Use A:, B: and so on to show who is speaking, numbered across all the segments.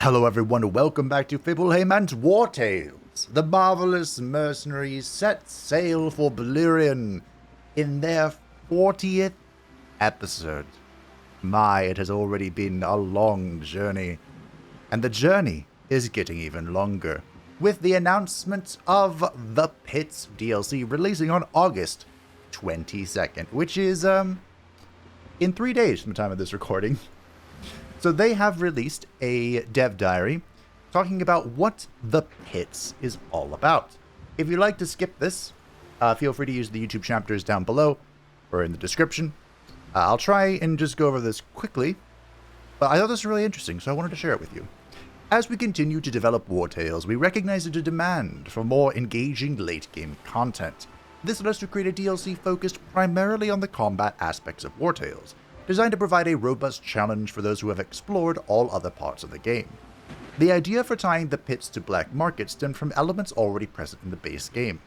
A: Hello everyone, welcome back to Fibbleham and Wartales. The marvelous mercenaries set sail for Belerion in their 40th episode. My, it has already been a long journey, and the journey is getting even longer, with the announcement of the Pits DLC releasing on August 22nd, which is, in 3 days from the time of this recording. So they have released a dev diary talking about what the Pits is all about. If you'd like to skip this, feel free to use the YouTube chapters down below or in the description. I'll try and just go over this quickly, but I thought this was really interesting, so I wanted to share it with you. As we continue to develop Wartales, we recognize a demand for more engaging late-game content. This led us to create a DLC focused primarily on the combat aspects of Wartales, designed to provide a robust challenge for those who have explored all other parts of the game. The idea for tying the Pits to Black Market stemmed from elements already present in the base game.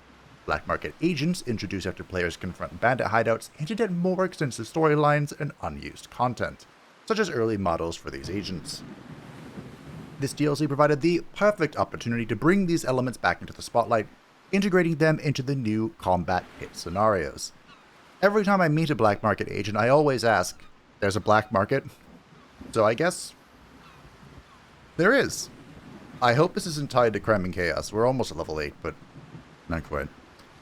A: Black Market agents, introduced after players confront bandit hideouts, hinted at more extensive storylines and unused content, such as early models for these agents. This DLC provided the perfect opportunity to bring these elements back into the spotlight, integrating them into the new combat Pit scenarios. Every time I meet a Black Market agent, I always ask, there's a Black Market? So I guess there is. I hope this isn't tied to crime and chaos. We're almost at level 8, but not quite.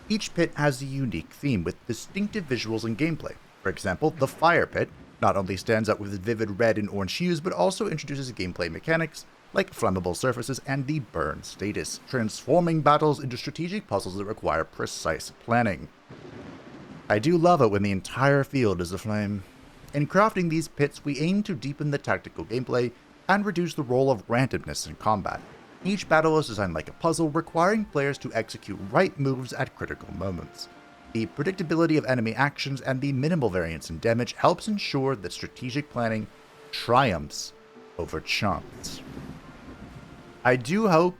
A: Each pit has a unique theme with distinctive visuals and gameplay. For example, the Fire Pit not only stands out with vivid red and orange hues, but also introduces gameplay mechanics like flammable surfaces and the burn status, transforming battles into strategic puzzles that require precise planning. I do love it when the entire field is aflame. In crafting these pits, we aim to deepen the tactical gameplay and reduce the role of randomness in combat. Each battle is designed like a puzzle, requiring players to execute right moves at critical moments. The predictability of enemy actions and the minimal variance in damage helps ensure that strategic planning triumphs over chance. I do hope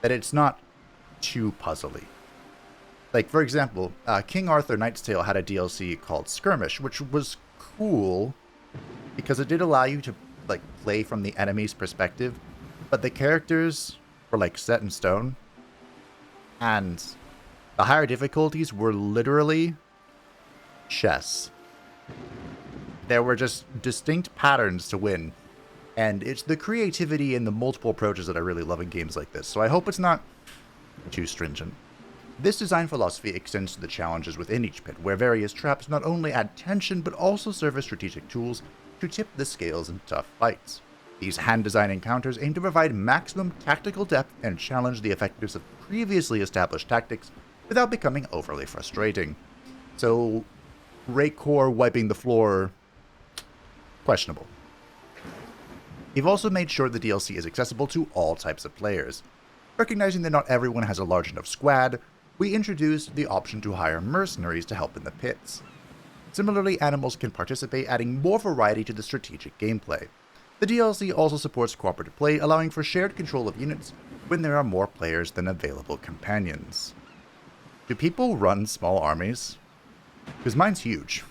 A: that it's not too puzzly. Like, for example, King Arthur Knight's Tale had a DLC called Skirmish, which was cool because it did allow you to, like, play from the enemy's perspective, but the characters were, like, set in stone, and the higher difficulties were literally chess. There were just distinct patterns to win, and it's the creativity and the multiple approaches that I really love in games like this, so I hope it's not too stringent. This design philosophy extends to the challenges within each pit, where various traps not only add tension but also serve as strategic tools to tip the scales in tough fights. These hand-designed encounters aim to provide maximum tactical depth and challenge the effectiveness of previously established tactics without becoming overly frustrating. So, Raycor wiping the floor, questionable. We've also made sure the DLC is accessible to all types of players. Recognizing that not everyone has a large enough squad, we introduced the option to hire mercenaries to help in the pits. Similarly, animals can participate, adding more variety to the strategic gameplay. The DLC also supports cooperative play, allowing for shared control of units when there are more players than available companions. Do people run small armies? Because mine's huge.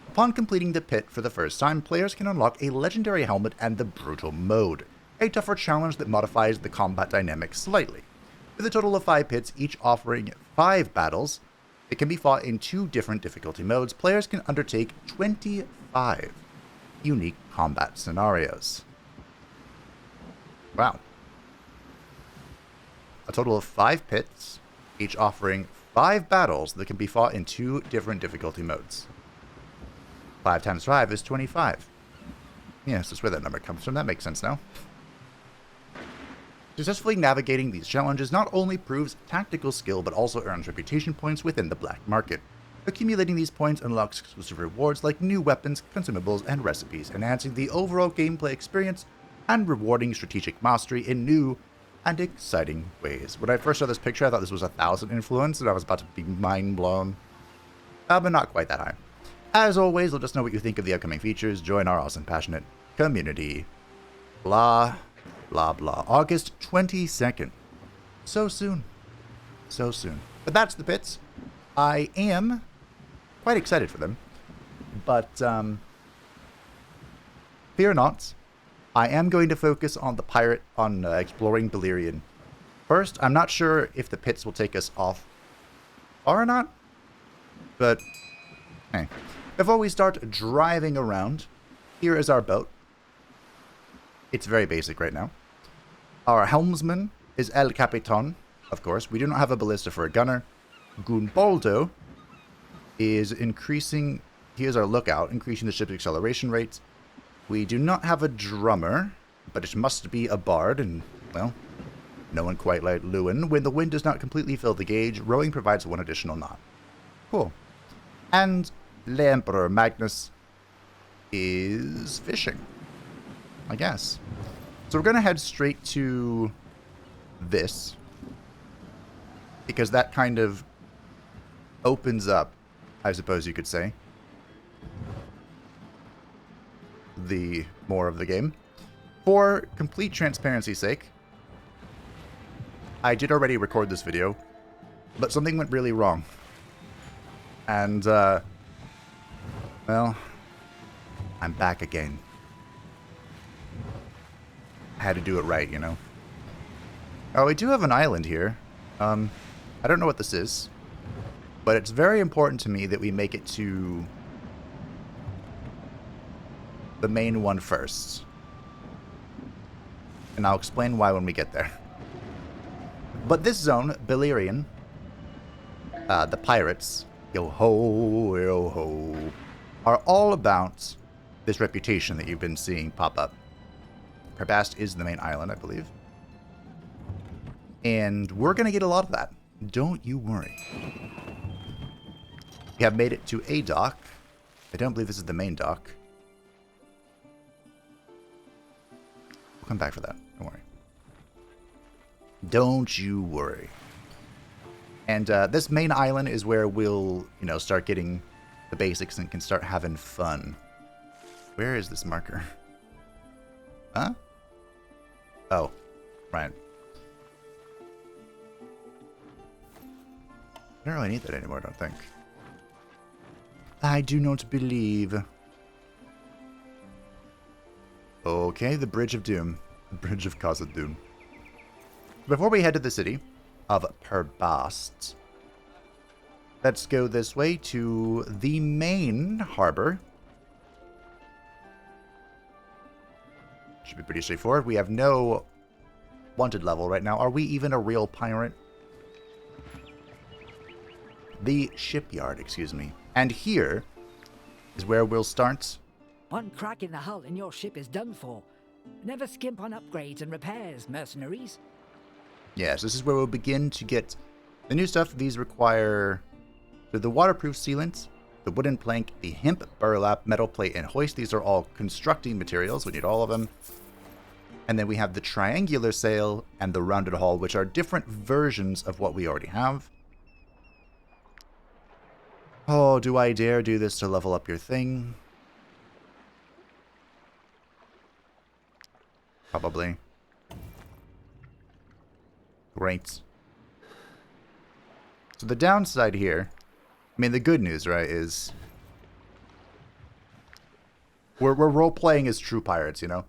A: Upon completing the pit for the first time, players can unlock a legendary helmet and the brutal mode, a tougher challenge that modifies the combat dynamics slightly. With a total of 5 pits, each offering 5 battles that can be fought in 2 different difficulty modes, players can undertake 25 unique combat scenarios. Wow. A total of 5 pits, each offering 5 battles that can be fought in 2 different difficulty modes. 5 times 5 is 25. Yes, that's where that number comes from. That makes sense now. Successfully navigating these challenges not only proves tactical skill, but also earns reputation points within the Black Market. Accumulating these points unlocks exclusive rewards like new weapons, consumables, and recipes, enhancing the overall gameplay experience and rewarding strategic mastery in new and exciting ways. When I first saw this picture, I thought this was 1,000 influence, and I was about to be mind blown. But not quite that high. As always, let us know what you think of the upcoming features. Join our awesome, passionate community. Blah, blah, blah. August 22nd. So soon. So soon. But that's the pits. I am quite excited for them. But, fear not. I am going to focus on exploring Belerion. First, I'm not sure if the pits will take us off or not, but hey. Before we start driving around, here is our boat. It's very basic right now. Our helmsman is El Capitan, of course. We do not have a ballista for a gunner. Gunbaldo is increasing... Here's our lookout, increasing the ship's acceleration rate. We do not have a drummer, but it must be a bard, and, well, no one quite like Lewin. When the wind does not completely fill the gauge, rowing provides one additional knot. Cool. And the Emperor Magnus is fishing, I guess. So we're going to head straight to this, because that kind of opens up, I suppose you could say, the more of the game. For complete transparency's sake, I did already record this video, but something went really wrong. And, well, I'm back again. I had to do it right, you know. Oh, we do have an island here. I don't know what this is, but it's very important to me that we make it to the main one first. And I'll explain why when we get there. But this zone, Belerion, the pirates, yo-ho, are all about this reputation that you've been seeing pop up. Carbast is the main island, I believe. And we're going to get a lot of that. Don't you worry. We have made it to a dock. I don't believe this is the main dock. We'll come back for that. Don't worry. Don't you worry. And this main island is where we'll, you know, start getting the basics and can start having fun. Where is this marker? Huh? Oh, right. I don't really need that anymore, I don't think. I do not believe. Okay, the Bridge of Doom. The Bridge of Khazad-dûm. Before we head to the city of Perbast, let's go this way to the main harbor. Should be pretty straightforward. We have no wanted level right now. Are we even a real pirate? The shipyard, excuse me. And here is where we'll start.
B: One crack in the hull and your ship is done for. Never skimp on upgrades and repairs, mercenaries.
A: Yes, this is where we'll begin to get the new stuff. These require the waterproof sealant, the wooden plank, the hemp burlap, metal plate, and hoist. These are all constructing materials. We need all of them. And then we have the triangular sail and the rounded hull, which are different versions of what we already have. Oh, do I dare do this to level up your thing? Probably. Great. So the downside here, I mean, the good news, right, is we're role-playing as true pirates, you know?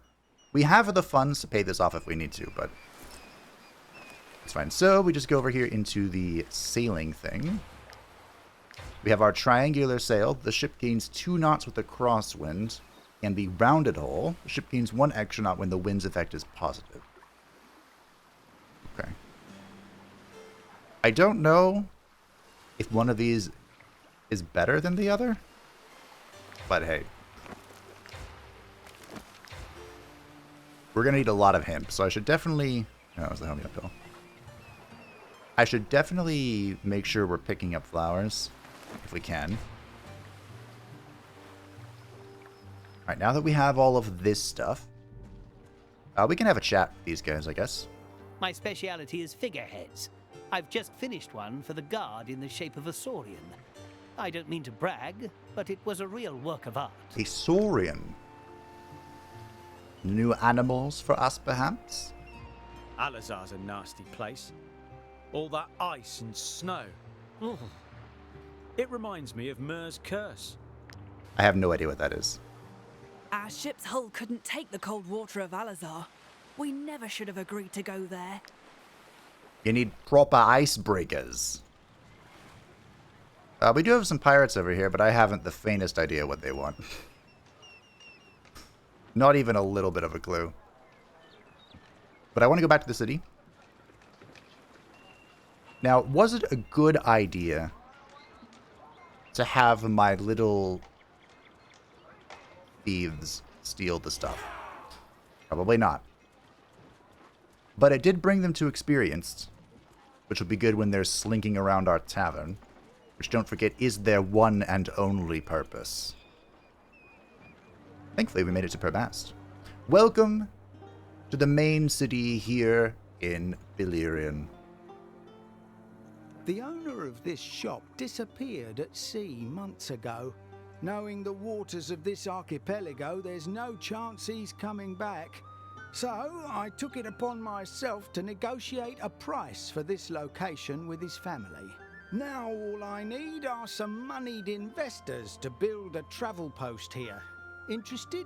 A: We have the funds to pay this off if we need to, but it's fine. So we just go over here into the sailing thing. We have our triangular sail. The ship gains 2 knots with a crosswind. And the rounded hull. The ship gains 1 extra knot when the wind's effect is positive. Okay. I don't know if one of these is better than the other. But hey. We're going to need a lot of hemp, so I should definitely... Oh, it was the homing uphill. I should definitely make sure we're picking up flowers, if we can. Alright, now that we have all of this stuff, we can have a chat with these guys, I guess.
C: My speciality is figureheads. I've just finished one for the guard in the shape of a saurian. I don't mean to brag, but it was a real work of art.
A: A saurian? New animals for us, perhaps?
D: Alazar's a nasty place. All that ice and snow. Ugh. It reminds me of Mer's curse.
A: I have no idea what that is.
E: Our ship's hull couldn't take the cold water of Alazar. We never should have agreed to go there.
A: You need proper icebreakers. We do have some pirates over here, but I haven't the faintest idea what they want. Not even a little bit of a clue. But I want to go back to the city. Now, was it a good idea to have my little thieves steal the stuff? Probably not. But it did bring them to experience, which will be good when they're slinking around our tavern, which, don't forget, is their one and only purpose. Thankfully, we made it to Permast. Welcome to the main city here in Belerion.
F: The owner of this shop disappeared at sea months ago. Knowing the waters of this archipelago, there's no chance he's coming back. So I took it upon myself to negotiate a price for this location with his family. Now all I need are some moneyed investors to build a travel post here. Interested?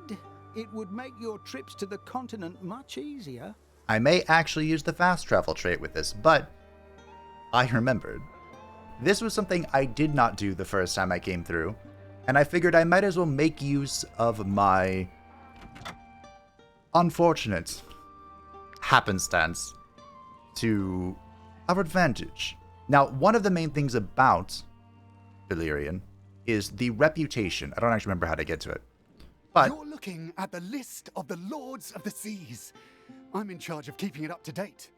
F: It would make your trips to the continent much easier.
A: I may actually use the fast travel trait with this, but I remembered. This was something I did not do the first time I came through, and I figured I might as well make use of my unfortunate happenstance to our advantage. Now, one of the main things about Belerion is the reputation. I don't actually remember how to get to it. But
G: you're looking at the list of the Lords of the Seas. I'm in charge of keeping it up to date.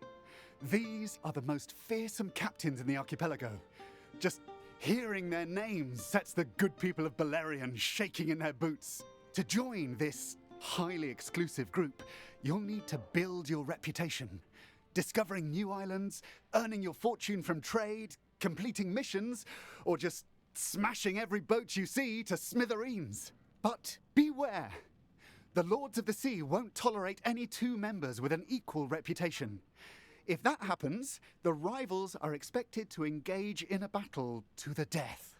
G: These are the most fearsome captains in the archipelago. Just hearing their names sets the good people of Belerion shaking in their boots. To join this highly exclusive group, you'll need to build your reputation. Discovering new islands, earning your fortune from trade, completing missions, or just smashing every boat you see to smithereens. But beware. The Lords of the Sea won't tolerate any two members with an equal reputation. If that happens, the rivals are expected to engage in a battle to the death.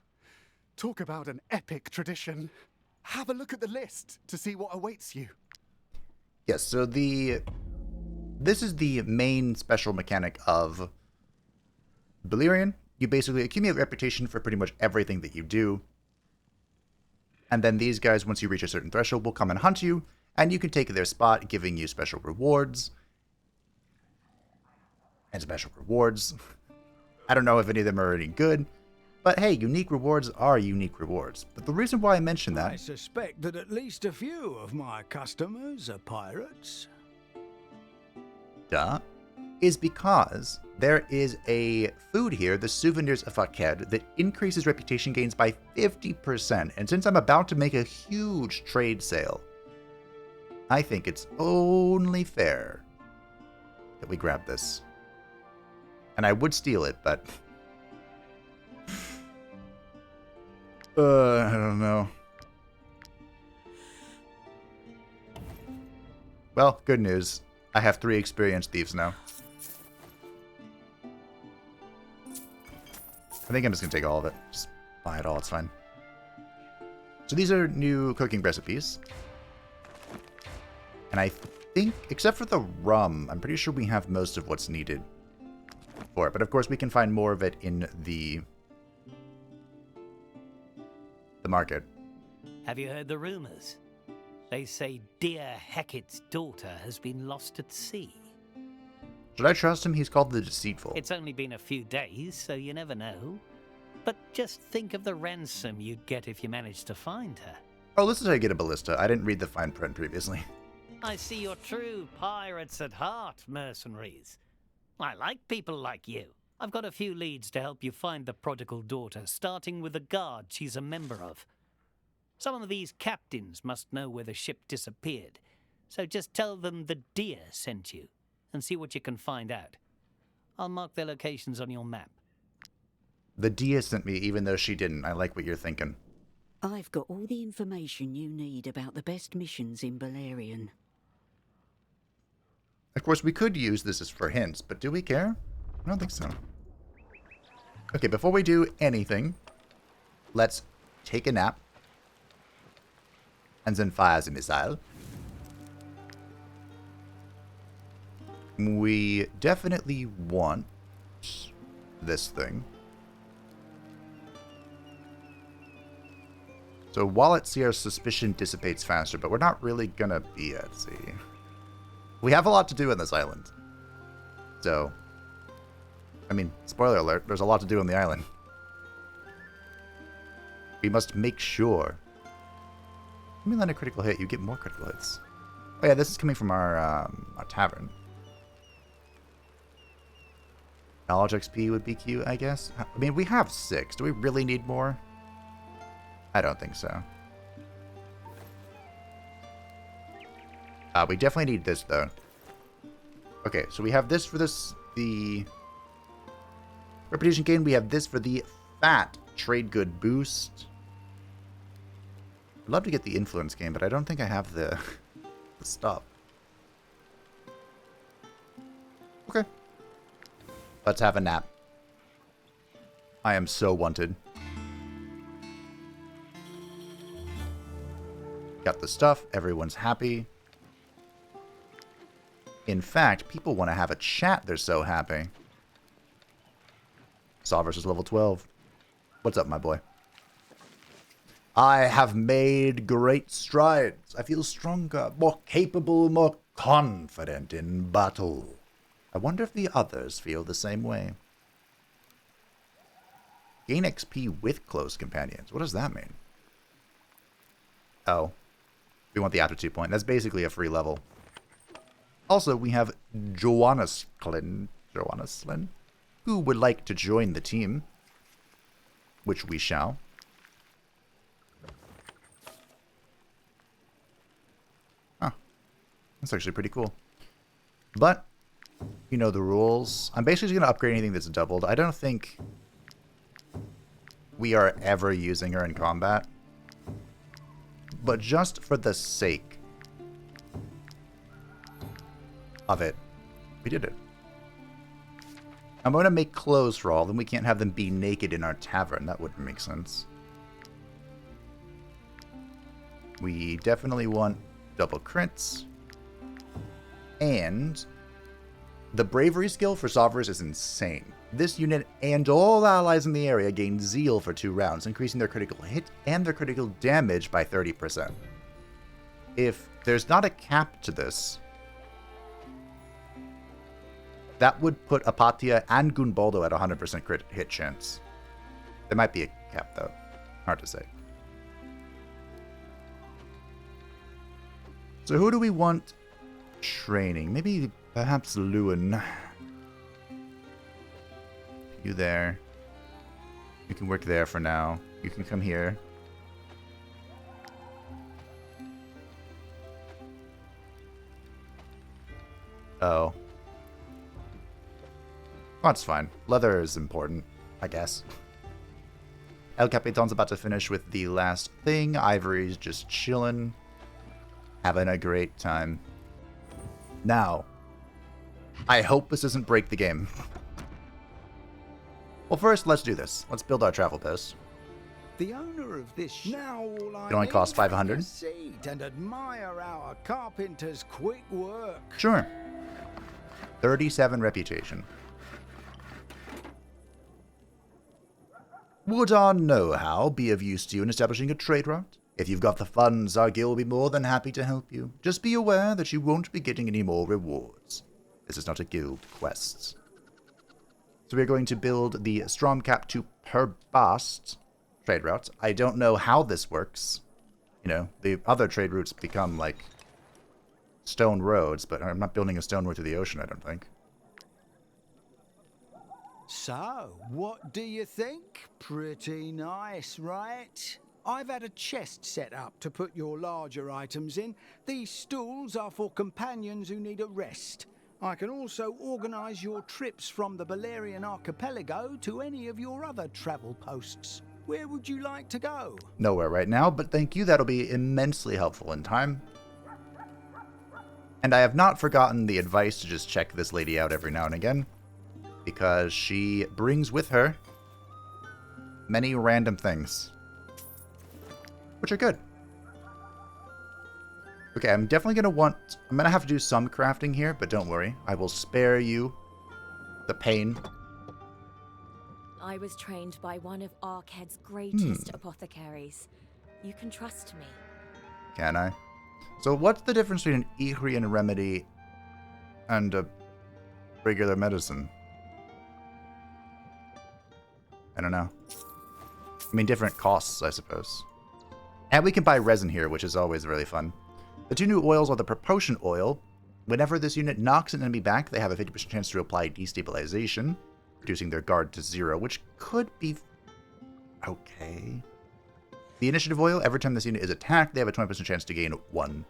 G: Talk about an epic tradition. Have a look at the list to see what awaits you.
A: yes, so this is the main special mechanic of Belerion. You basically accumulate reputation for pretty much everything that you do. And then these guys, once you reach a certain threshold, will come and hunt you, and you can take their spot, giving you special rewards. And special rewards. I don't know if any of them are any good, but hey, unique rewards are unique rewards. But the reason why I mention that...
F: I suspect that at least a few of my customers are pirates.
A: Duh. Is because there is a food here, the Souvenirs of Faked, that increases reputation gains by 50%. And since I'm about to make a huge trade sale, I think it's only fair that we grab this. And I would steal it, but... I don't know. Well, good news. I have 3 experienced thieves now. I think I'm just going to take all of it. Just buy it all, it's fine. So these are new cooking recipes. And I think, except for the rum, I'm pretty sure we have most of what's needed for it. But of course, we can find more of it in the market.
C: Have you heard the rumors? They say dear Hecate's daughter has been lost at sea.
A: Should I trust him? He's called the Deceitful.
C: It's only been a few days, so you never know. But just think of the ransom you'd get if you managed to find her.
A: Oh, this is how you get a ballista. I didn't read the fine print previously.
C: I see you're true pirates at heart, mercenaries. I like people like you. I've got a few leads to help you find the prodigal daughter, starting with the guard she's a member of. Some of these captains must know where the ship disappeared, so just tell them the deer sent you, and see what you can find out. I'll mark their locations on your map.
A: The Dia sent me, even though she didn't. I like what you're thinking.
H: I've got all the information you need about the best missions in Belerion.
A: Of course, we could use this as for hints, but do we care? I don't think so. Okay, before we do anything, let's take a nap. and then fires a missile. We definitely want this thing. So while at sea, our suspicion dissipates faster, but we're not really gonna be at sea. We have a lot to do in this island. So, I mean, spoiler alert, there's a lot to do on the island. We must make sure. Let me land a critical hit, you get more critical hits. Oh yeah, this is coming from our tavern. Knowledge XP would be cute, I guess. I mean, we have 6. Do we really need more? I don't think so. We definitely need this, though. Okay, so we have this for the reputation gain. We have this for the fat trade good boost. I'd love to get the influence gain, but I don't think I have the stuff. Okay. Let's have a nap. I am so wanted. Got the stuff. Everyone's happy. In fact, people want to have a chat. They're so happy. Saw versus level 12. What's up, my boy? I have made great strides. I feel stronger, more capable, more confident in battle. I wonder if the others feel the same way. Gain XP with close companions. What does that mean? Oh. We want the aptitude point. That's basically a free level. Also, we have Joannaslin, who would like to join the team, which we shall. Huh. That's actually pretty cool. But, you know the rules. I'm basically going to upgrade anything that's doubled. I don't think we are ever using her in combat. But just for the sake of it, we did it. I'm going to make clothes for all of them. We can't have them be naked in our tavern. That wouldn't make sense. We definitely want double crits. And the bravery skill for Sovereigns is insane. This unit and all allies in the area gain zeal for 2 rounds, increasing their critical hit and their critical damage by 30%. If there's not a cap to this, that would put Apatia and Gunbaldo at 100% crit hit chance. There might be a cap, though. Hard to say. So who do we want training? Maybe perhaps Lewin. You there. You can work there for now. You can come here. Oh. That's fine. Leather is important, I guess. El Capitan's about to finish with the last thing. Ivory's just chilling. Having a great time. Now, I hope this doesn't break the game. Well, first, let's do this. Let's build our travel post.
F: The owner of this now all I
A: It only costs 500.
F: Seat and admire our carpenter's quick work.
A: Sure. 37 reputation. Would our know-how be of use to you in establishing a trade route? If you've got the funds, our guild will be more than happy to help you. Just be aware that you won't be getting any more rewards. This is not a guild quest. So we're going to build the Stromcap to Perbast trade route. I don't know how this works. You know, the other trade routes become like stone roads, but I'm not building a stone road to the ocean, I don't think.
F: So, what do you think? Pretty nice, right? I've had a chest set up to put your larger items in. These stools are for companions who need a rest. I can also organise your trips from the Belerion archipelago to any of your other travel posts. Where would you like to go?
A: Nowhere right now, but thank you. That'll be immensely helpful in time. And I have not forgotten the advice to just check this lady out every now and again, because she brings with her many random things, which are good. Okay, I'm definitely going to have to do some crafting here, but don't worry. I will spare you the pain.
I: I was trained by one of Arkhead's greatest apothecaries. You can trust me.
A: Can I? So what's the difference between an Ehrian remedy and a regular medicine? I don't know. I mean, different costs, I suppose. And we can buy resin here, which is always really fun. The two new oils are the Propulsion Oil. Whenever this unit knocks an enemy back, they have a 50% chance to apply destabilization, reducing their guard to 0, which could be okay. The Initiative Oil, every time this unit is attacked, they have a 20% chance to gain 1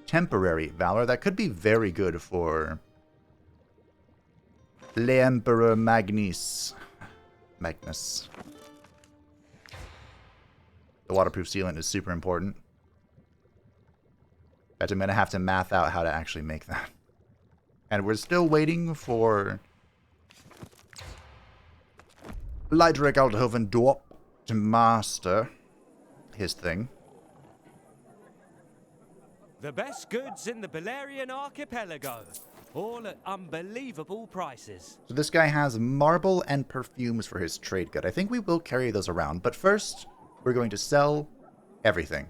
A: temporary Valor. That could be very good for L'Emperor Magnus. The waterproof sealant is super important. But I'm going to have to math out how to actually make that. And we're still waiting for Leideric Aldhoven Dorp to master his thing.
J: The best goods in the Belerion archipelago, all at unbelievable prices.
A: So this guy has marble and perfumes for his trade good. I think we will carry those around, but first we're going to sell everything.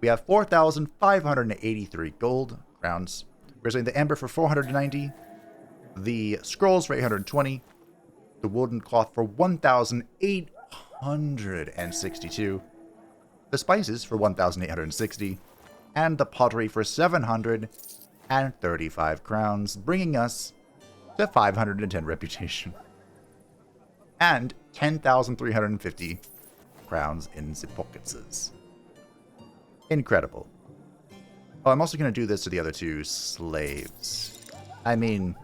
A: We have 4,583 gold crowns. We're selling the amber for 490, the scrolls for 820, the wooden cloth for 1,862, the spices for 1,860, and the pottery for 735 crowns, bringing us to 510 reputation. And 10,350 crowns in the pockets. Incredible. Oh, I'm also going to do this to the other two slaves. I mean...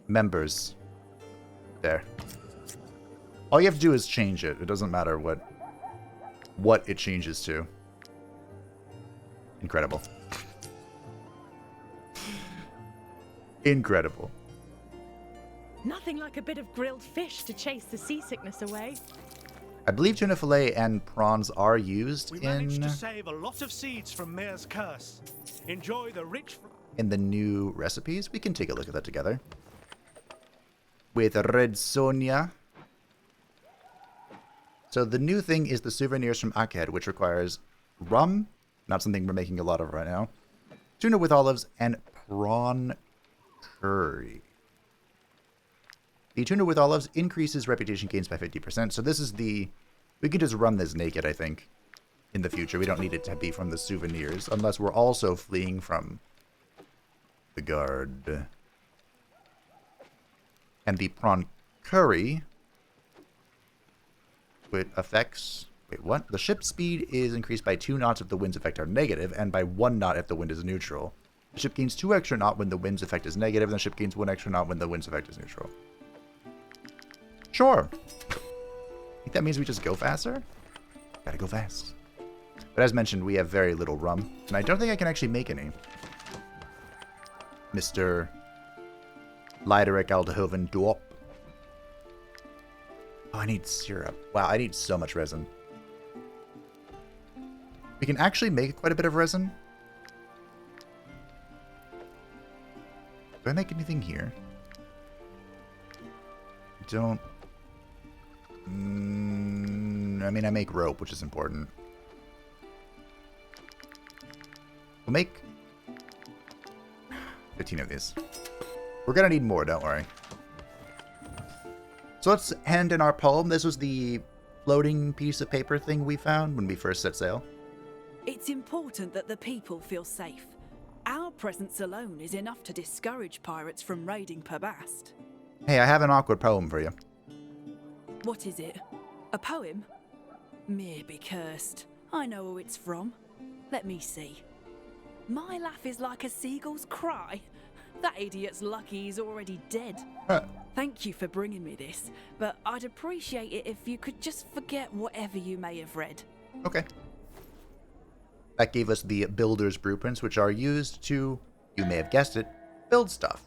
A: members. There. All you have to do is change it. It doesn't matter what it changes to. Incredible. Incredible.
K: Nothing like a bit of grilled fish to chase the seasickness away.
A: I believe tuna fillet and prawns are used
L: We managed to save a lot of seeds from Mayor's curse. Enjoy the rich...
A: in the new recipes. We can take a look at that together. With Red Sonja. So the new thing is the souvenirs from Arkhead, which requires rum, not something we're making a lot of right now, tuna with olives, and prawn curry. The tuna with olives increases reputation gains by 50%. So this is the... we can just run this naked, I think, in the future. We don't need it to be from the souvenirs, unless we're also fleeing from the guard. And the prawn curry, which affects... wait, what? The ship's speed is increased by 2 knots if the wind's effect are negative, and by 1 knot if the wind is neutral. The ship gains 2 extra knot when the wind's effect is negative, and the ship gains 1 extra knot when the wind's effect is neutral. Sure. I think that means we just go faster? Gotta go fast. But as mentioned, we have very little rum, and I don't think I can actually make any. Mr. Leideric Aldhoven Dorp. Oh, I need syrup. Wow, I need so much resin. We can actually make quite a bit of resin. Do I make anything here? Don't... I mean, I make rope, which is important. We'll make 15 of these. We're gonna need more, don't worry. So let's end in our poem. This was the floating piece of paper thing we found when we first set sail.
E: It's important that the people feel safe. Our presence alone is enough to discourage pirates from raiding Pabast.
A: Hey, I have an awkward poem for you.
E: What is it? A poem? Mere be cursed. I know who it's from. Let me see. My laugh is like a seagull's cry. That idiot's lucky he's already dead. Thank you for bringing me this, but I'd appreciate it if you could just forget whatever you may have read.
A: Okay. That gave us the builder's blueprints, which are used to, you may have guessed it, build stuff.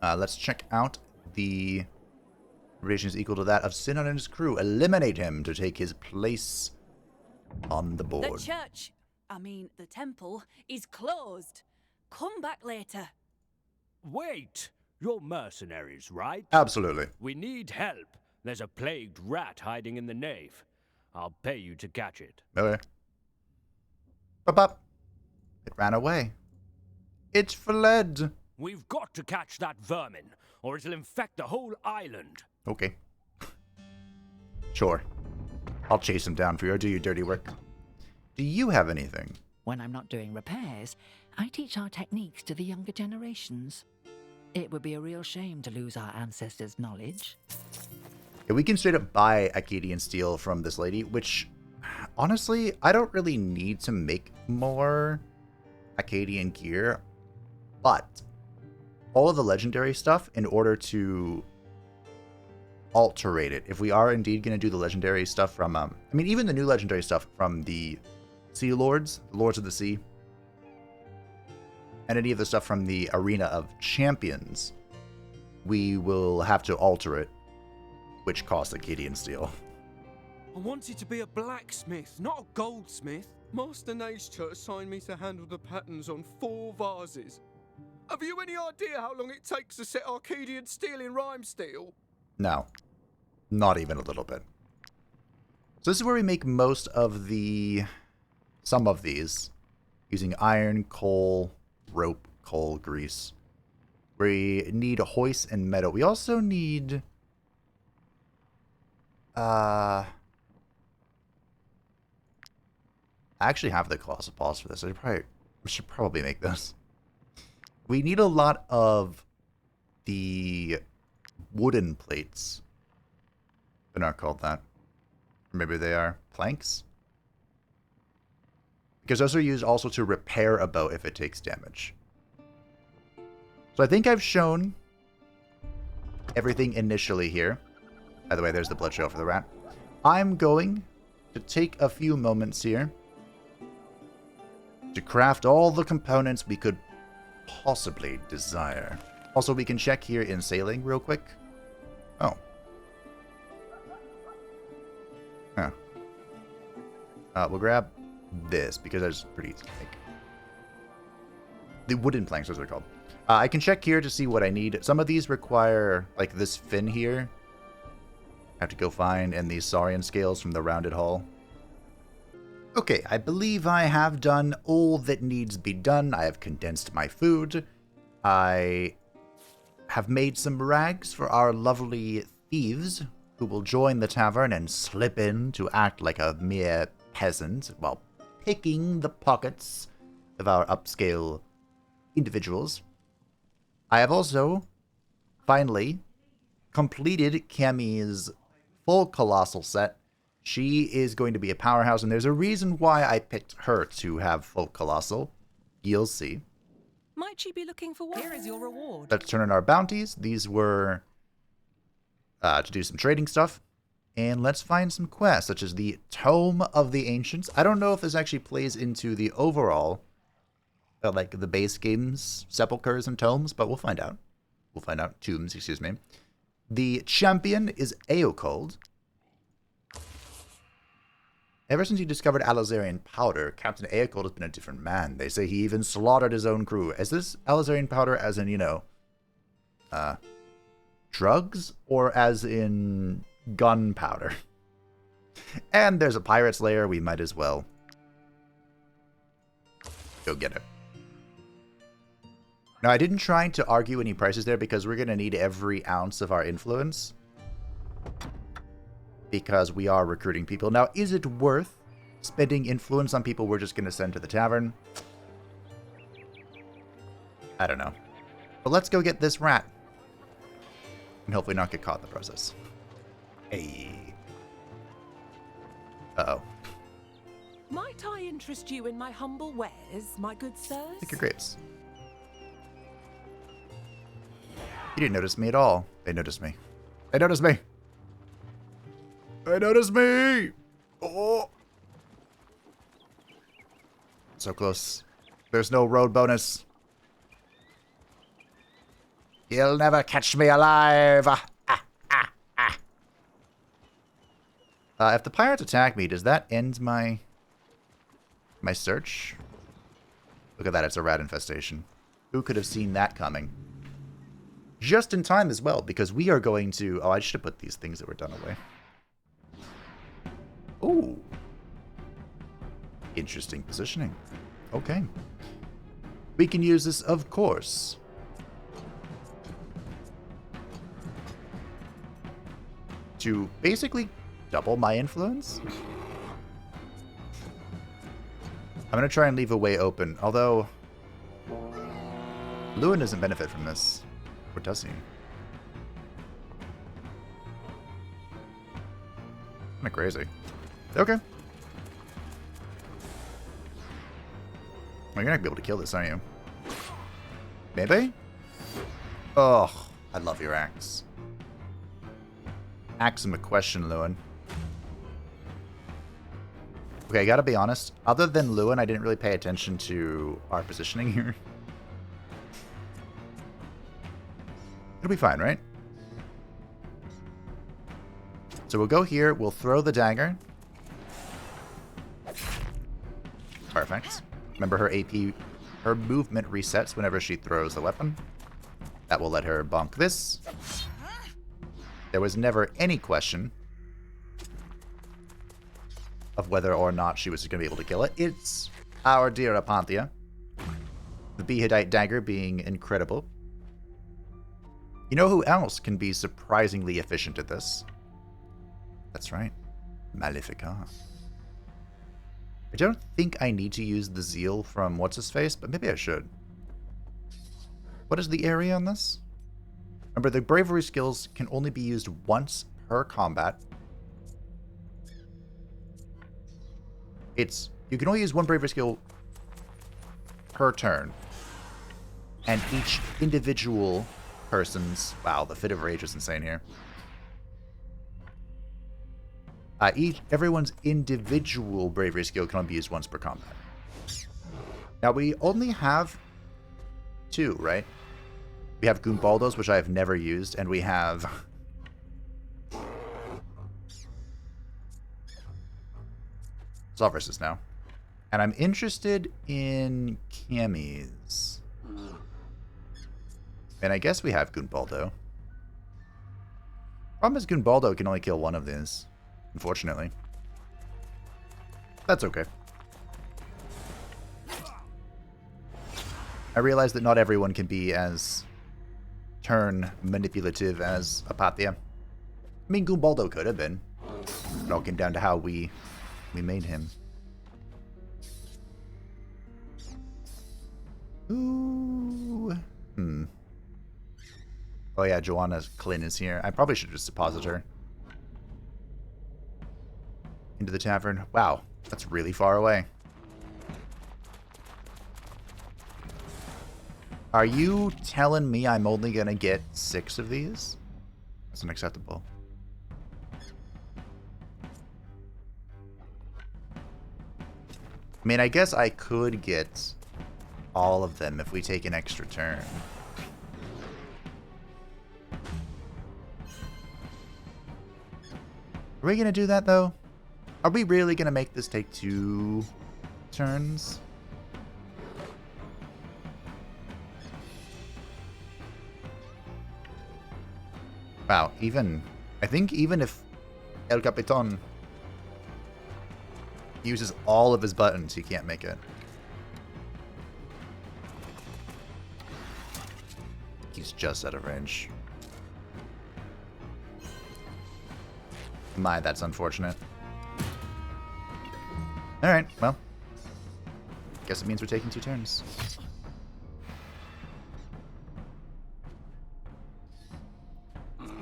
A: Let's check out the Duration is equal to that of Sinon and his crew. Eliminate him to take his place on the board.
E: The temple, is closed. Come back later.
J: Wait! You're mercenaries, right?
A: Absolutely.
J: We need help. There's a plagued rat hiding in the nave. I'll pay you to catch it.
A: Okay. Bop. It ran away. It fled.
J: We've got to catch that vermin, or it'll infect the whole island.
A: Okay. Sure. I'll chase him down for you or do your dirty work. Do you have anything?
B: When I'm not doing repairs, I teach our techniques to the younger generations. It would be a real shame to lose our ancestors' knowledge.
A: Yeah, we can straight up buy Akkadian steel from this lady, which, honestly, I don't really need to make more Akkadian gear, but all of the legendary stuff, in order to alterate it, if we are indeed going to do the legendary stuff from, even the new legendary stuff from the Sea Lords, the Lords of the Sea, and any of the stuff from the Arena of Champions, we will have to alter it, which costs Akkadian steel.
M: I wanted to be a blacksmith, not a goldsmith. Master Nature assigned me to handle the patterns on 4 vases. Have you any idea how long it takes to set Akkadian steel in rhyme steel?
A: No. Not even a little bit. So this is where we make most of some of these, using iron, coal, rope, coal, grease. We need hoist and metal. We also need... I actually have the colossal balls for this. I should probably make this. We need a lot of the wooden plates. They're not called that. Or maybe they are. Planks? Because those are used also to repair a boat if it takes damage. So I think I've shown everything initially here. By the way, there's the blood trail for the rat. I'm going to take a few moments here to craft all the components we could possibly desire. Also, we can check here in sailing real quick. Oh. Huh. We'll grab this because that's pretty easy to make. The wooden planks, as they're called. I can check here to see what I need. Some of these require, like this fin here. I have to go find, and these saurian scales from the rounded hull. Okay, I believe I have done all that needs be done. I have condensed my food. I have made some rags for our lovely thieves, who will join the tavern and slip in to act like a mere peasant while picking the pockets of our upscale individuals. I have also, finally, completed Cammy's full colossal set. She is going to be a powerhouse, and there's a reason why I picked her to have full colossal. You'll see.
K: Might she be looking for what? Here is your reward.
A: Let's turn in our bounties. These were to do some trading stuff. And let's find some quests, such as the Tome of the Ancients. I don't know if this actually plays into the overall, like the base game's sepulchers and tomes, but we'll find out. We'll find out. Tombs, excuse me. The champion is Aeocold. Ever since he discovered Alizarian powder, Captain Aeocold has been a different man. They say he even slaughtered his own crew. Is this Alizarian powder as in, drugs? Or as in gunpowder? And there's a pirate's lair. We might as well go get it. Now, I didn't try to argue any prices there because we're going to need every ounce of our influence. Because we are recruiting people. Now, is it worth spending influence on people we're just going to send to the tavern? I don't know. But let's go get this rat. And hopefully not get caught in the process. Hey. Uh-oh.
K: Might I interest you in my humble wares, my good sirs?
A: Take your grapes. You didn't notice me at all. They noticed me. They noticed me. They noticed me. Oh. So close. There's no road bonus. You'll never catch me alive. Ah, ah, ah, ah. If the pirates attack me, does that end my search? Look at that, it's a rat infestation. Who could have seen that coming? Just in time as well, because we are going to... Oh, I should have put these things that were done away. Ooh. Interesting positioning. Okay. We can use this, of course. To basically double my influence. I'm going to try and leave a way open, although... Lewin doesn't benefit from this. Or does he? Kind of crazy. Okay. Well, you're not going to be able to kill this, are you? Maybe? Oh, I love your axe. Axe him a question, Lewin. Okay, I gotta be honest. Other than Lewin, I didn't really pay attention to our positioning here. It'll be fine, right? So we'll go here. We'll throw the dagger. Perfect. Remember her AP, her movement resets whenever she throws the weapon. That will let her bonk this. There was never any question of whether or not she was going to be able to kill it. It's our dear Apanthea. The Behedite dagger being incredible. You know who else can be surprisingly efficient at this? That's right. Malefica. I don't think I need to use the zeal from What's-His-Face, but maybe I should. What is the area on this? Remember, the bravery skills can only be used once per combat. You can only use one bravery skill per turn. And each individual person's... Wow, the Fit of Rage is insane here. Everyone's individual bravery skill can only be used once per combat. Now, we only have 2, right? We have Goombaldos, which I have never used, and we have... Solverses now. And I'm interested in Camis. And I guess we have Goombaldo. Problem is Goombaldo can only kill one of these, unfortunately. That's okay. I realize that not everyone can be as turn manipulative as Apathia. I mean, Goombaldo could have been. It all came down to how we made him. Ooh. Oh yeah, Joanna Klin is here. I probably should just deposit her. Into the tavern. Wow, that's really far away. Are you telling me I'm only gonna get 6 of these? That's unacceptable. I mean, I guess I could get all of them if we take an extra turn. Are we gonna do that, though? Are we really gonna make this take 2 turns? Wow, I think even if El Capitan uses all of his buttons, he can't make it. He's just out of range. My, that's unfortunate. Alright, well. Guess it means we're taking 2 turns.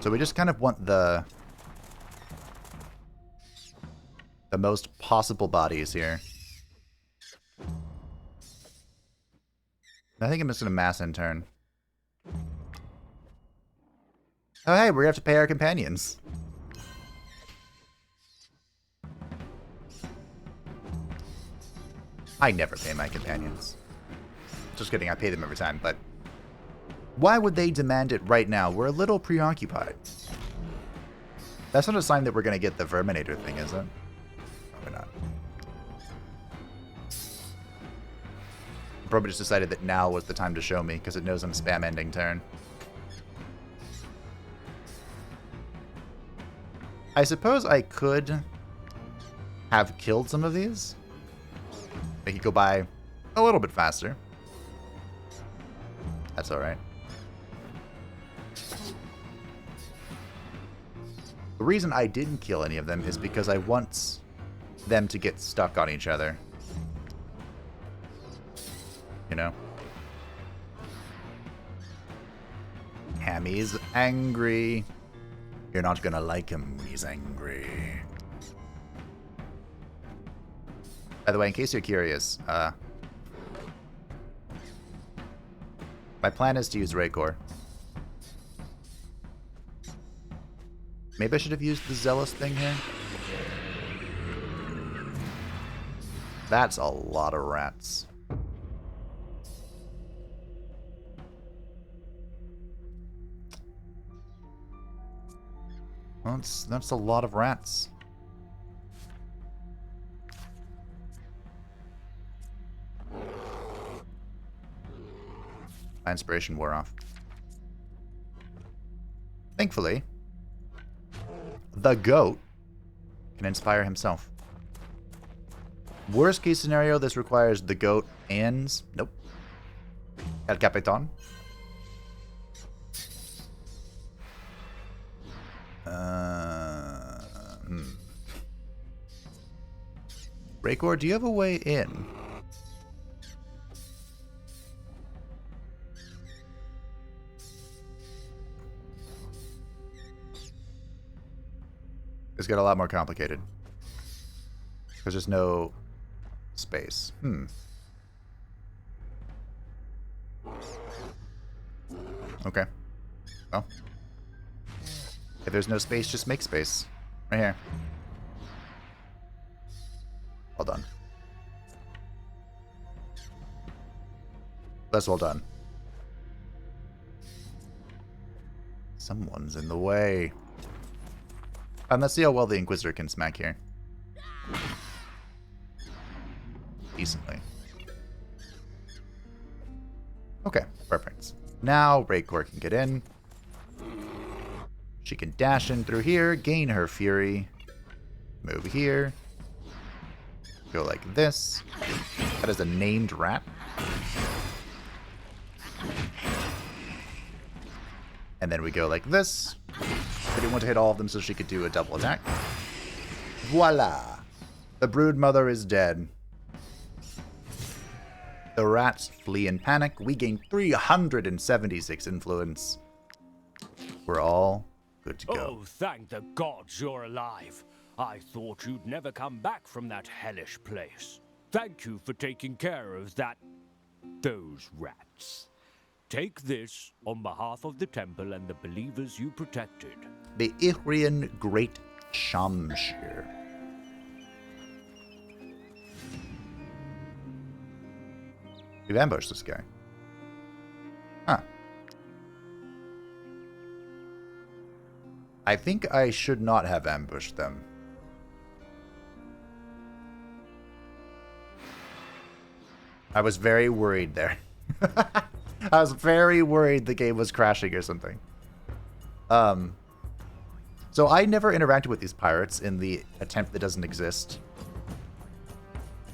A: So we just kind of want the most possible bodies here. I think I'm just going to mass in turn. Oh, hey, we're going to have to pay our companions. I never pay my companions. Just kidding, I pay them every time, but... Why would they demand it right now? We're a little preoccupied. That's not a sign that we're going to get the Verminator thing, is it? Probably not. Probably just decided that now was the time to show me, because it knows I'm spam ending turn. I suppose I could have killed some of these. Make it go by a little bit faster. That's alright. The reason I didn't kill any of them is because I want them to get stuck on each other. You know? Hammy's angry. You're not gonna like him when he's angry. By the way, in case you're curious, my plan is to use Raycor. Maybe I should have used the Zealous thing here. That's a lot of rats. Well, that's a lot of rats. My inspiration wore off. Thankfully, the goat can inspire himself. Worst case scenario, this requires the goat and... Nope. El Capitan. Raycor, do you have a way in? It's got a lot more complicated. Because there's no space. Okay. Well. If there's no space, just make space. Right here. Well done. That's well done. Someone's in the way. Let's see how well the Inquisitor can smack here. Decently. Okay, perfect. Now Raycor can get in. She can dash in through here, gain her fury. Move here. Go like this. That is a named rat. And then we go like this. I didn't want to hit all of them so she could do a double attack. Voila! The brood mother is dead. The rats flee in panic. We gain 376 influence. We're all good to go.
J: Oh, thank the gods you're alive. I thought you'd never come back from that hellish place. Thank you for taking care of those rats. Take this on behalf of the temple and the believers you protected.
A: The Ihrian Great Shamshir. We've ambushed this guy. Huh. I think I should not have ambushed them. I was very worried there. I was very worried the game was crashing or something. So I never interacted with these pirates in the attempt that doesn't exist.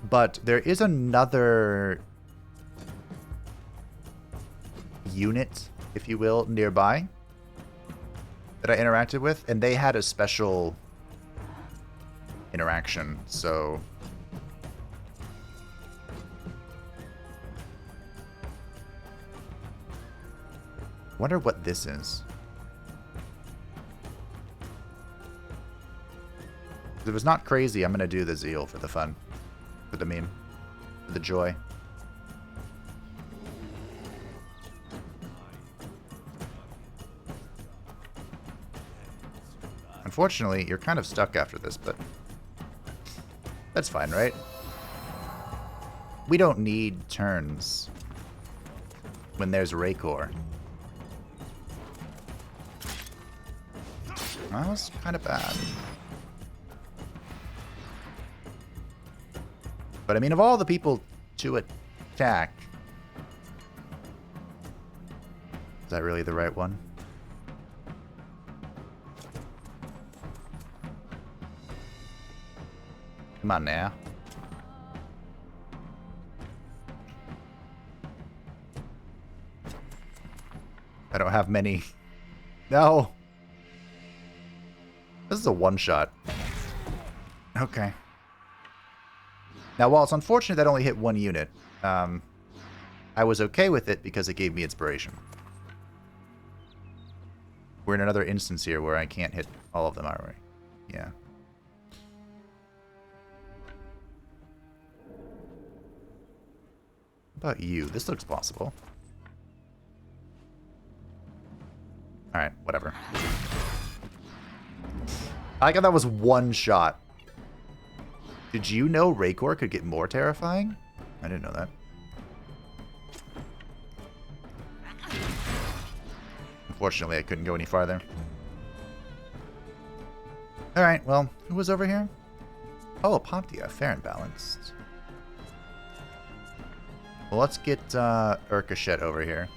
A: But there is another unit, if you will, nearby that I interacted with, and they had a special interaction, so... Wonder what this is. If it was not crazy, I'm gonna do the zeal for the fun. For the meme. For the joy. Unfortunately, you're kind of stuck after this, but that's fine, right? We don't need turns when there's Raycor. That was kind of bad. But I mean, of all the people to attack, is that really the right one? Come on now. I don't have many. No. This is a one-shot. Okay. Now, while it's unfortunate that only hit one unit, I was okay with it because it gave me inspiration. We're in another instance here where I can't hit all of them, aren't we? Yeah. How about you? This looks possible. Alright, whatever. I like how that was one shot. Did you know Raykor could get more terrifying? I didn't know that. Unfortunately, I couldn't go any farther. Alright, well, who was over here? Oh, Pontia, fair and balanced. Well, let's get Urkashet over here.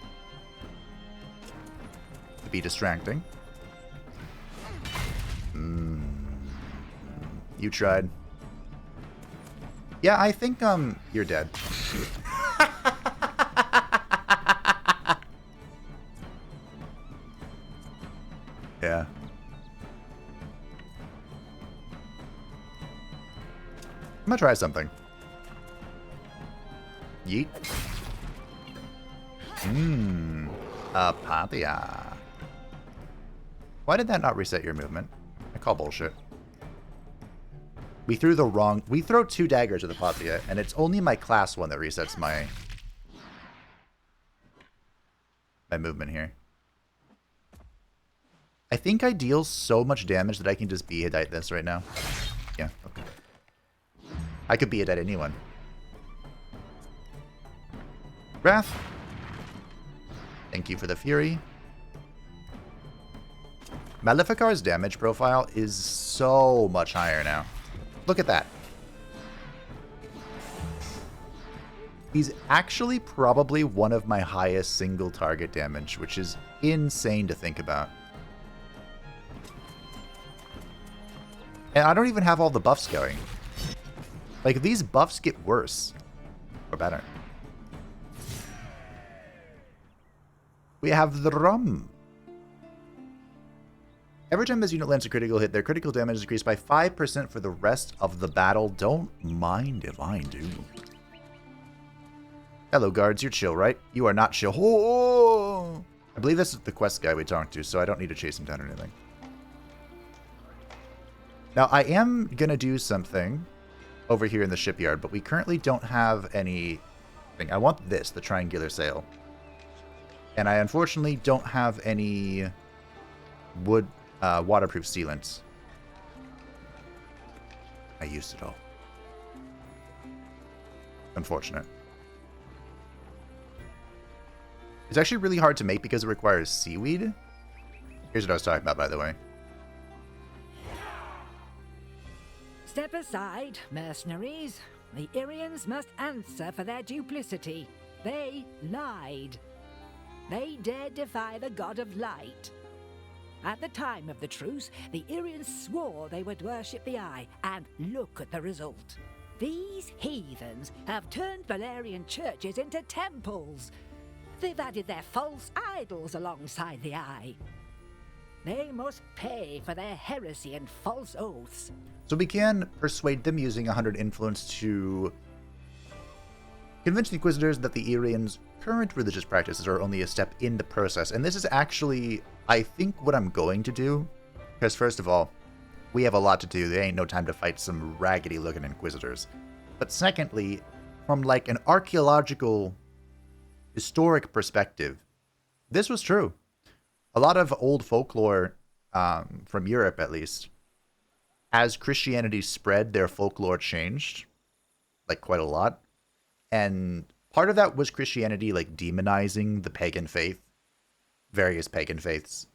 A: To be distracting. You tried. Yeah, I think you're dead. Yeah. I'm gonna try something. Yeet. Apathia. Why did that not reset your movement? I call bullshit. We threw the wrong... We throw 2 daggers at the Apathia, and it's only my class 1 that resets my movement here. I think I deal so much damage that I can just Beheadite this right now. Yeah, okay. I could Beheadite anyone. Wrath. Thank you for the Fury. Maleficar's damage profile is so much higher now. Look at that. He's actually probably one of my highest single target damage, which is insane to think about. And I don't even have all the buffs going. Like, these buffs get worse. Or better. We have the Rum. Every time this unit lands a critical hit, their critical damage is increased by 5% for the rest of the battle. Don't mind if I do. Hello, guards. You're chill, right? You are not chill. Oh! I believe this is the quest guy we talked to, so I don't need to chase him down or anything. Now, I am going to do something over here in the shipyard, but we currently don't have anything. I want this, the triangular sail. And I unfortunately don't have any wood waterproof sealants. I used it all. Unfortunate. It's actually really hard to make because it requires seaweed. Here's what I was talking about, by the way.
B: Step aside, mercenaries. The Irians must answer for their duplicity. They lied. They dared defy the god of light. At the time of the truce, the Irians swore they would worship the Eye, and look at the result. These heathens have turned Belerion churches into temples. They've added their false idols alongside the Eye. They must pay for their heresy and false oaths.
A: So we can persuade them using 100 influence to convince the Inquisitors that the Irians' current religious practices are only a step in the process. And this is actually, I think, what I'm going to do. Because first of all, we have a lot to do. There ain't no time to fight some raggedy-looking Inquisitors. But secondly, from like an archaeological, historic perspective, this was true. A lot of old folklore, from Europe at least, as Christianity spread, their folklore changed, like quite a lot. And part of that was Christianity like demonizing the pagan faith, various pagan faiths.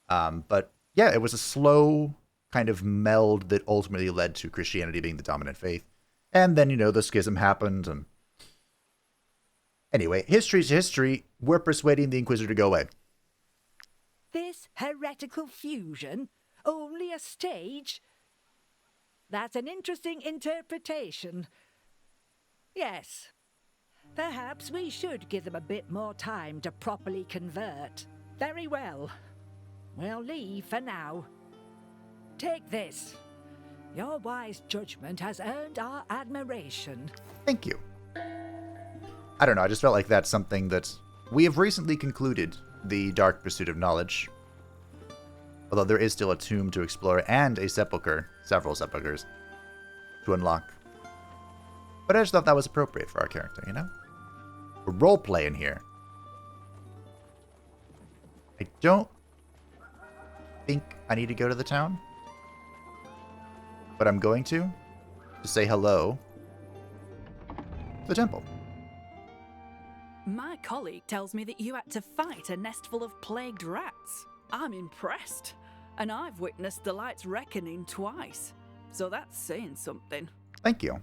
A: But yeah, it was a slow kind of meld that ultimately led to Christianity being the dominant faith. And then, the schism happened. And anyway, history's history. We're persuading the Inquisitor to go away.
B: This heretical fusion? Only a stage? That's an interesting interpretation. Yes. Perhaps we should give them a bit more time to properly convert. Very well. We'll leave for now. Take this. Your wise judgment has earned our admiration.
A: Thank you. I don't know, I just felt like that's something that we have recently concluded, the dark pursuit of knowledge. Although there is still a tomb to explore and a sepulcher, several sepulchers, to unlock. But I just thought that was appropriate for our character, We're role-playing here. I don't think I need to go to the town. But I'm going to say hello to the temple.
E: My colleague tells me that you had to fight a nest full of plagued rats. I'm impressed. And I've witnessed the light's reckoning twice. So that's saying something.
A: Thank you.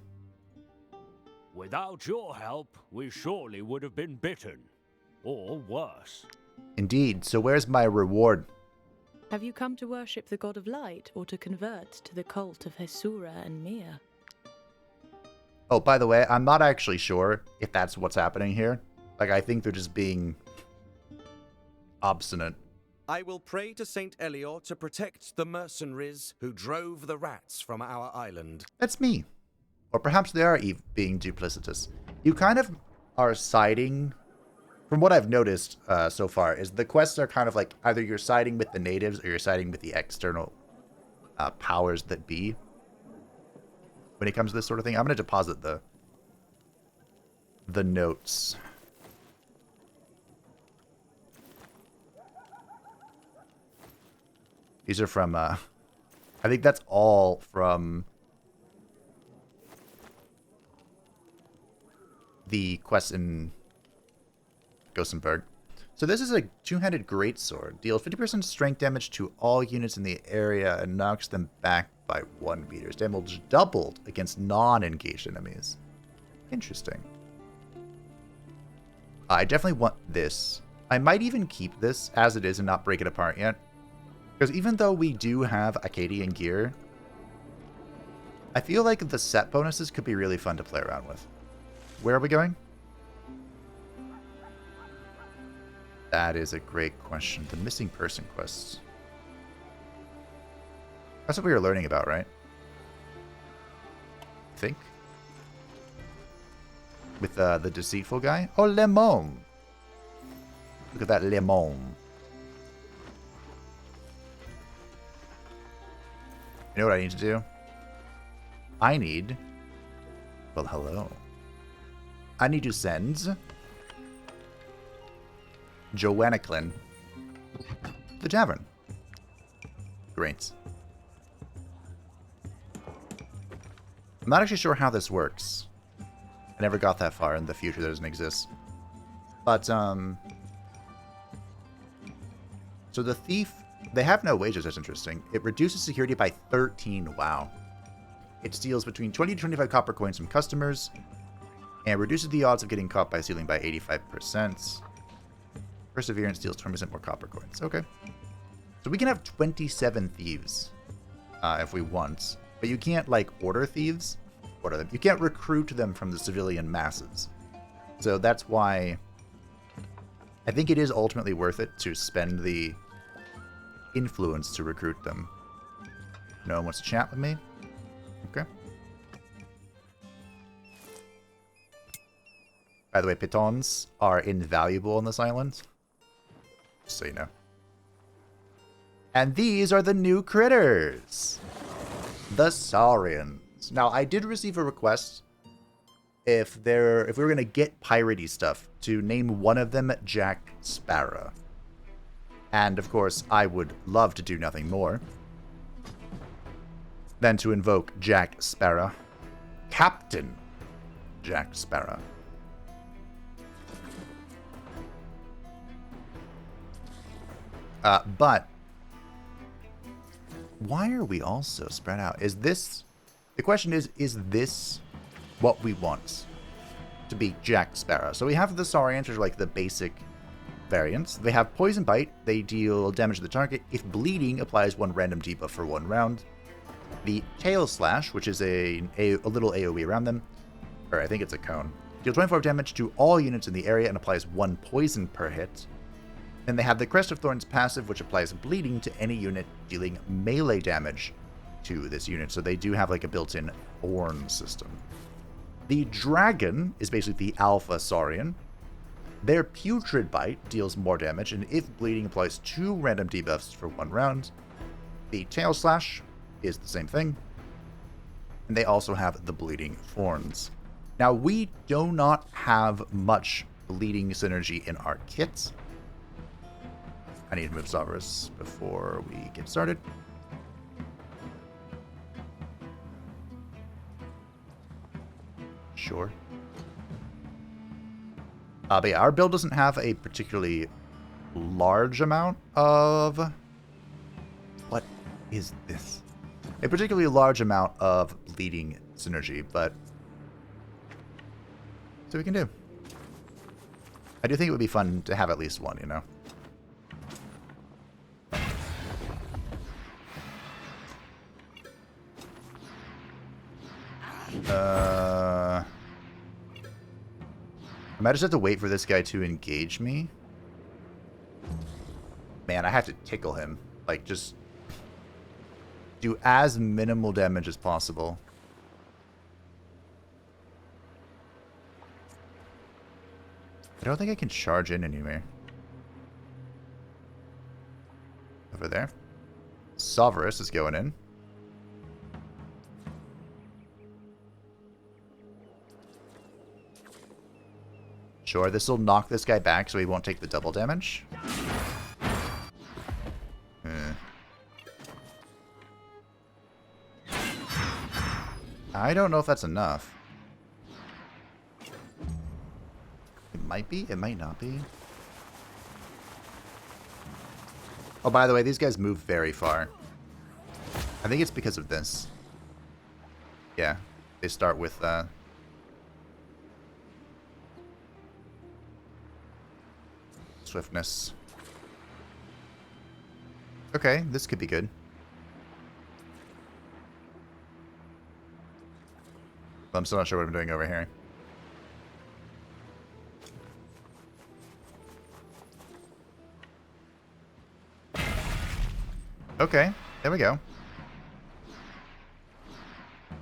J: Without your help, we surely would have been bitten. Or worse.
A: Indeed. So where's my reward?
K: Have you come to worship the god of light, or to convert to the cult of Hesura and Mia?
A: Oh, by the way, I'm not actually sure if that's what's happening here. Like, I think they're just being obstinate.
N: I will pray to Saint Elior to protect the mercenaries who drove the rats from our island.
A: That's me. Or perhaps they are being duplicitous. You kind of are siding... From what I've noticed so far, is the quests are kind of like either you're siding with the natives or you're siding with the external powers that be. When it comes to this sort of thing, I'm going to deposit the notes. These are from, I think that's all from the quests in Gothenburg. So this is a two-handed greatsword. Deals 50% strength damage to all units in the area and knocks them back by 1 meter. Damage doubled against non-engaged enemies. Interesting. I definitely want this. I might even keep this as it is and not break it apart yet. Because even though we do have Akkadian gear, I feel like the set bonuses could be really fun to play around with. Where are we going? That is a great question. The missing person quests. That's what we were learning about, right? I think. With the deceitful guy. Oh, Lemon. Look at that Lemon. You know what I need to do? I need... Well, hello. I need to send... Joanna Klin to the tavern. Great. I'm not actually sure how this works. I never got that far in the future that doesn't exist. But, so the thief, they have no wages, that's interesting. It reduces security by 13, wow. It steals between 20 to 25 copper coins from customers, and reduces the odds of getting caught by stealing by 85%. Perseverance deals 20% more copper coins. Okay. So we can have 27 thieves if we want. But you can't, like, order thieves. Order them. You can't recruit them from the civilian masses. So that's why I think it is ultimately worth it to spend the influence to recruit them. No one wants to chat with me? Okay. By the way, pitons are invaluable on this island. Just so you know. And these are the new critters. The Sirens. Now, I did receive a request if we were going to get piratey stuff to name one of them Jack Sparrow. And, of course, I would love to do nothing more than to invoke Jack Sparrow. Captain Jack Sparrow. But why are we all so spread out? Is this... The question is this what we want to be Jack Sparrow? So we have the Saurians, which are like the basic variants. They have Poison Bite. They deal damage to the target. If bleeding, applies 1 random debuff for 1 round. The Tail Slash, which is a little AoE around them. Or I think it's a cone. Deal 24 damage to all units in the area and applies 1 poison per hit. Then they have the Crest of Thorns passive, which applies bleeding to any unit, dealing melee damage to this unit. So they do have like a built-in thorn system. The Dragon is basically the Alpha Saurian. Their Putrid Bite deals more damage, and if bleeding, applies 2 random debuffs for 1 round. The Tail Slash is the same thing. And they also have the Bleeding Thorns. Now, we do not have much bleeding synergy in our kits. I need to move Sovereigns before we get started. Sure. But yeah, our build doesn't have a particularly large amount of... What is this? A particularly large amount of bleeding synergy, but... That's what we can do. I do think it would be fun to have at least one, you know? I might just have to wait for this guy to engage me. Man, I have to tickle him. Like, just do as minimal damage as possible. I don't think I can charge in anywhere. Over there. Sovereign is going in. Sure, this will knock this guy back so he won't take the double damage. I don't know if that's enough. It might be, it might not be. Oh, by the way, these guys move very far. I think it's because of this. Yeah, they start with swiftness. Okay, this could be good. But I'm still not sure what I'm doing over here. Okay, there we go.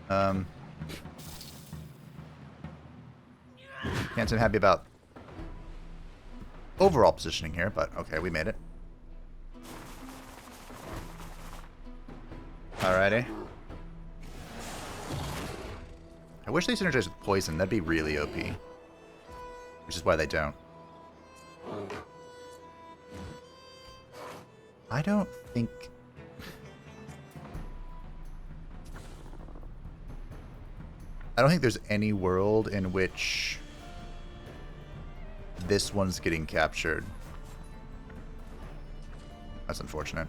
A: Can't seem happy about overall positioning here, but okay, we made it. Alrighty. I wish they synergized with poison. That'd be really OP. Which is why they don't. I don't think... I don't think there's any world in which this one's getting captured. That's unfortunate.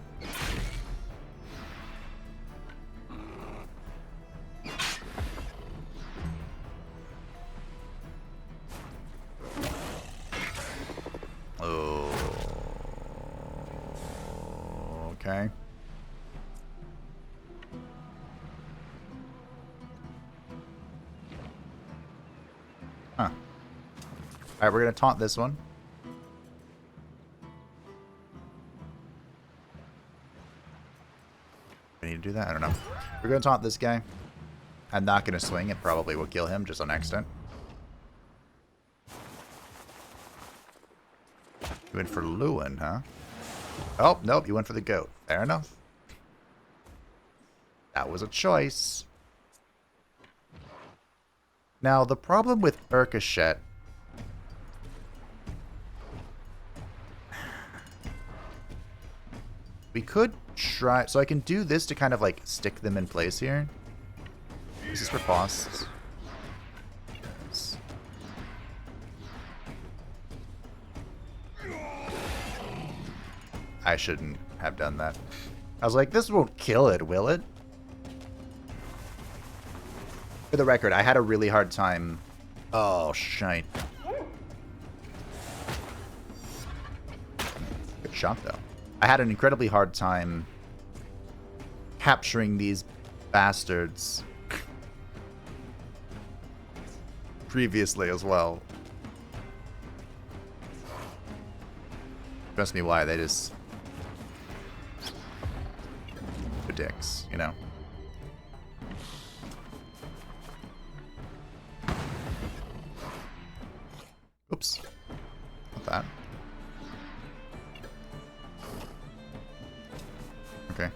A: Oh. Okay. Huh. Alright, we're going to taunt this one. We need to do that? I don't know. We're going to taunt this guy. I'm not going to swing. It probably will kill him just on accident. You went for Lewin, huh? Oh, nope. You went for the goat. Fair enough. That was a choice. Now, the problem with Urkashet... We could try... So I can do this to kind of, like, stick them in place here. Is this riposte? Yes. I shouldn't have done that. I was like, this won't kill it, will it? For the record, I had a really hard time... Oh, shite. Good shot, though. I had an incredibly hard time capturing these bastards previously as well. Trust me why, they just... the dicks, you know? Oops. Not that. Okay.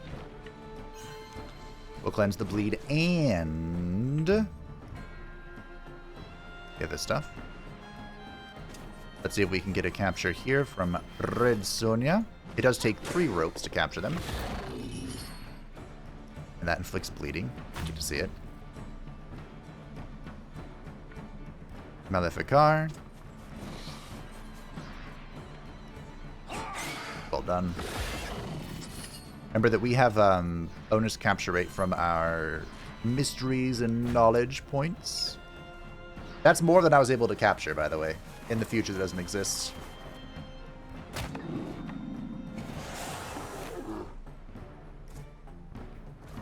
A: We'll cleanse the bleed and... get this stuff. Let's see if we can get a capture here from Red Sonja. It does take 3 ropes to capture them. And that inflicts bleeding. Good to see it. Maleficar. Well done. Remember that we have bonus capture rate from our mysteries and knowledge points. That's more than I was able to capture, by the way. In the future, that doesn't exist.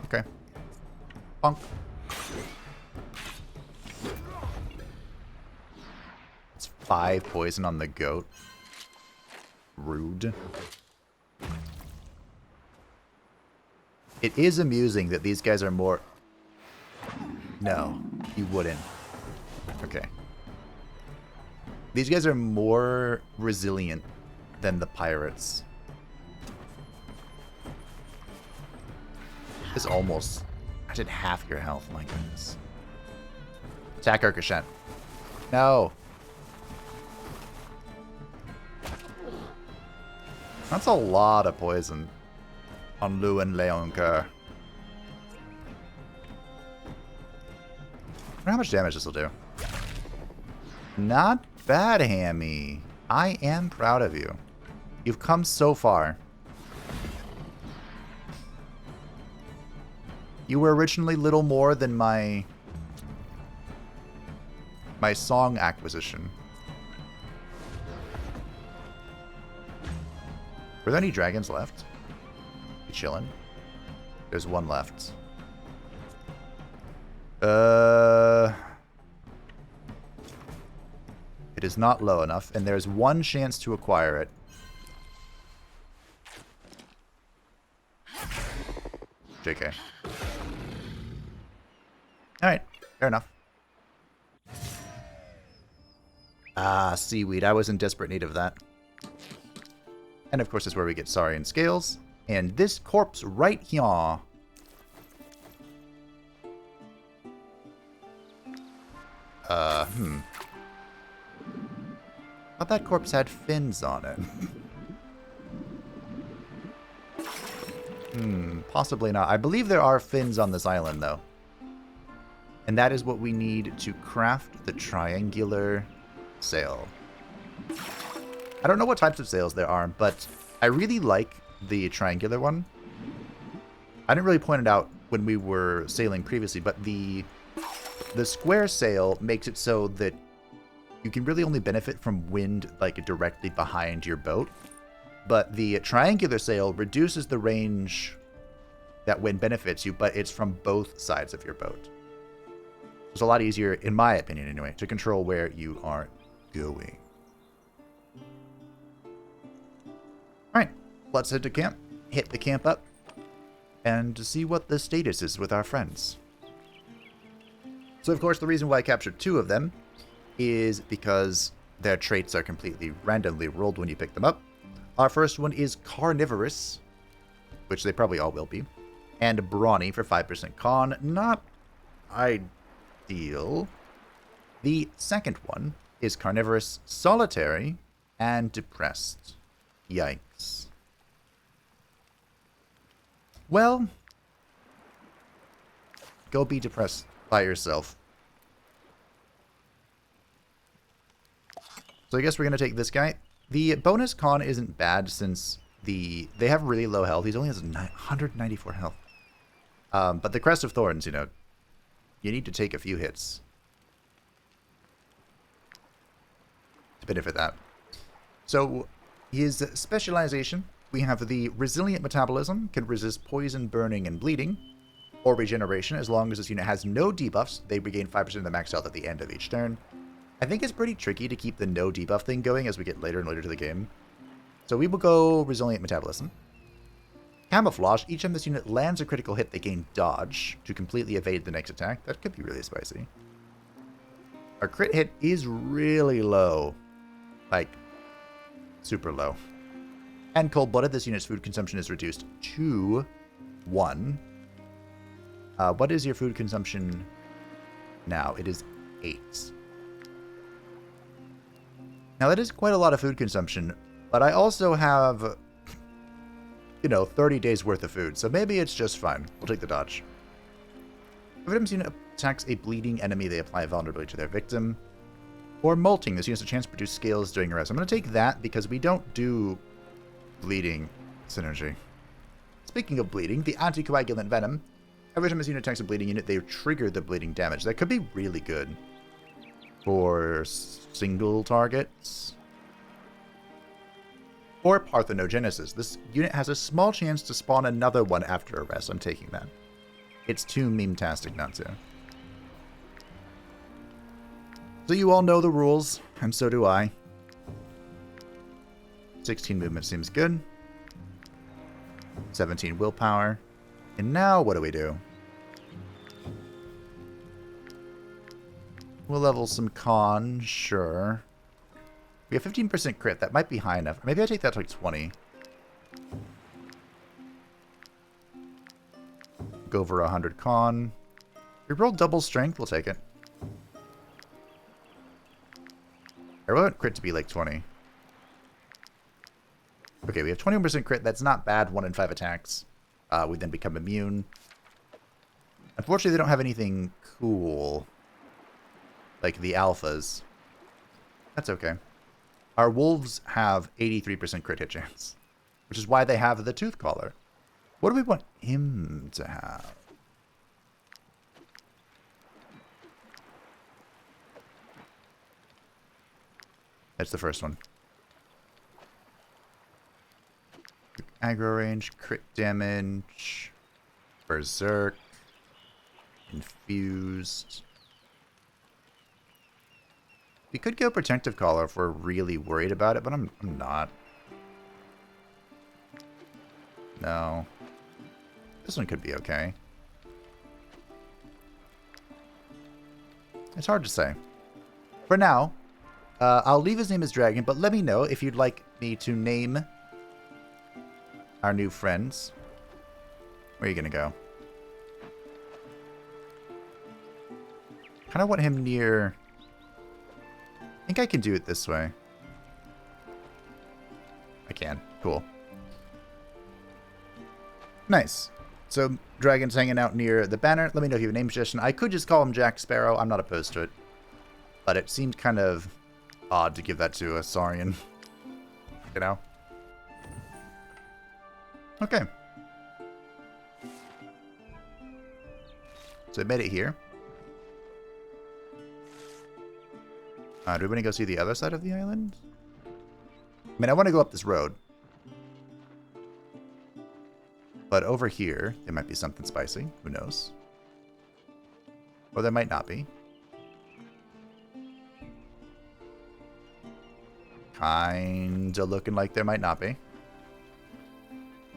A: Okay. Bonk. It's 5 poison on the goat. Rude. It is amusing that these guys are more... No, you wouldn't. Okay. These guys are more resilient than the pirates. This almost... I did half your health, my goodness. Attack Urkashet. No. That's a lot of poison on Lewin Leonker. I wonder how much damage this will do. Not bad, Hammy. I am proud of you. You've come so far. You were originally little more than my song acquisition. Were there any dragons left? You chillin'? There's one left. It is not low enough, and there's one chance to acquire it. JK. Alright, fair enough. Ah, seaweed. I was in desperate need of that. And of course, is where we get Saurian Scales. And this corpse right here. Thought that corpse had fins on it. Possibly not. I believe there are fins on this island, though. And that is what we need to craft the triangular sail. I don't know what types of sails there are, but I really like the triangular one. I didn't really point it out when we were sailing previously, but the square sail makes it so that you can really only benefit from wind like directly behind your boat. But the triangular sail reduces the range that wind benefits you, but it's from both sides of your boat. It's a lot easier, in my opinion anyway, to control where you are going. Alright, let's head to camp, hit the camp up, and see what the status is with our friends. So of course the reason why I captured 2 of them is because their traits are completely randomly rolled when you pick them up. Our first one is Carnivorous, which they probably all will be, and Brawny for 5% con. Not ideal. The second one is Carnivorous, Solitary, and Depressed. Yikes. Well, go be depressed by yourself. So I guess we're going to take this guy. The bonus con isn't bad since they have really low health. He only has 194 health. But the Crest of Thorns, you know, you need to take a few hits to benefit that. So his specialization, we have the Resilient Metabolism, can resist poison, burning, and bleeding, or regeneration. As long as this unit has no debuffs, they regain 5% of the max health at the end of each turn. I think it's pretty tricky to keep the no debuff thing going as we get later and later to the game. So we will go Resilient Metabolism. Camouflage. Each time this unit lands a critical hit, they gain dodge to completely evade the next attack. That could be really spicy. Our crit hit is really low. Like, super low. And cold-blooded, this unit's food consumption is reduced to 1. What is your food consumption now? It is 8. Now, that is quite a lot of food consumption, but I also have, you know, 30 days worth of food, so maybe it's just fine. We'll take the dodge. If a unit attacks a bleeding enemy, they apply vulnerability to their victim. Or molting, this unit has a chance to produce scales during a rest. I'm going to take that because we don't do bleeding synergy. Speaking of bleeding, the anticoagulant venom. Every time this unit attacks a bleeding unit, they trigger the bleeding damage. That could be really good for single targets. Or parthenogenesis. This unit has a small chance to spawn another one after a rest. I'm taking that. It's too meme-tastic not to. So you all know the rules, and so do I. 16 movement seems good. 17 willpower. And now what do we do? We'll level some con, sure. We have 15% crit. That might be high enough. Maybe I take that to like 20. Go over 100 con. We rolled double strength. We'll take it. I want crit to be like 20. Okay, we have 21% crit. That's not bad. 1 in 5 attacks. We then become immune. Unfortunately, they don't have anything cool. Like the alphas. That's okay. Our wolves have 83% crit hit chance. Which is why they have the tooth collar. What do we want him to have? That's the first one. Aggro range, crit damage, berserk, infused. We could go protective collar if we're really worried about it, but I'm not. No. This one could be okay. It's hard to say. For now, I'll leave his name as Dragon, but let me know if you'd like me to name our new friends. Where are you going to go? Kind of want him near... I think I can do it this way. I can. Cool. Nice. So, Dragon's hanging out near the banner. Let me know if you have a name suggestion. I could just call him Jack Sparrow. I'm not opposed to it. But it seemed kind of odd to give that to a Saurian. You know? Okay. So I made it here. Do we want to go see the other side of the island? I mean, I want to go up this road. But over here, there might be something spicy. Who knows? Or there might not be. Kinda looking like there might not be.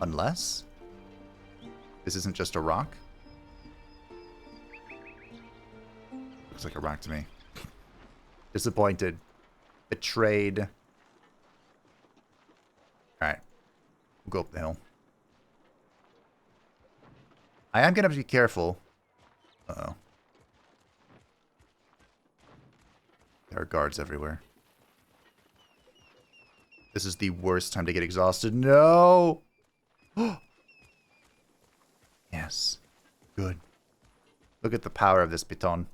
A: Unless this isn't just a rock. Looks like a rock to me. Disappointed. Betrayed. Alright. We'll go up the hill. I am going to have to be careful. Uh-oh. There are guards everywhere. This is the worst time to get exhausted. No! Yes. Good. Look at the power of this baton.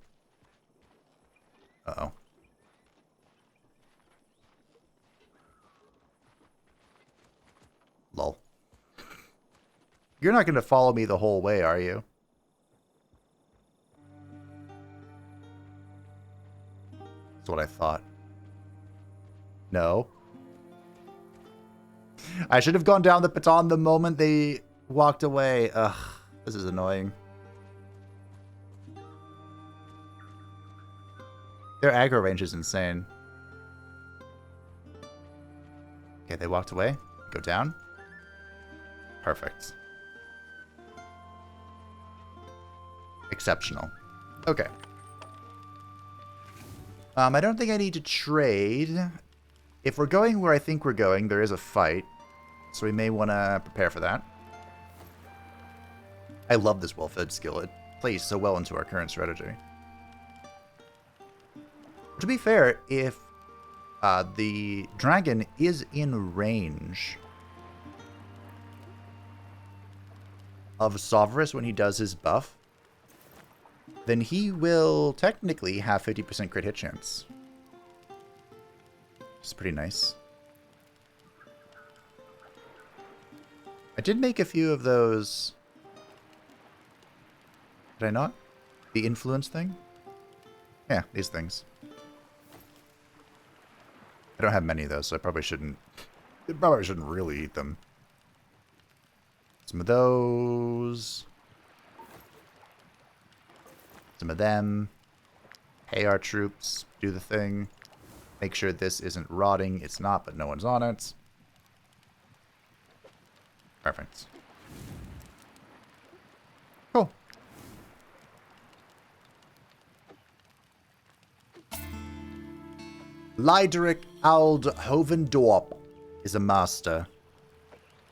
A: Uh-oh. Lol. You're not going to follow me the whole way, are you? That's what I thought. No. I should have gone down the baton the moment they walked away. Ugh, this is annoying. Their aggro range is insane. Okay, they walked away. Go down. Perfect. Exceptional. Okay. I don't think I need to trade. If we're going where I think we're going, there is a fight. So we may want to prepare for that. I love this well-fed skill. It plays so well into our current strategy. To be fair, if the dragon is in range of Sovereign when he does his buff, then he will technically have 50% crit hit chance. It's pretty nice. I did make a few of those. Did I not? The influence thing? Yeah, these things. I don't have many of those, so I probably shouldn't really eat them. Some of those. Some of them. Pay our troops. Do the thing. Make sure this isn't rotting. It's not, but no one's on it. Perfect. Cool. Lyderick Ald Hovendorp is a master.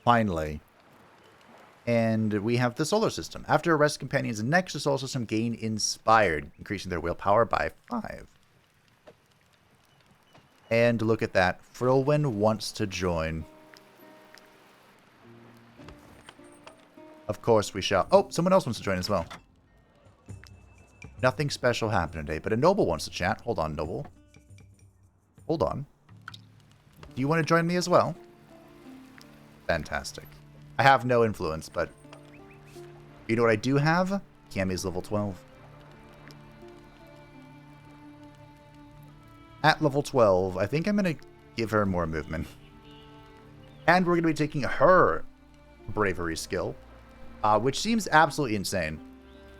A: Finally. And we have the solar system. After arrest companions next to solar system gain inspired, increasing their willpower by 5. And look at that. Frillwyn wants to join. Of course we shall. Oh, someone else wants to join as well. Nothing special happened today, but a noble wants to chat. Hold on, noble. Hold on. Do you want to join me as well? Fantastic. I have no influence, but you know what I do have? Cammy's level 12. At level 12, I think I'm going to give her more movement. And we're going to be taking her bravery skill, which seems absolutely insane.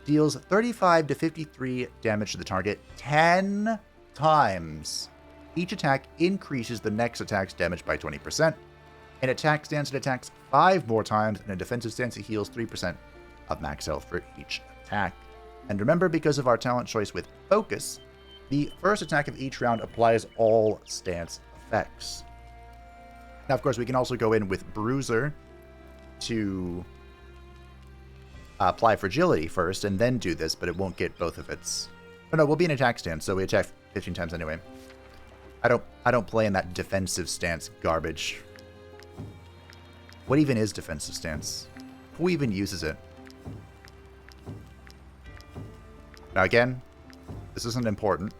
A: Deals 35 to 53 damage to the target 10 times. Each attack increases the next attack's damage by 20%. In attack stance, it attacks 5 more times. In a defensive stance, it heals 3% of max health for each attack. And remember, because of our talent choice with Focus, the first attack of each round applies all stance effects. Now, of course, we can also go in with Bruiser to apply fragility first and then do this, but it won't get both of its... Oh no, we'll be in attack stance, so we attack 15 times anyway. I don't play in that defensive stance garbage. What even is defensive stance? Who even uses it? Now again, this isn't important.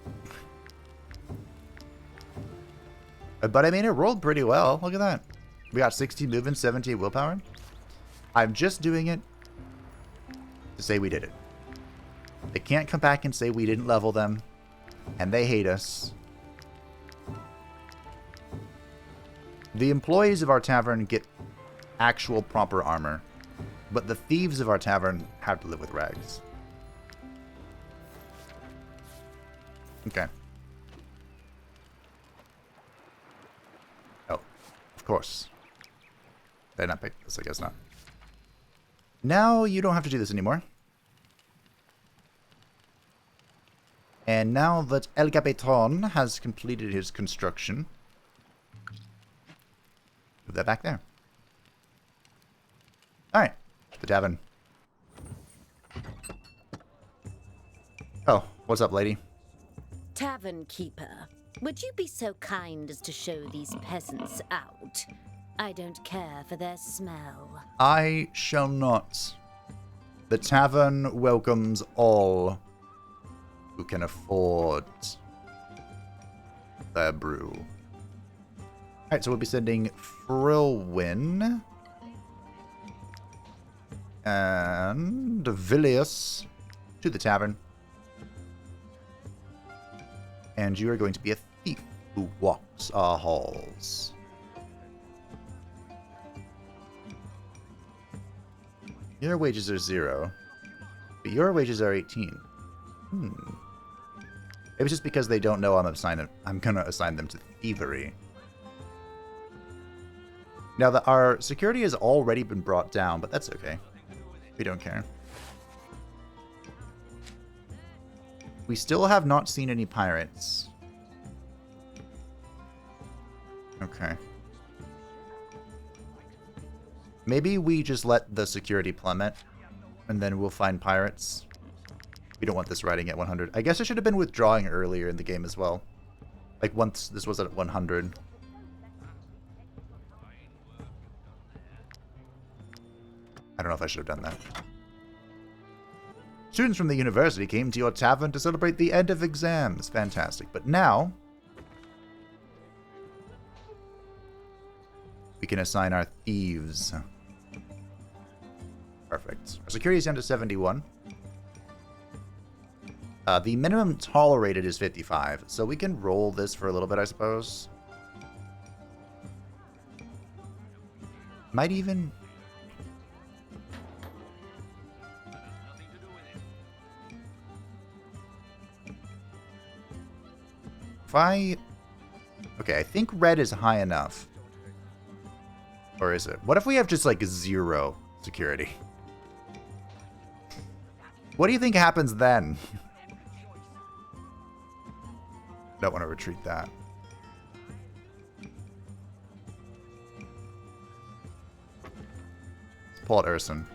A: But I mean, it rolled pretty well. Look at that. We got 60 movement, 70 willpower. I'm just doing it to say we did it. They can't come back and say we didn't level them, and they hate us. The employees of our tavern get actual proper armor, but the thieves of our tavern have to live with rags. Okay. Oh, of course. Did I not pick this? I guess not. Now you don't have to do this anymore. And now that El Capitan has completed his construction, move that back there. Alright, the tavern. Oh, what's up, lady?
O: Tavern keeper, would you be so kind as to show these peasants out? I don't care for their smell.
A: I shall not. The tavern welcomes all who can afford their brew. Alright, so we'll be sending Frillwyn And Vilius to the tavern. And you are going to be a thief who walks our halls. Your wages are 0, but your wages are 18. It was just because they don't know I'm going to assign them to thievery. Now, our security has already been brought down, but that's okay. We don't care. We still have not seen any pirates. Okay. Maybe we just let the security plummet, and then we'll find pirates. We don't want this riding at 100. I guess I should have been withdrawing earlier in the game as well. Like, once this was at 100. I don't know if I should have done that. Students from the university came to your tavern to celebrate the end of exams. Fantastic. But now, we can assign our thieves. Perfect. Our security is down to 71. The minimum tolerated is 55, so we can roll this for a little bit, I suppose. Might even... Okay, I think red is high enough. Or is it? What if we have just, like, 0 security? What do you think happens then? Don't want to retreat that. Let's pull out Urson.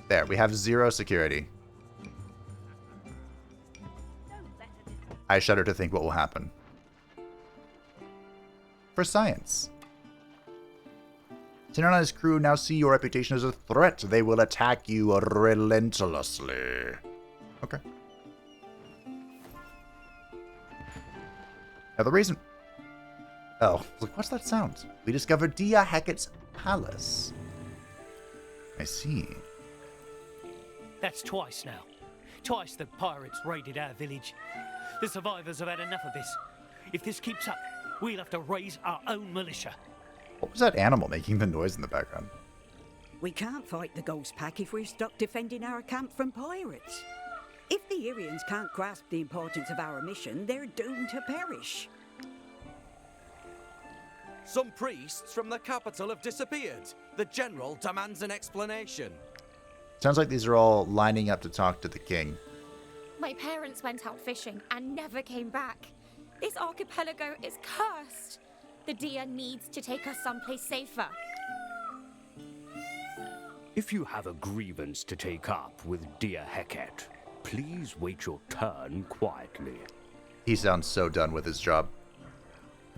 A: There, we have 0 security. I shudder to think what will happen. For science. Sirens' crew now see your reputation as a threat. They will attack you relentlessly. Okay. Now the reason... Oh, look, what's that sound? We discovered Dia Hecat's palace. I see.
C: That's twice now. Twice the pirates raided our village. The survivors have had enough of this. If this keeps up, we'll have to raise our own militia.
A: What was that animal making the noise in the background?
H: We can't fight the Ghost Pack if we're stuck defending our camp from pirates. If the Irians can't grasp the importance of our mission, they're doomed to perish.
N: Some priests from the capital have disappeared. The general demands an explanation.
A: Sounds like these are all lining up to talk to the king.
I: My parents went out fishing and never came back. This archipelago is cursed. The Dia needs to take us someplace safer.
J: If you have a grievance to take up with Dia Hecat, please wait your turn quietly.
A: He sounds so done with his job.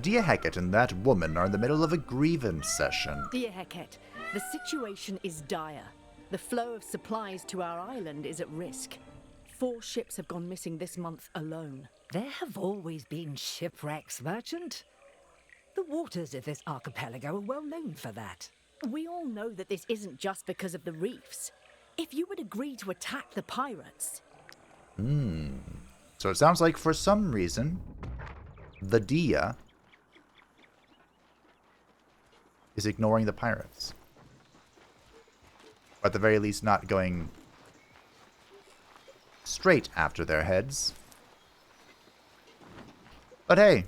A: Dia Hecat and that woman are in the middle of a grievance session.
P: Dear Hecat, the situation is dire. The flow of supplies to our island is at risk. 4 ships have gone missing this month alone.
B: There have always been shipwrecks, merchant. The waters of this archipelago are well known for that.
P: We all know that this isn't just because of the reefs. If you would agree to attack the pirates...
A: So it sounds like for some reason, the Dia is ignoring the pirates. Or at the very least not going straight after their heads. But hey,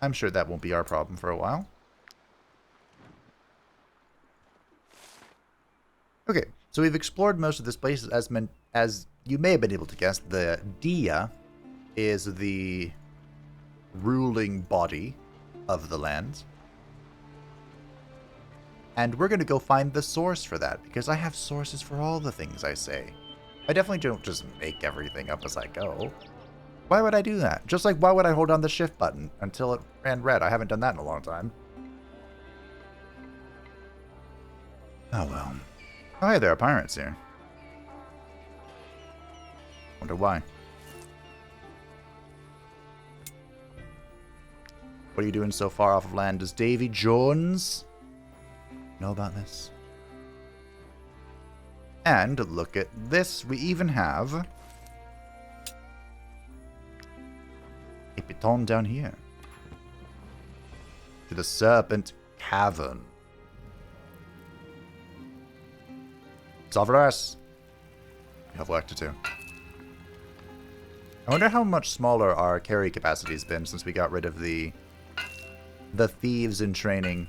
A: I'm sure that won't be our problem for a while. Okay, so we've explored most of this place. As you may have been able to guess, the Dia is the ruling body of the land. And we're going to go find the source for that, because I have sources for all the things I say. I definitely don't just make everything up as I go. Why would I do that? Just like, why would I hold down the shift button until it ran red? I haven't done that in a long time. Oh well. Oh hey, there are pirates here. Wonder why. What are you doing so far off of land? Does Davy Jones know about this? And look at this. We even have a piton down here. To the Serpent Cavern. Salvaras. We have work to do. I wonder how much smaller our carry capacity has been since we got rid of the thieves in training.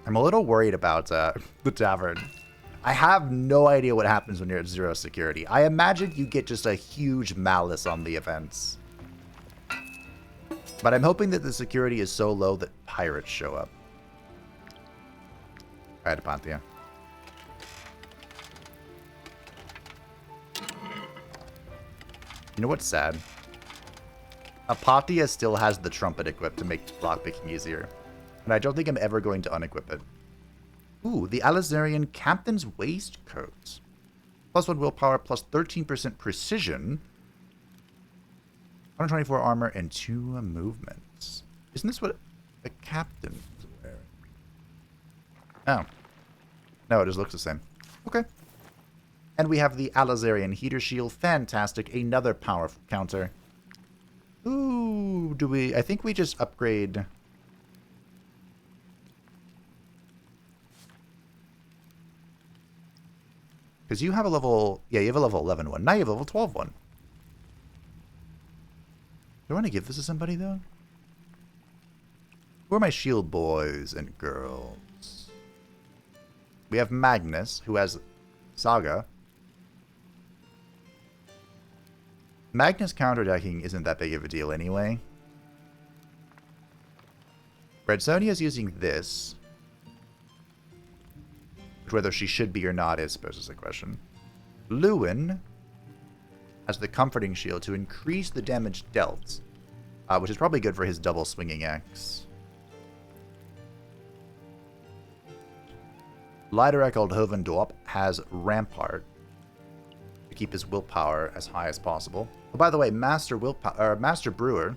A: I'm a little worried about the tavern. I have no idea what happens when you're at 0 security. I imagine you get just a huge malice on the events. But I'm hoping that the security is so low that pirates show up. Alright, Panthea. You know what's sad? Apatia still has the trumpet equipped to make lockpicking easier. And I don't think I'm ever going to unequip it. Ooh, the Alizarian Captain's Waistcoat. +1 willpower, plus 13% precision. 124 armor and 2 movements. Isn't this what a captain is wearing? Oh. No, it just looks the same. Okay. And we have the Alizarian Heater Shield. Fantastic. Another power counter. Ooh, do we... I think we just upgrade... Because you have a level... Yeah, you have a level 11 one. Now you have a level 12 one. Do I want to give this to somebody, though? Who are my shield boys and girls? We have Magnus, who has Saga. Magnus counterdecking isn't that big of a deal anyway. Redsonia's using this. Which whether she should be or not, I suppose, is the question. Lewin has the Comforting Shield to increase the damage dealt, which is probably good for his double swinging axe. Leiderek Oldhovendorp has Rampart to keep his willpower as high as possible. Oh, by the way, Master Brewer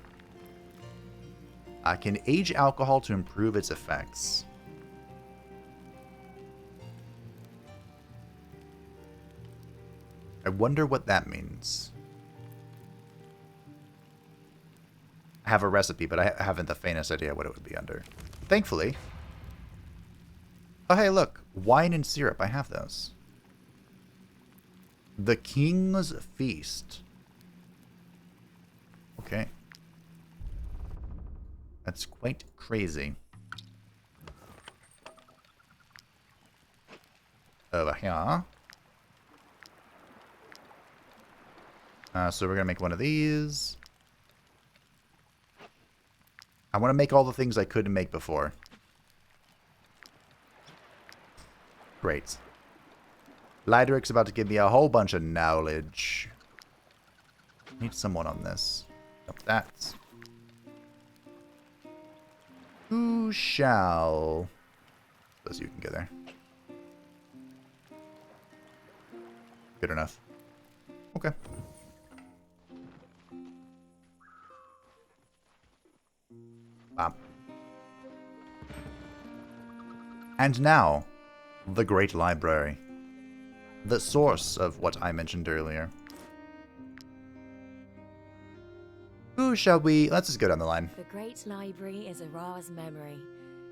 A: can age alcohol to improve its effects. I wonder what that means. I have a recipe, but I haven't the faintest idea what it would be under. Thankfully. Oh, hey, look. Wine and syrup. I have those. The King's Feast. Okay. That's quite crazy. Over here. So we're going to make one of these. I want to make all the things I couldn't make before. Great. Leideric's about to give me a whole bunch of knowledge. Need someone on this. Up that. Who shall... Suppose you can go there. Good enough. Okay. And now, the Great Library. The source of what I mentioned earlier. Who shall we... Let's just go down the line.
Q: The Great Library is Ara's memory.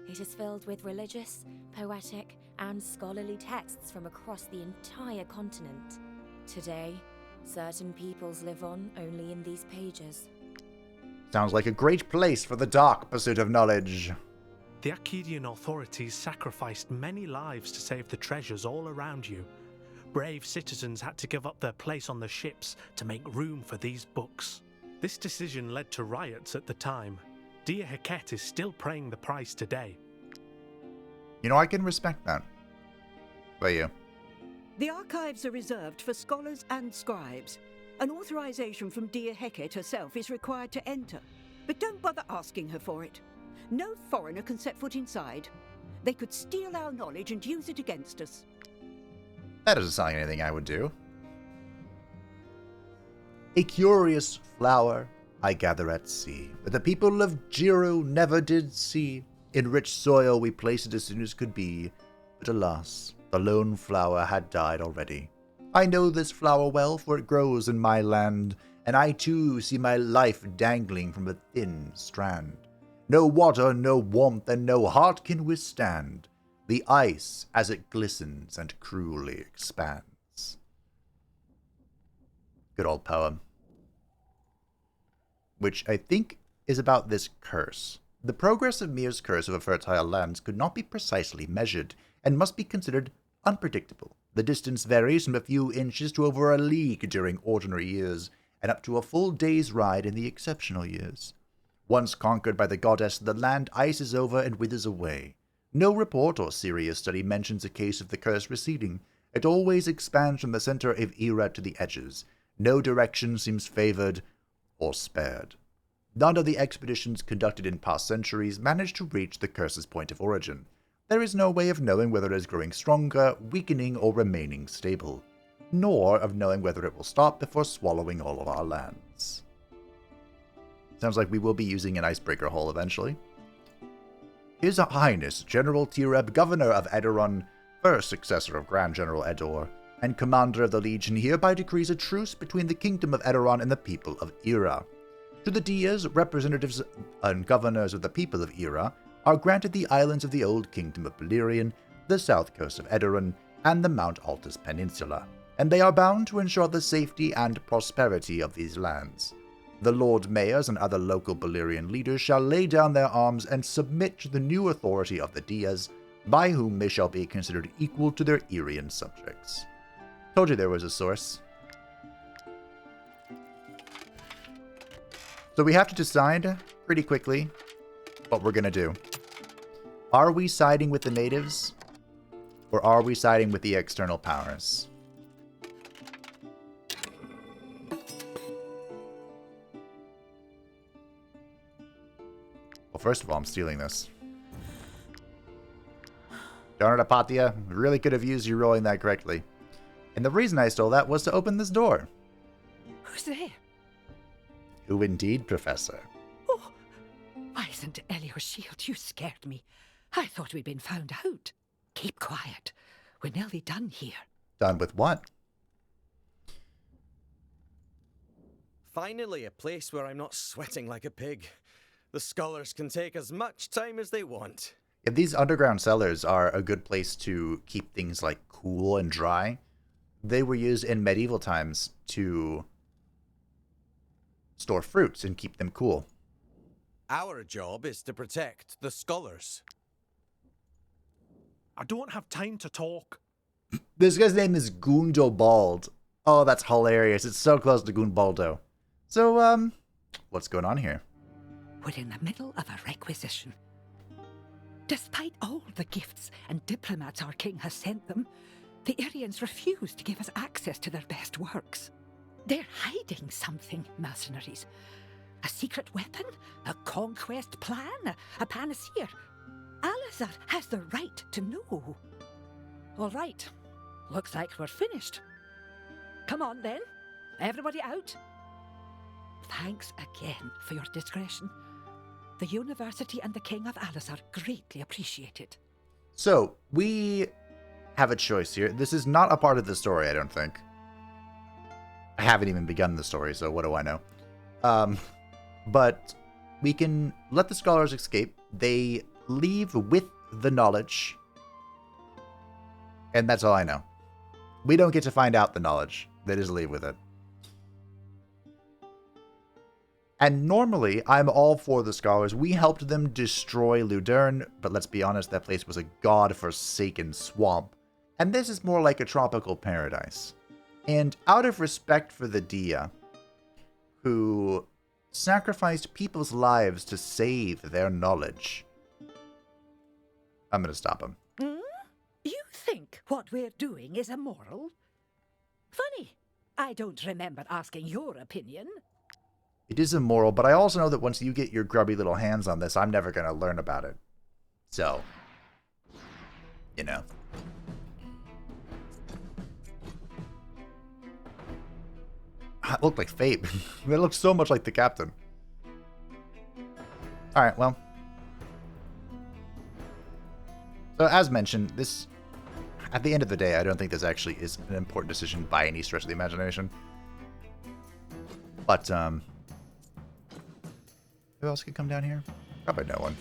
Q: It is filled with religious, poetic, and scholarly texts from across the entire continent. Today, certain peoples live on only in these pages.
A: Sounds like a great place for the dark pursuit of knowledge.
L: The Arcadian authorities sacrificed many lives to save the treasures all around you. Brave citizens had to give up their place on the ships to make room for these books. This decision led to riots at the time. Dear Heket is still paying the price today.
A: You know, I can respect that. What about you?
H: The archives are reserved for scholars and scribes. An authorization from Dear Heket herself is required to enter, but don't bother asking her for it. No foreigner can set foot inside. They could steal our knowledge and use it against us.
A: That doesn't sound like anything I would do. A curious flower I gather at sea, that the people of Jiru never did see. In rich soil we placed it as soon as could be, but alas, the lone flower had died already. I know this flower well, for it grows in my land, and I too see my life dangling from a thin strand. No water, no warmth, and no heart can withstand the ice as it glistens and cruelly expands. Good old poem. Which I think is about this curse. The progress of Mir's curse over fertile lands could not be precisely measured, and must be considered unpredictable. The distance varies from a few inches to over a league during ordinary years, and up to a full day's ride in the exceptional years. Once conquered by the goddess, the land ices over and withers away. No report or serious study mentions a case of the curse receding. It always expands from the center of Era to the edges. No direction seems favored or spared. None of the expeditions conducted in past centuries managed to reach the curse's point of origin. There is no way of knowing whether it is growing stronger, weakening, or remaining stable, nor of knowing whether it will stop before swallowing all of our lands. Sounds like we will be using an icebreaker hull eventually. His Highness General Tireb, Governor of Edoron, first successor of Grand General Edor, and Commander of the Legion, hereby decrees a truce between the Kingdom of Edoron and the people of Era. To the Dias, representatives and governors of the people of Era, are granted the islands of the Old Kingdom of Belerion, the south coast of Edoron, and the Mount Altus Peninsula, and they are bound to ensure the safety and prosperity of these lands. The Lord Mayors and other local Belerion leaders shall lay down their arms and submit to the new authority of the Dias, by whom they shall be considered equal to their Irian subjects. Told you there was a source. So we have to decide pretty quickly what we're going to do. Are we siding with the natives, or are we siding with the external powers? Well, first of all, I'm stealing this. Darn it, Apatia. Really could have used you rolling that correctly. And the reason I stole that was to open this door.
B: Who's there?
A: Who indeed, Professor?
B: Oh, why isn't Elior's shield? You scared me. I thought we'd been found out. Keep quiet. We're nearly done here.
A: Done with what?
N: Finally, a place where I'm not sweating like a pig. The scholars can take as much time as they want.
A: Yeah, these underground cellars are a good place to keep things like cool and dry. They were used in medieval times to store fruits and keep them cool.
N: Our job is to protect the scholars.
L: I don't have time to talk.
A: This guy's name is Gundobald. Oh, that's hilarious. It's so close to Gunbaldo. So, what's going on here?
B: We're in the middle of a requisition. Despite all the gifts and diplomats our king has sent them, the Irians refuse to give us access to their best works. They're hiding something, mercenaries. A secret weapon? A conquest plan? A panacea? Alizar has the right to know. All right. Looks like we're finished. Come on, then. Everybody out. Thanks again for your discretion. The University and the King of Alizar greatly appreciate it.
A: So, we have a choice here. This is not a part of the story, I don't think. I haven't even begun the story, so what do I know? But we can let the scholars escape. They leave with the knowledge. And that's all I know. We don't get to find out the knowledge. They just leave with it. And normally, I'm all for the scholars. We helped them destroy Ludern, but let's be honest, that place was a god-forsaken swamp. And this is more like a tropical paradise. And out of respect for the Dia, who sacrificed people's lives to save their knowledge, I'm going to stop him.
B: You think what we're doing is immoral? Funny. I don't remember asking your opinion.
A: It is immoral, but I also know that once you get your grubby little hands on this, I'm never going to learn about it. So, you know. It looked like Fate. It looked so much like the captain. Alright, well. So as mentioned, this... At the end of the day, I don't think this actually is an important decision by any stretch of the imagination. But, who else could come down here? Probably no one.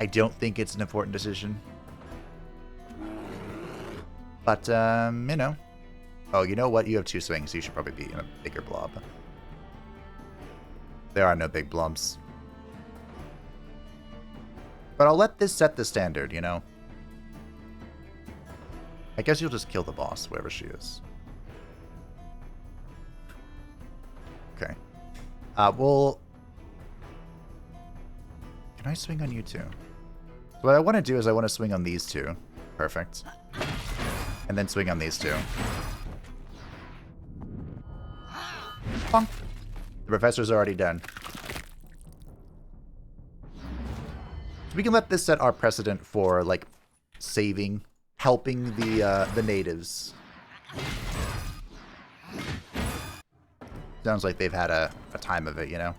A: I don't think it's an important decision. But, you know. Oh, you know what? You have 2 swings, so you should probably be in a bigger blob. There are no big blobs. But I'll let this set the standard, you know? I guess you'll just kill the boss, wherever she is. Okay. Well... Can I swing on you too? So what I want to do is I want to swing on these 2. Perfect. And then swing on these 2. Bonk. The professor's already done. So we can let this set our precedent for, like, saving, helping the natives. Sounds like they've had a time of it, you know?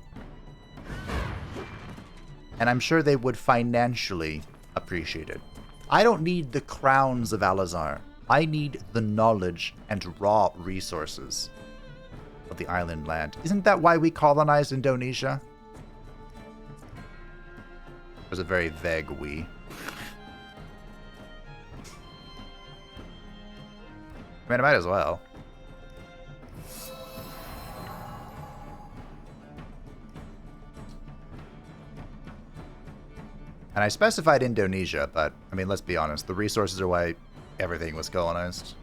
A: And I'm sure they would financially appreciate it. I don't need the crowns of Al-Azhar. I need the knowledge and raw resources of the island land. Isn't that why we colonized Indonesia? It was a very vague we. I mean, I might as well. And I specified Indonesia, but, I mean, let's be honest. The resources are why everything was colonized.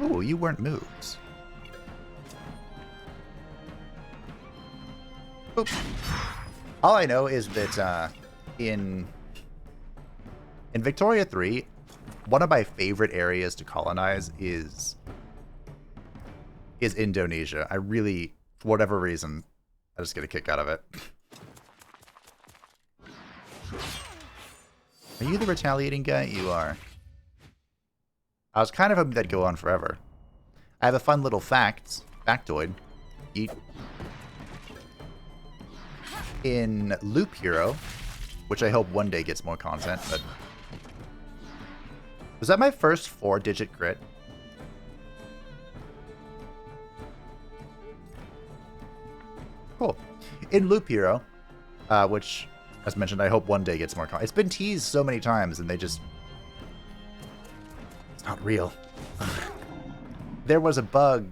A: Ooh, you weren't moved. Oop. All I know is that in Victoria 3, one of my favorite areas to colonize is Indonesia. I really, for whatever reason, I just get a kick out of it. Are you the retaliating guy? You are. I was kind of hoping that'd go on forever. I have a fun little factoid. Yeet. In Loop Hero, which I hope one day gets more content, but... Was that my first 4-digit crit? Cool. In Loop Hero, which, as mentioned, I hope one day gets more content. It's been teased so many times, and they just... It's not real. There was a bug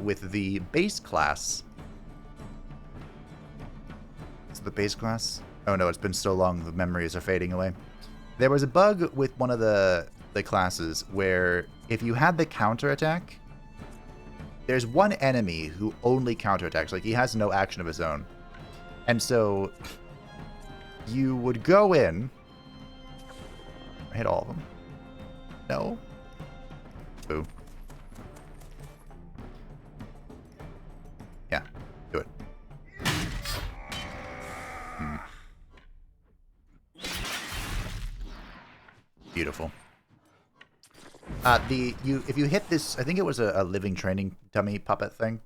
A: with the base class. Is it the base class? Oh no, it's been so long, the memories are fading away. There was a bug with one of the classes where if you had the counterattack, there's one enemy who only counterattacks. Like, he has no action of his own. And so you would go in. I hit all of them. No. Boo. Yeah, do it. Beautiful. If you hit this, I think it was a living training dummy puppet thing.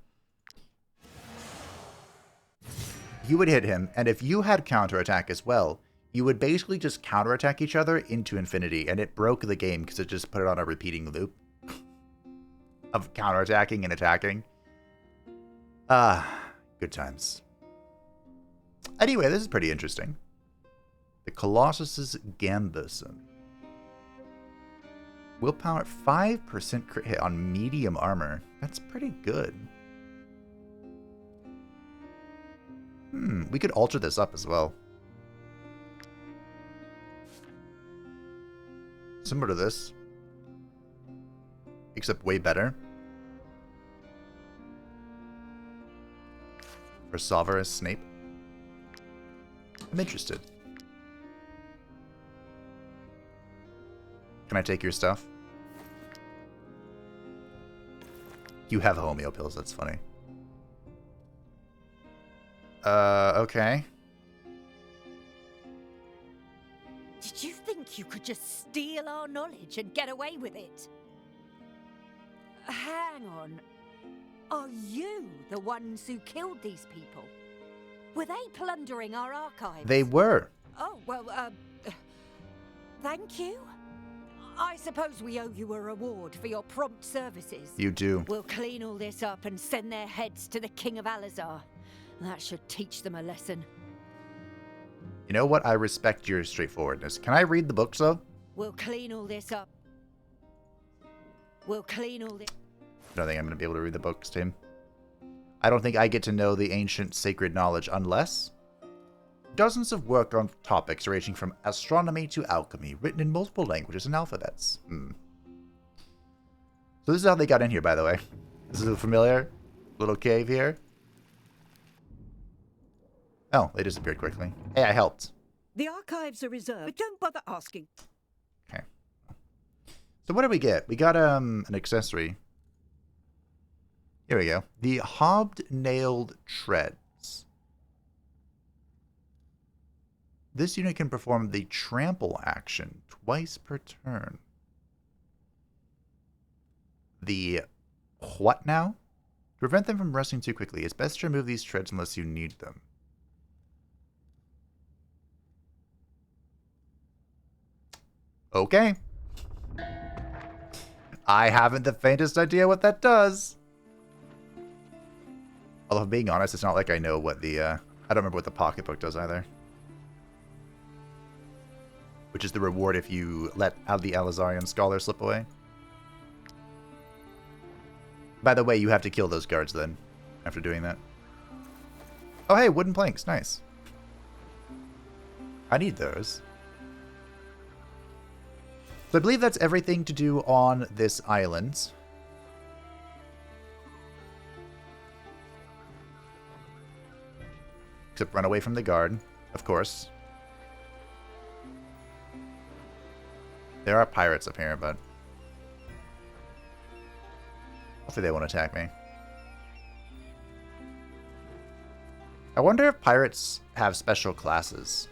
A: You would hit him, and if you had counterattack as well, you would basically just counterattack each other into infinity, and it broke the game because it just put it on a repeating loop of counterattacking and attacking. Good times. Anyway, this is pretty interesting. The Colossus's Gambuson. Willpower 5% crit hit on medium armor. That's pretty good. We could alter this up as well. Similar to this. Except way better. For Severus Snape. I'm interested. Can I take your stuff? You have homeo pills, that's funny. Okay.
B: think you could just steal our knowledge and get away with it? Hang on. Are you the ones who killed these people? Were they plundering our archives?
A: They were.
B: Oh, well, thank you. I suppose we owe you a reward for your prompt services.
A: You do.
B: We'll clean all this up and send their heads to the King of Alizar. That should teach them a lesson.
A: You know what? I respect your straightforwardness. Can I read the books, though?
B: We'll clean all this up. We'll clean all this...
A: I don't think I'm going to be able to read the books, Tim. I don't think I get to know the ancient sacred knowledge unless... Dozens of work on topics ranging from astronomy to alchemy, written in multiple languages and alphabets. So this is how they got in here, by the way. This is familiar? Little cave here. Oh, they disappeared quickly. Hey, I helped.
H: The archives are reserved, but don't bother asking.
A: Okay. So what do we get? We got an accessory. Here we go. The Hobnailed Treads. This unit can perform the trample action twice per turn. The what now? To prevent them from resting too quickly, it's best to remove these treads unless you need them. Okay. I haven't the faintest idea what that does. Although, if I'm being honest, it's not like I know what the, I don't remember what the pocketbook does either. Which is the reward if you let the Alizarian Scholar slip away. By the way, you have to kill those guards then, after doing that. Oh hey, wooden planks, nice. I need those. So I believe that's everything to do on this island. Except run away from the guard, of course. There are pirates up here, but hopefully they won't attack me. I wonder if pirates have special classes.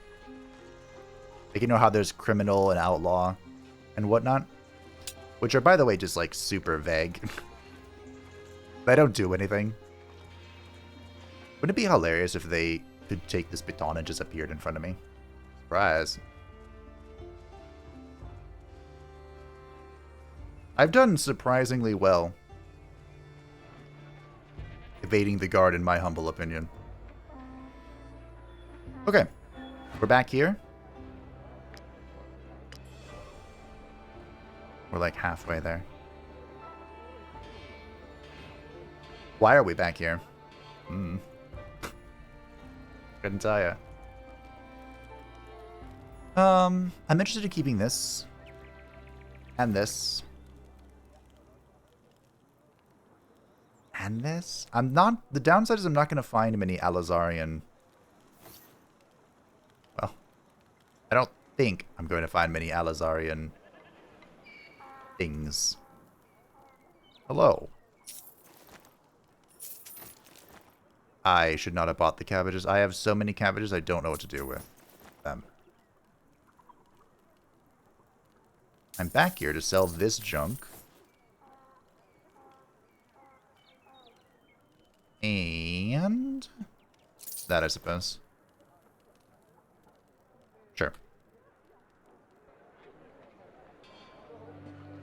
A: Like, you know how there's criminal and outlaw and whatnot? Which are, by the way, just like super vague. They don't do anything. Wouldn't it be hilarious if they could take this baton and just appeared in front of me? Surprise. I've done surprisingly well evading the guard, in my humble opinion. Okay, we're back here. We're like halfway there. Why are we back here? Couldn't tell ya. I'm interested in keeping this. And this. And this. I'm not... The downside is I'm not going to find many Alizarian... Well, I don't think I'm going to find many Alizarian things. Hello. I should not have bought the cabbages. I have so many cabbages, I don't know what to do with them. I'm back here to sell this junk. And that, I suppose. Sure.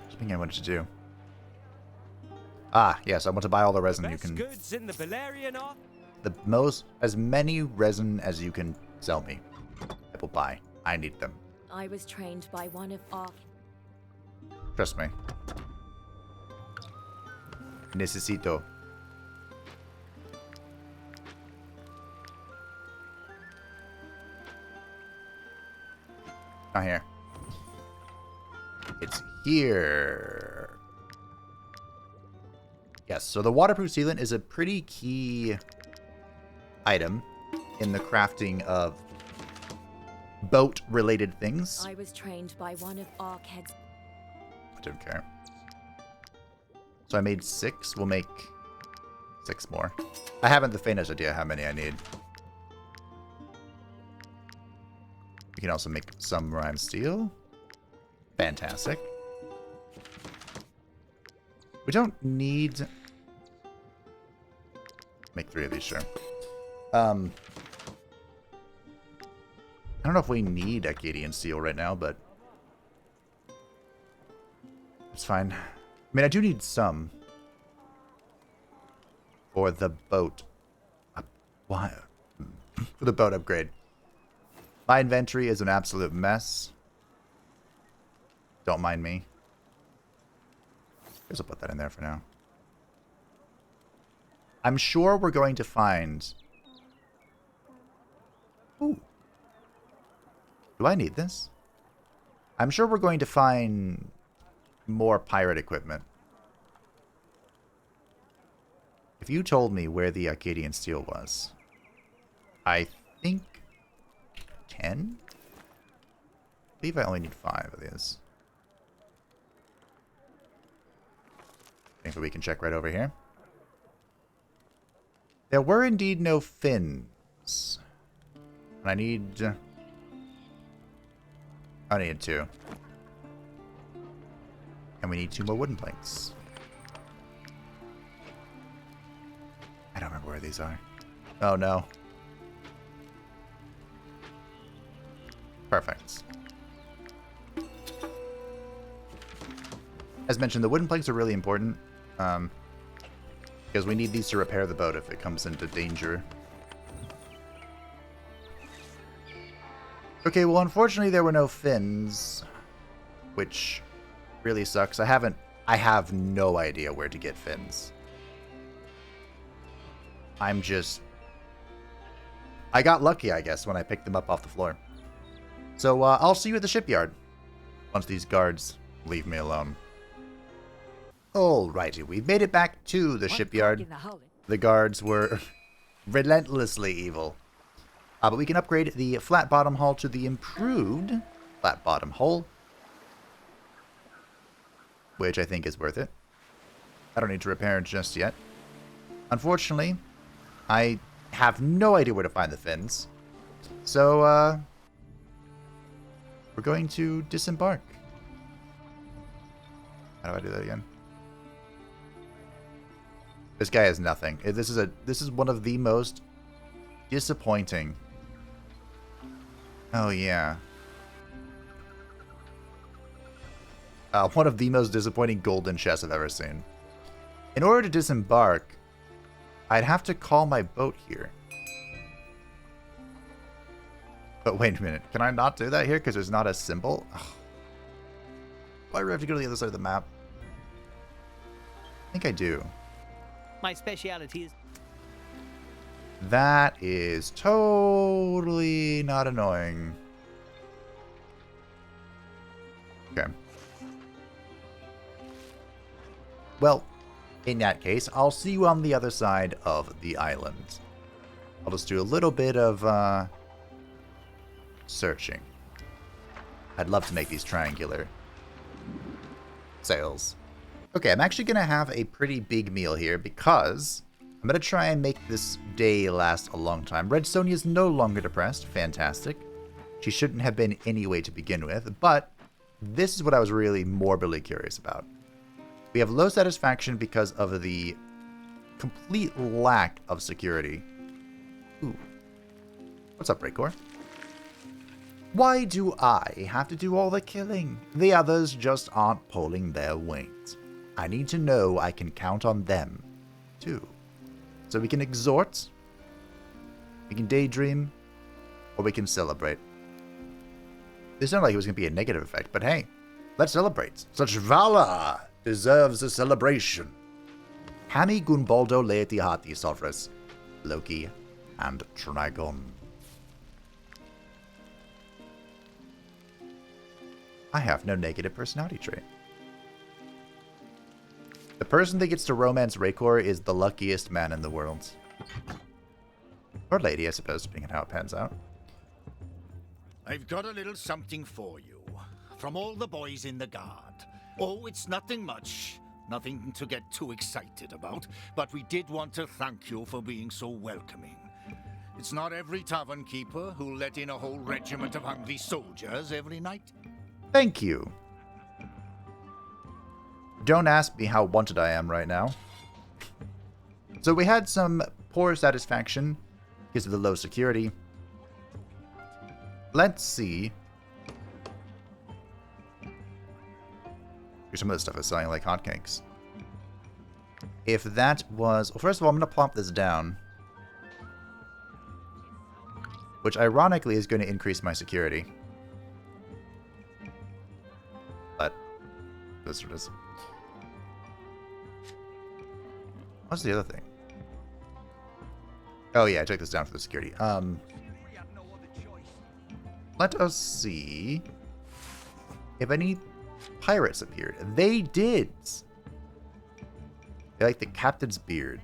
A: Just thinking what to do. Ah, yes, I want to buy all the resin you can.
J: Goods in the Belerion are...
A: As many resin as you can sell me. I will buy. I need them.
Q: I was trained by one of our...
A: Trust me. Necesito. Not here. It's here. Yes, so the waterproof sealant is a pretty key item in the crafting of boat-related things.
Q: I was trained by one of Arkhead's...
A: I don't care. So I made 6. We'll make 6 more. I haven't the faintest idea how many I need. We can also make some rhyme steel. Fantastic. We don't need... Make 3 of these, sure. I don't know if we need Akkadian steel right now, but... It's fine. I mean, I do need some. For the boat. Why? For the boat upgrade. My inventory is an absolute mess. Don't mind me. I guess I'll put that in there for now. I'm sure we're going to find... Ooh. Do I need this? I'm sure we're going to find more pirate equipment. If you told me where the Akkadian steel was, I think 10? I believe I only need 5 of these. Thankfully we can check right over here. There were indeed no fins. And I need 2. And we need 2 more wooden planks. I don't remember where these are. Oh no. Perfect. As mentioned, the wooden planks are really important. Because we need these to repair the boat if it comes into danger. Okay, well, unfortunately there were no fins, which really sucks. I have no idea where to get fins. I got lucky, I guess, when I picked them up off the floor. So, I'll see you at the shipyard once these guards leave me alone. Alrighty, we've made it back to the shipyard. The guards were relentlessly evil. But we can upgrade the flat bottom hull to the improved flat bottom hull, which I think is worth it. I don't need to repair it just yet. Unfortunately, I have no idea where to find the fins. So, we're going to disembark. How do I do that again? This guy has nothing. This is one of the most disappointing. Oh yeah. One of the most disappointing golden chests I've ever seen. In order to disembark, I'd have to call my boat here. But wait a minute. Can I not do that here because there's not a symbol? Ugh. Why do I have to go to the other side of the map? I think I do.
C: My speciality is...
A: That is totally not annoying. Okay. Well, in that case, I'll see you on the other side of the island. I'll just do a little bit of searching. I'd love to make these triangular sails. Okay, I'm actually going to have a pretty big meal here because I'm going to try and make this day last a long time. Red Sonja is no longer depressed. Fantastic. She shouldn't have been anyway to begin with, but this is what I was really morbidly curious about. We have low satisfaction because of the complete lack of security. Ooh. What's up, Raycor? Why do I have to do all the killing? The others just aren't pulling their weight. I need to know I can count on them, too. So we can exhort, we can daydream, or we can celebrate. This sounded like it was going to be a negative effect, but hey, let's celebrate. Such valor deserves a celebration. Hami Gunbaldo Laeti Hati Sophris, Loki, and Trigon. I have no negative personality trait. The person that gets to romance Raycor is the luckiest man in the world. Or lady, I suppose, depending on how it pans out.
R: I've got a little something for you. From all the boys in the guard. Oh, it's nothing much. Nothing to get too excited about. But we did want to thank you for being so welcoming. It's not every tavern keeper who'll let in a whole regiment of hungry soldiers every night.
A: Thank you. Don't ask me how wanted I am right now. So we had some poor satisfaction because of the low security. Let's see. Some of this stuff is selling like hotcakes. If that was... Well, first of all, I'm going to plop this down. Which, ironically, is going to increase my security. But... this is... What's the other thing? Oh, yeah, I took this down for the security. Let us see if any pirates appeared. They did! They like the captain's beard.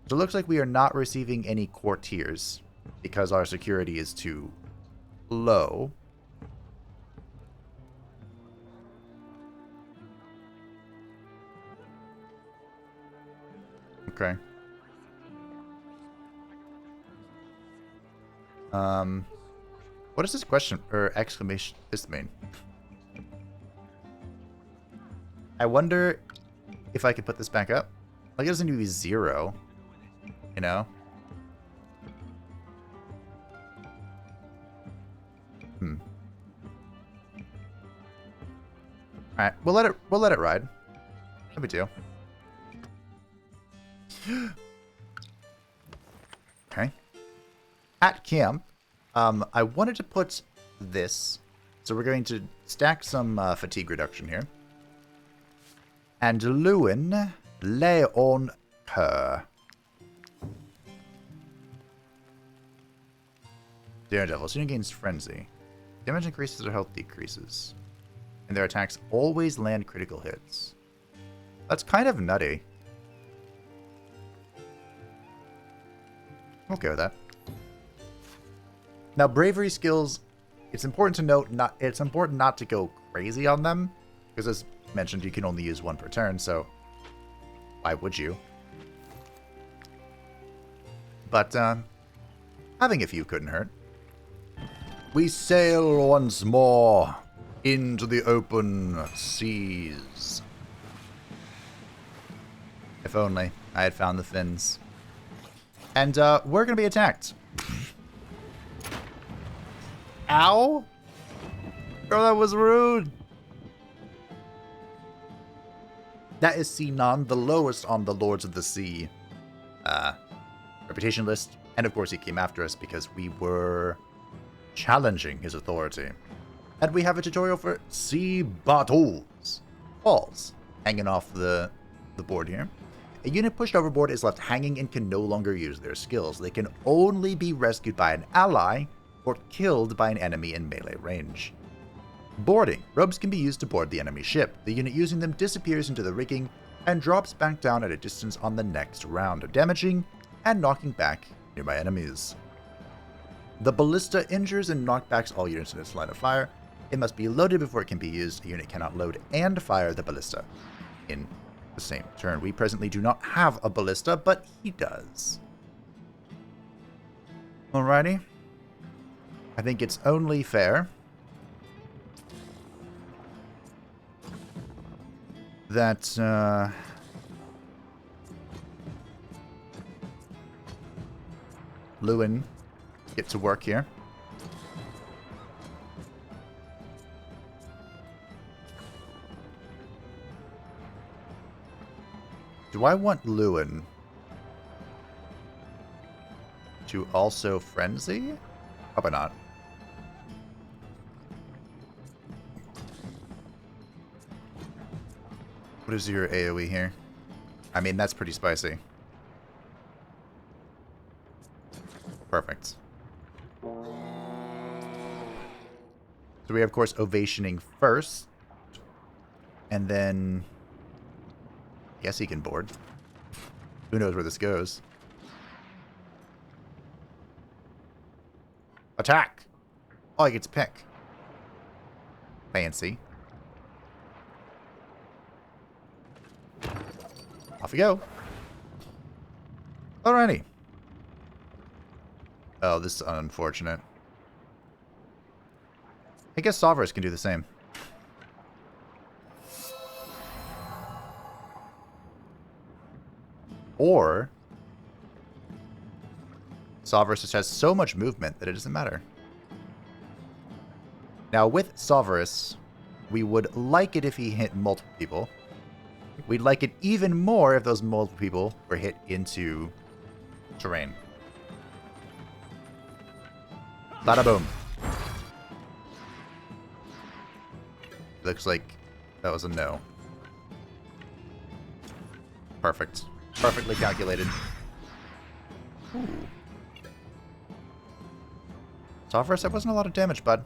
A: So it looks like we are not receiving any courtiers because our security is too low. Okay. What does this question or exclamation this mean? I wonder if I could put this back up. Like, it doesn't need to be 0, you know? Alright, we'll let it ride. No big deal. Okay. At camp, I wanted to put this. So we're going to stack some fatigue reduction here. And Lewin, lay on her. Daredevil, soon gains frenzy. Damage increases or health decreases. And their attacks always land critical hits. That's kind of nutty. Okay with that. Now, bravery skills, it's important to note it's important not to go crazy on them, because as mentioned, you can only use 1 per turn, so why would you? But having a few couldn't hurt. We sail once more into the open seas. If only I had found the fins. And we're going to be attacked. Ow! Girl, that was rude. That is Sinan, the lowest on the Lords of the Sea reputation list. And of course he came after us because we were challenging his authority. And we have a tutorial for sea battles. Balls hanging off the board here. A unit pushed overboard is left hanging and can no longer use their skills. They can only be rescued by an ally or killed by an enemy in melee range. Boarding. Ropes can be used to board the enemy ship. The unit using them disappears into the rigging and drops back down at a distance on the next round, damaging and knocking back nearby enemies. The ballista injures and knockbacks all units in its line of fire. It must be loaded before it can be used. A unit cannot load and fire the ballista in the same turn. We presently do not have a ballista, but he does. Alrighty. I think it's only fair that Lewin get to work here. Do I want Lewin to also frenzy? Probably not. What is your AoE here? I mean, that's pretty spicy. Perfect. So we have, of course, ovationing first. And then... Yes, he can board. Who knows where this goes? Attack! Oh, I get to pick. Fancy. Off we go. Alrighty. Oh, this is unfortunate. I guess Sirens can do the same. Or Sirens just has so much movement that it doesn't matter. Now with Sirens, we would like it if he hit multiple people. We'd like it even more if those multiple people were hit into terrain. Bada boom. Looks like that was a no. Perfect. Perfectly calculated. Ooh. Sirens, that wasn't a lot of damage, bud.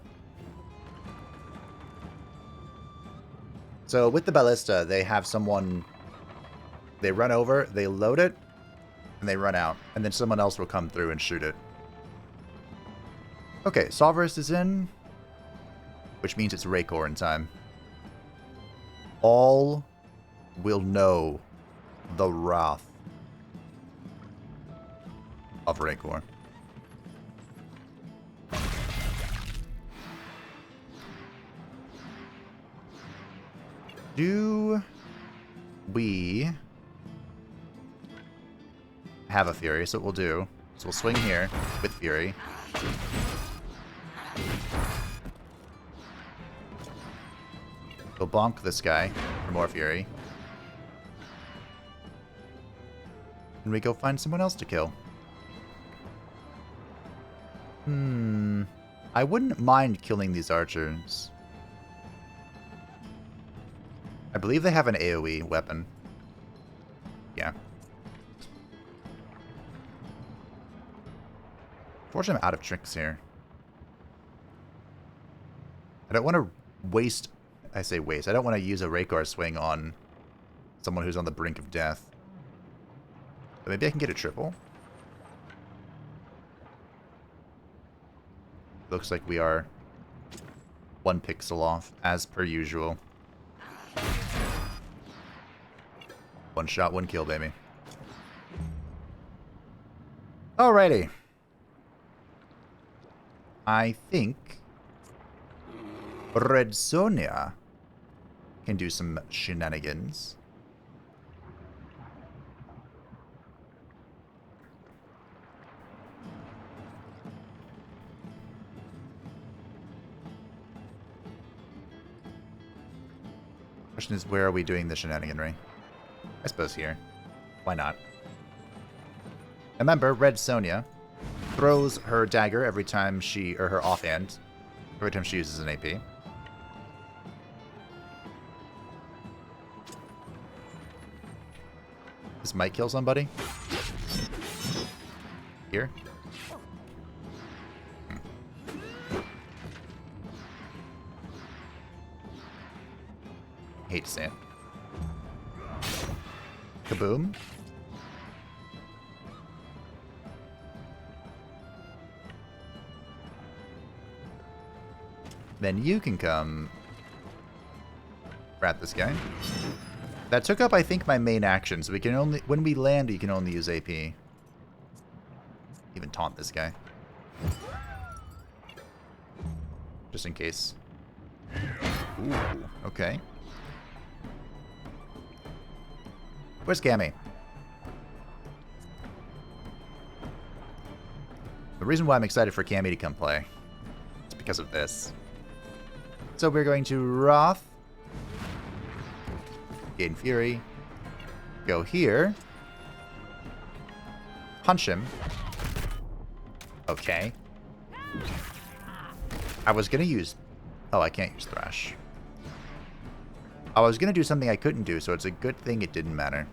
A: So with the ballista, they have someone, they run over, they load it, and they run out. And then someone else will come through and shoot it. Okay, Sirens is in, which means it's Raykor in time. All will know the wrath of Raykor. Do we have a Fury? So what we'll do is we'll swing here with Fury. We'll bonk this guy for more Fury. And we go find someone else to kill. I wouldn't mind killing these archers. I believe they have an AoE weapon. Yeah. Unfortunately, I'm out of tricks here. I don't want to waste... I say waste. I don't want to use a Raykor swing on someone who's on the brink of death. But maybe I can get a triple. Looks like we are 1 pixel off, as per usual. 1 shot, 1 kill, baby. Alrighty. I think Red Sonja can do some shenanigans. Question is, where are we doing the shenaniganry? I suppose here. Why not? Remember, Red Sonja throws her dagger every time she, or her offhand, every time she uses an AP. This might kill somebody. Here. Hate to say it. Kaboom. Then you can come rat this guy. That took up, I think, my main action, so we can only, when we land, you can only use AP. Even taunt this guy. Just in case. Ooh, okay. Where's Cammy? The reason why I'm excited for Cammy to come play is because of this. So we're going to Wrath. Gain Fury. Go here. Punch him. Okay. I was going to use... Oh, I can't use Thrash. I was going to do something I couldn't do, so it's a good thing it didn't matter.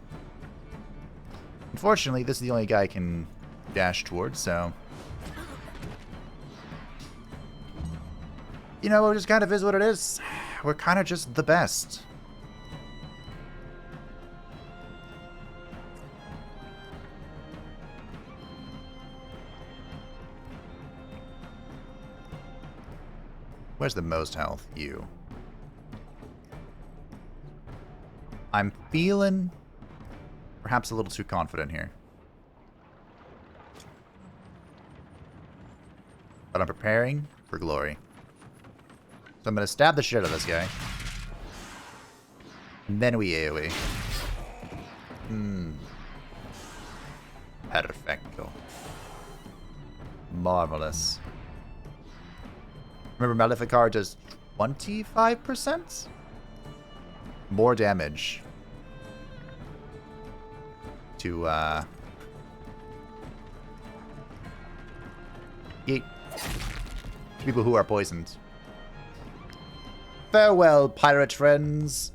A: Unfortunately, this is the only guy I can dash towards, so... You know, it just kind of is what it is. We're kind of just the best. Where's the most health? You. I'm feeling perhaps a little too confident here. But I'm preparing for glory. So I'm going to stab the shit out of this guy. And then we AoE. Perfecto. Marvelous. Remember, Maleficar does 25% more damage to people who are poisoned. Farewell, pirate friends.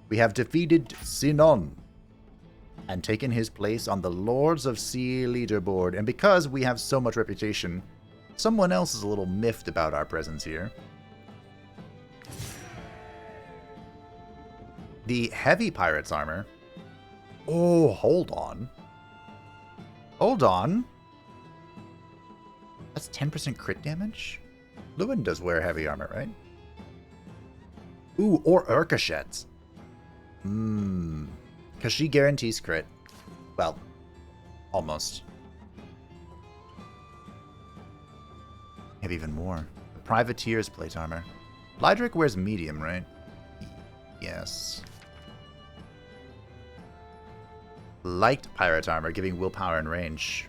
A: We have defeated Sinon and taken his place on the Lords of Sea leaderboard. And because we have so much reputation, someone else is a little miffed about our presence here. The heavy pirate's armor. Oh, hold on. Hold on. That's 10% crit damage? Lewin does wear heavy armor, right? Ooh, or Urkashet. Because she guarantees crit. Well, almost. Have even more. The Privateer's plate armor. Lydric wears medium, right? Yes. Light pirate armor, giving willpower and range.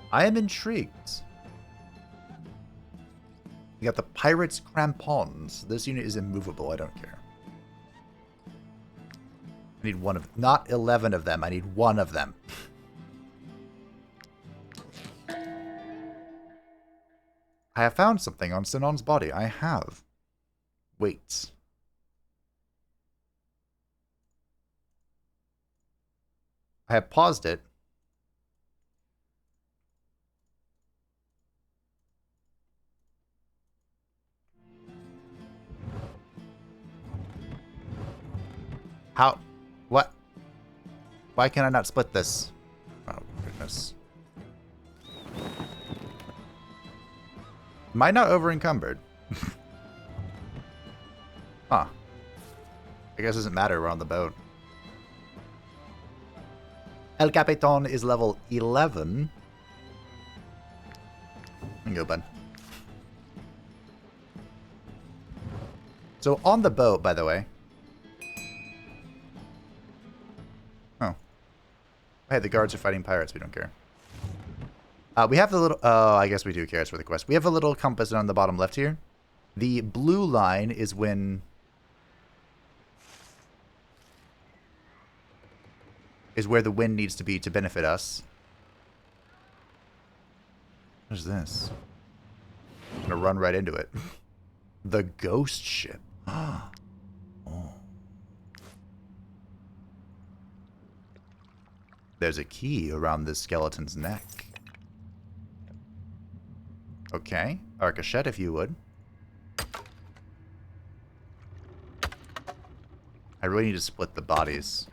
A: I am intrigued. We got the Pirate's Crampons. This unit is immovable. I don't care. I need one of... Not 11 of them. I need one of them. I have found something on Sinon's body. I have. Wait. I have paused it. How? What? Why can I not split this? Oh, goodness. Am I not over encumbered? Huh. I guess it doesn't matter. We're on the boat. El Capitan is level 11. Go, bud. So on the boat, by the way. Oh. Hey, the guards are fighting pirates. We don't care. We have the little... Oh, I guess we do care. It's for the quest. We have a little compass on the bottom left here. The blue line is when... is where the wind needs to be to benefit us. What is this? I'm gonna run right into it. The ghost ship. Oh. There's a key around this skeleton's neck. Okay. Arcachette, if you would. I really need to split the bodies.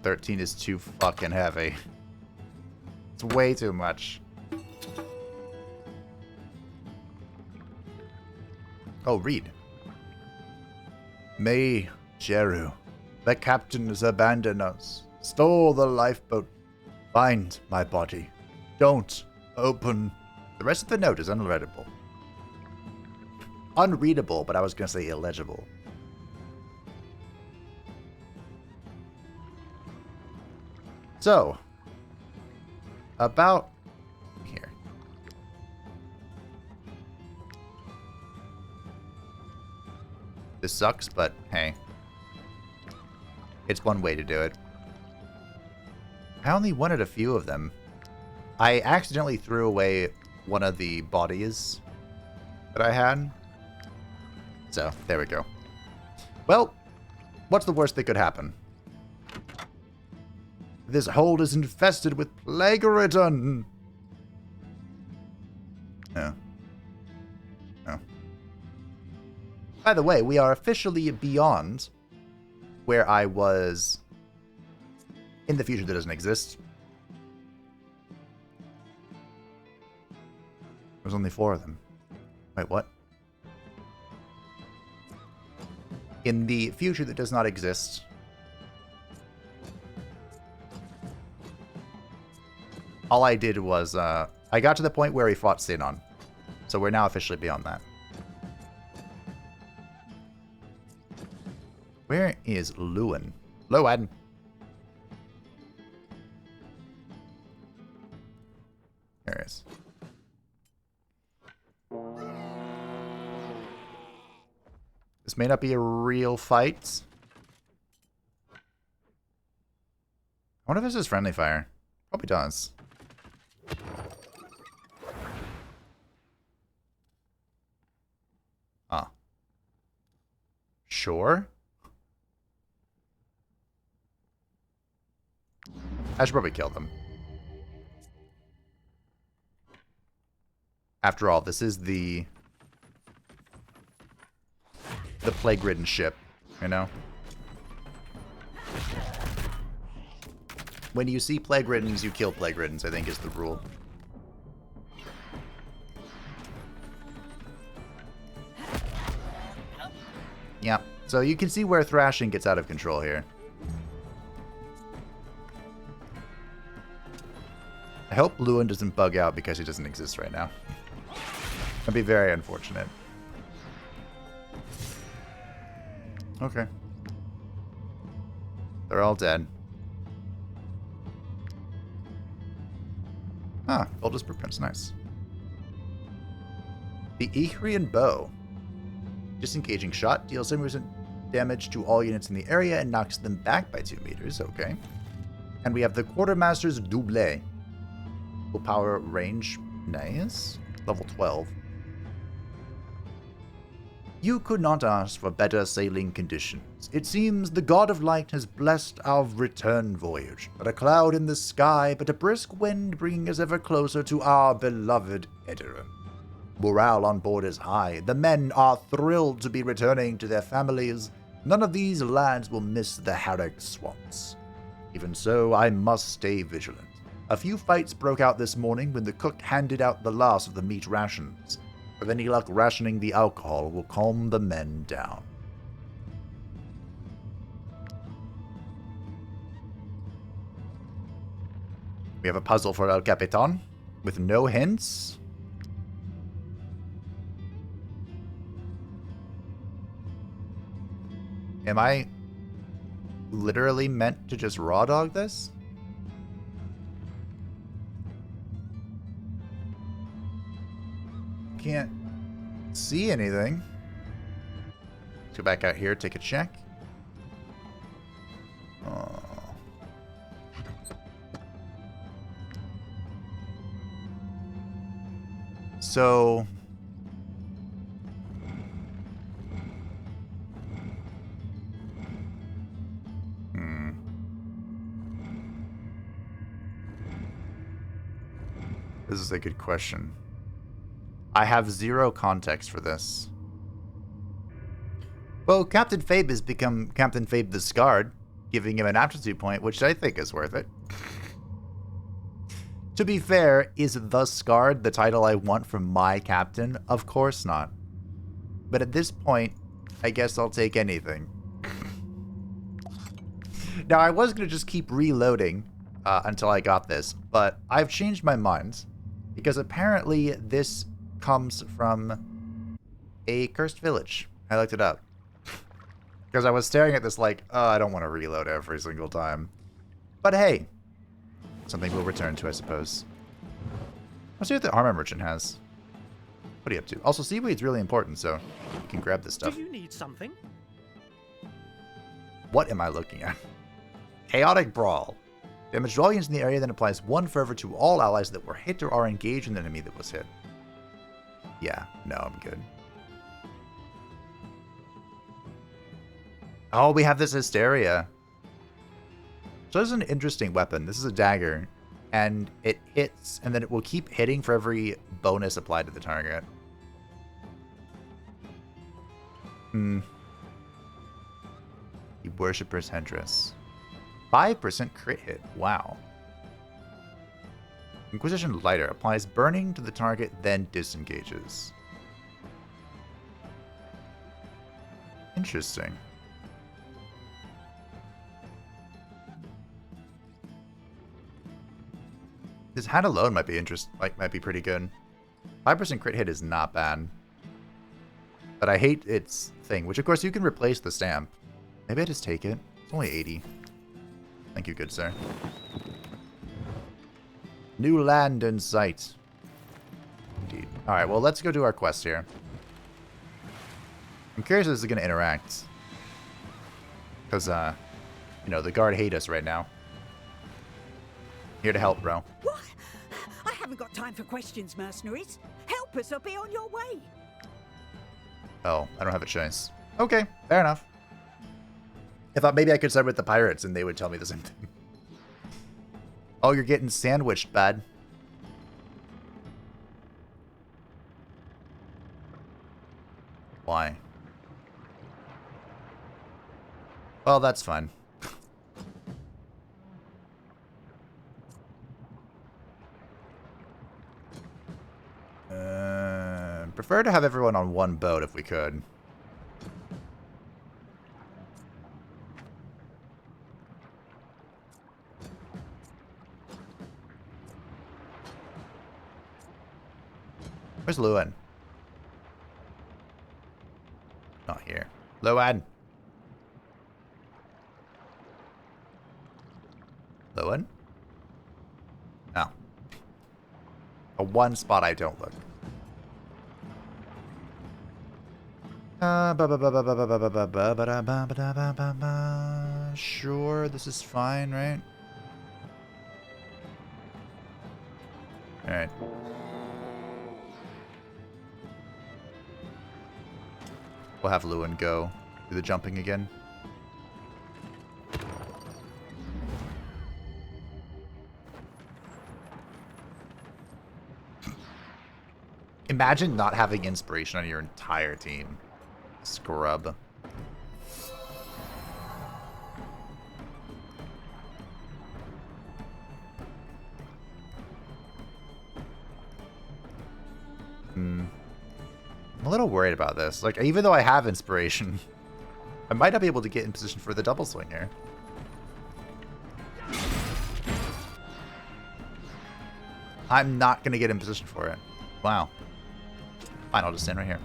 A: 13 is too fucking heavy. It's way too much. Oh, read. May Jeru, the captain has abandoned us. Stole the lifeboat. Find my body. Don't open. The rest of the note is unreadable. Unreadable, but I was going to say illegible. So, about here. This sucks, but hey. It's one way to do it. I only wanted a few of them. I accidentally threw away one of the bodies that I had. So, there we go. Well, what's the worst that could happen? This hold is infested with plague-ridden. Oh. Oh. By the way, we are officially beyond where I was in the future that doesn't exist. There's only 4 of them. Wait, what? In the future that does not exist, all I did was I got to the point where he fought Sinon. So we're now officially beyond that. Where is Lewin? Lowen. There he is. This may not be a real fight. I wonder if this is friendly fire. Probably does. Ah. Sure. I should probably kill them. After all, this is the plague-ridden ship, you know? When you see plague-riddens, you kill plague-riddens, I think is the rule. Yeah, so you can see where thrashing gets out of control here. I hope Lewin doesn't bug out because he doesn't exist right now. That'd be very unfortunate. Okay. They're all dead. Ah, Goldust Blueprints, nice. The Echrian Bow. Disengaging shot deals 7% damage to all units in the area and knocks them back by 2 meters, okay. And we have the Quartermaster's Doublé. Full power range, nice. Level 12. You could not ask for better sailing conditions. It seems the God of Light has blessed our return voyage. Not a cloud in the sky, but a brisk wind bringing us ever closer to our beloved Edoran. Morale on board is high. The men are thrilled to be returning to their families. None of these lads will miss the Harrog swamps. Even so, I must stay vigilant. A few fights broke out this morning when the cook handed out the last of the meat rations. With any luck, rationing the alcohol will calm the men down. We have a puzzle for El Capitan with no hints. Am I literally meant to just raw dog this? Can't see anything. Let's go back out here, take a check. Oh. So this is a good question. I have zero context for this. Well, Captain Fabe has become Captain Fabe the Scarred, giving him an aptitude point, which I think is worth it. To be fair, is the Scarred the title I want from my captain? Of course not. But at this point, I guess I'll take anything. Now, I was going to just keep reloading until I got this, but I've changed my mind because apparently this comes from a cursed village. I looked it up. Because I was staring at this like, oh, I don't want to reload every single time. But hey, something we'll return to, I suppose. Let's see what the armor merchant has. What are you up to? Also, seaweed's really important, so you can grab this stuff.
L: Do you need something?
A: What am I looking at? Chaotic Brawl. Damage all units in the area, then applies 1 fervor to all allies that were hit or are engaged in an enemy that was hit. Yeah, no, I'm good. Oh, we have this Hysteria. So this is an interesting weapon. This is a dagger, and it hits, and then it will keep hitting for every bonus applied to the target. The Worshipper's Headdress. 5% crit hit. Wow. Inquisition Lighter applies burning to the target, then disengages. Interesting. His hand alone might be might be pretty good. 5% crit hit is not bad. But I hate its thing, which of course you can replace the stamp. Maybe I just take it. It's only 80. Thank you, good sir. New land in sight. Indeed. Alright, well, let's go do our quest here. I'm curious if this is going to interact. Because, you know, the guard hate us right now. Here to help, bro.
H: What? I haven't got time for questions, mercenaries. Help us or be on your way.
A: Oh, I don't have a choice. Okay, fair enough. I thought maybe I could start with the pirates and they would tell me the same thing. Oh, you're getting sandwiched, bud. Why? Well, that's fine. Prefer to have everyone on one boat if we could. Where's Luan? Not here. Luan! Luan? No. A one spot I don't look. Sure, this is fine, right? Alright. We'll have Luan go do the jumping again. Imagine not having inspiration on your entire team. Scrub. I'm a little worried about this. Like, even though I have inspiration, I might not be able to get in position for the double swing here. I'm not going to get in position for it. Wow. Fine, I'll just stand right here.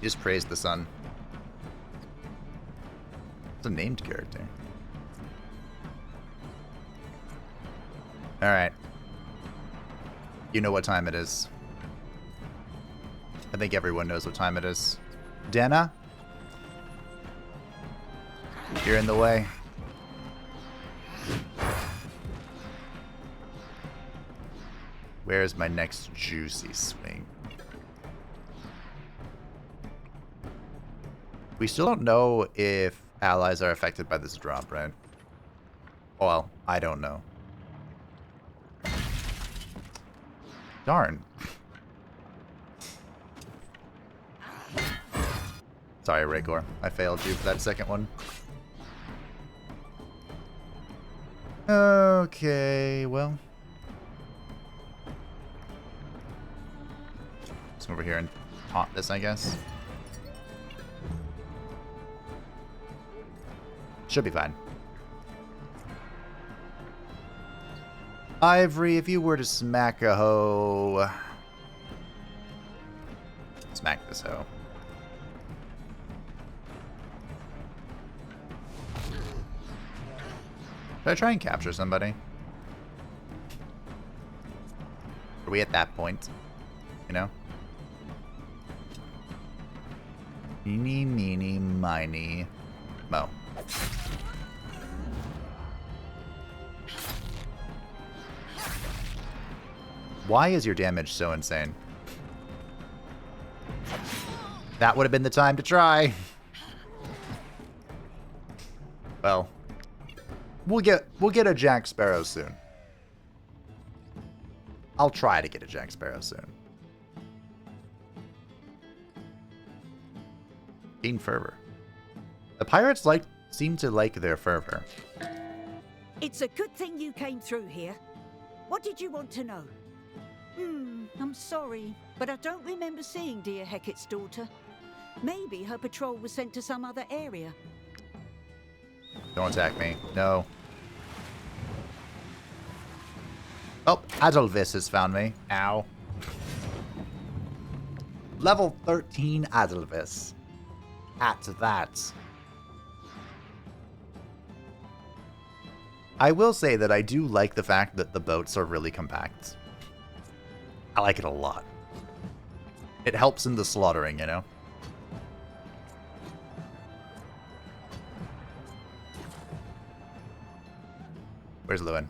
A: He just praised the sun. It's a named character. Alright. You know what time it is. I think everyone knows what time it is. Dana? You're in the way. Where's my next juicy swing? We still don't know if allies are affected by this drop, right? Well, I don't know. Darn. Sorry, Rhaegor. I failed you for that second one. Okay, well. Let's come over here and taunt this, I guess. Should be fine. Ivory, if you were to smack a hoe... Smack this hoe. Should I try and capture somebody? Are we at that point? You know? Eeny, meeny, miny, mo. Why is your damage so insane? That would have been the time to try. Well, we'll get a Jack Sparrow soon. I'll try to get a Jack Sparrow soon. Gain fervor. The pirates seem to like their fervor.
H: It's a good thing you came through here. What did you want to know? I'm sorry, but I don't remember seeing dear Hecate's daughter. Maybe her patrol was sent to some other area.
A: Don't attack me. No. Oh, Adelvis has found me. Ow. Level 13 Adelvis. At that. I will say that I do like the fact that the boats are really compact. I like it a lot. It helps in the slaughtering, you know? Where's Lewin?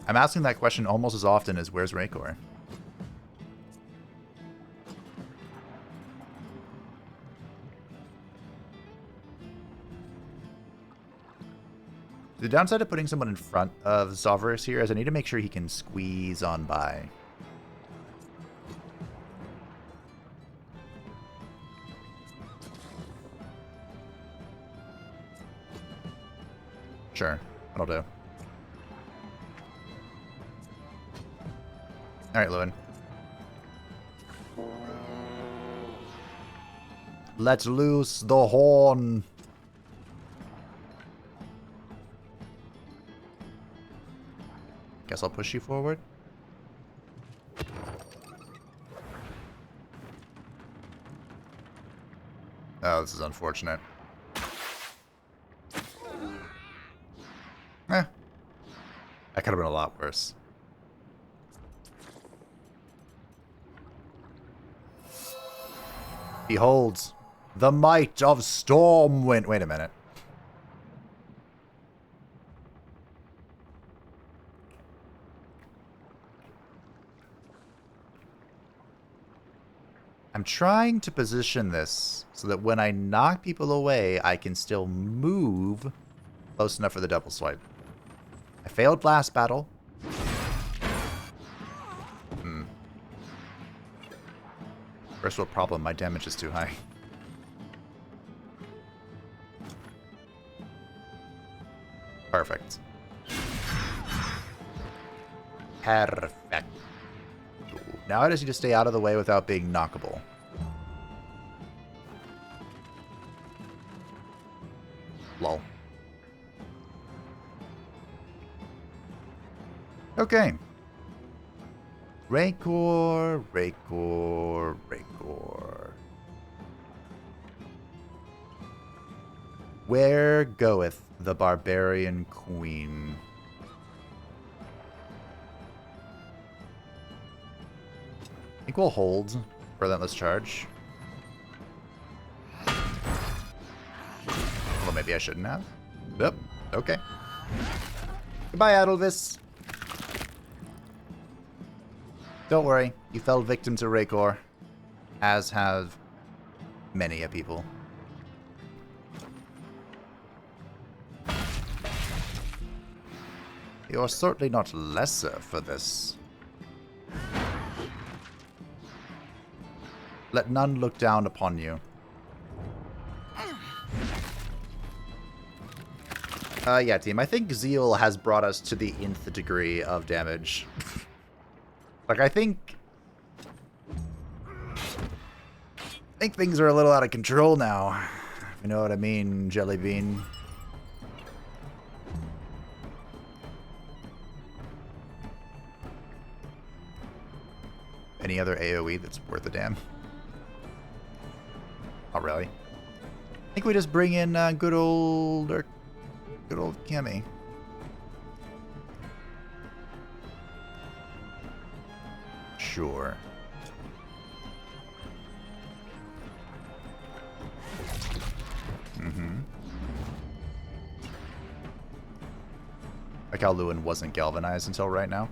A: I'm asking that question almost as often as where's Raykor? The downside of putting someone in front of Zovris here is I need to make sure he can squeeze on by. Sure, that'll do. Alright, Lewin. Let loose the horn. Guess I'll push you forward. Oh, this is unfortunate. That could have been a lot worse. Behold, the might of Stormwind. Wait a minute. I'm trying to position this so that when I knock people away, I can still move close enough for the double swipe. I failed last battle. First world problem, my damage is too high. Perfect. Perfect. Now I just need to stay out of the way without being knockable. Lol. Okay. Raykor, Raykor, Raykor. Where goeth the barbarian queen? I think we'll hold Relentless Charge. Well, maybe I shouldn't have. Yep. Okay. Goodbye, Adelvis. Don't worry, you fell victim to Raykor, as have many a people. You're certainly not lesser for this. Let none look down upon you. Yeah, team, I think Zeal has brought us to the nth degree of damage. Like, I think things are a little out of control now. If you know what I mean, Jellybean. Any other AoE that's worth a damn? Not really. I think we just bring in good old Cammy. Sure. Like how Lewin wasn't galvanized until right now.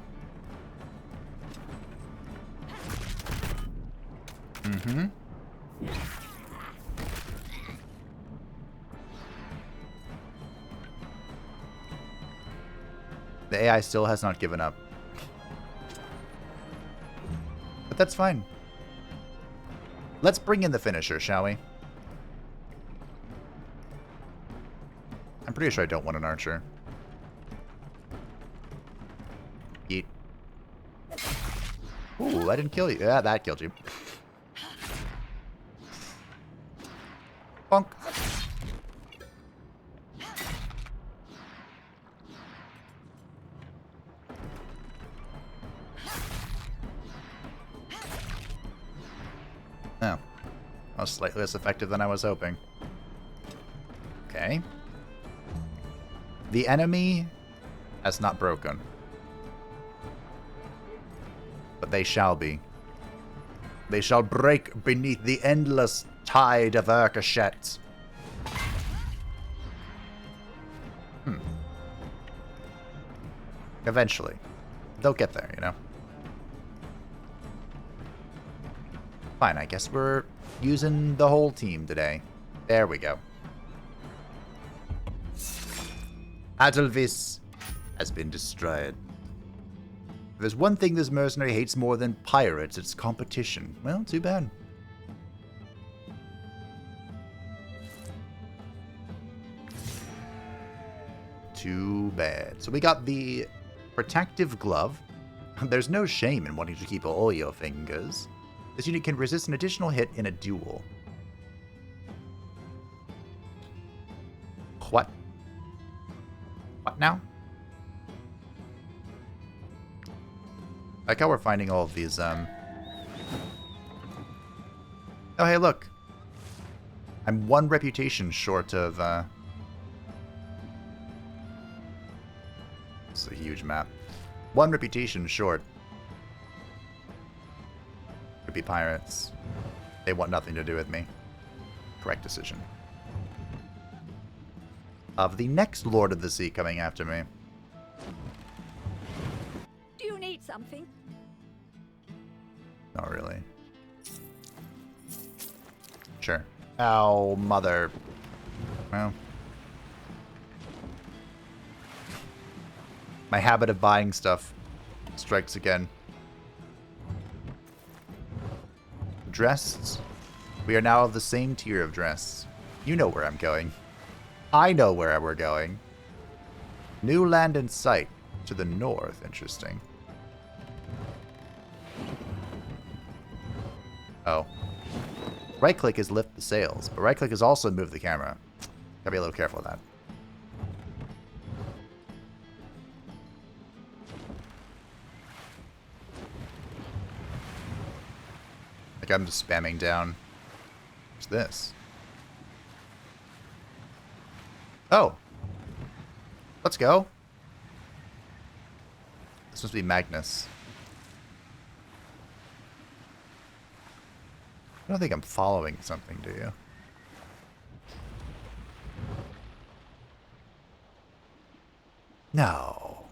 A: The AI still has not given up. But that's fine. Let's bring in the finisher, shall we? I'm pretty sure I don't want an archer. Yeet. Ooh, I didn't kill you. Yeah, that killed you. Bonk. Oh. That was slightly less effective than I was hoping. Okay. The enemy has not broken. But they shall be. They shall break beneath the endless tide of Urkashet. Eventually. They'll get there, you know? Fine, I guess we're using the whole team today. There we go. Adelvis has been destroyed. If there's one thing this mercenary hates more than pirates, it's competition. Well, too bad. Too bad. So we got the protective glove. There's no shame in wanting to keep all your fingers. This unit can resist an additional hit in a duel. What? What now? I like how we're finding all of these, Oh, hey, look. I'm one reputation short of, It's a huge map. One reputation short. Could be pirates. They want nothing to do with me. Correct decision. Of the next Lord of the Sea coming after me.
H: Do you need something?
A: Not really. Sure. Ow, mother. Well. My habit of buying stuff strikes again. Dressed. We are now of the same tier of dress. You know where I'm going. I know where we're going. New land in sight. To the north. Interesting. Oh. Right click is lift the sails, but right click is also move the camera. Gotta be a little careful with that. Like I'm just spamming down. What's this? Oh. Let's go. This must be Magnus. I don't think I'm following something, do you? No.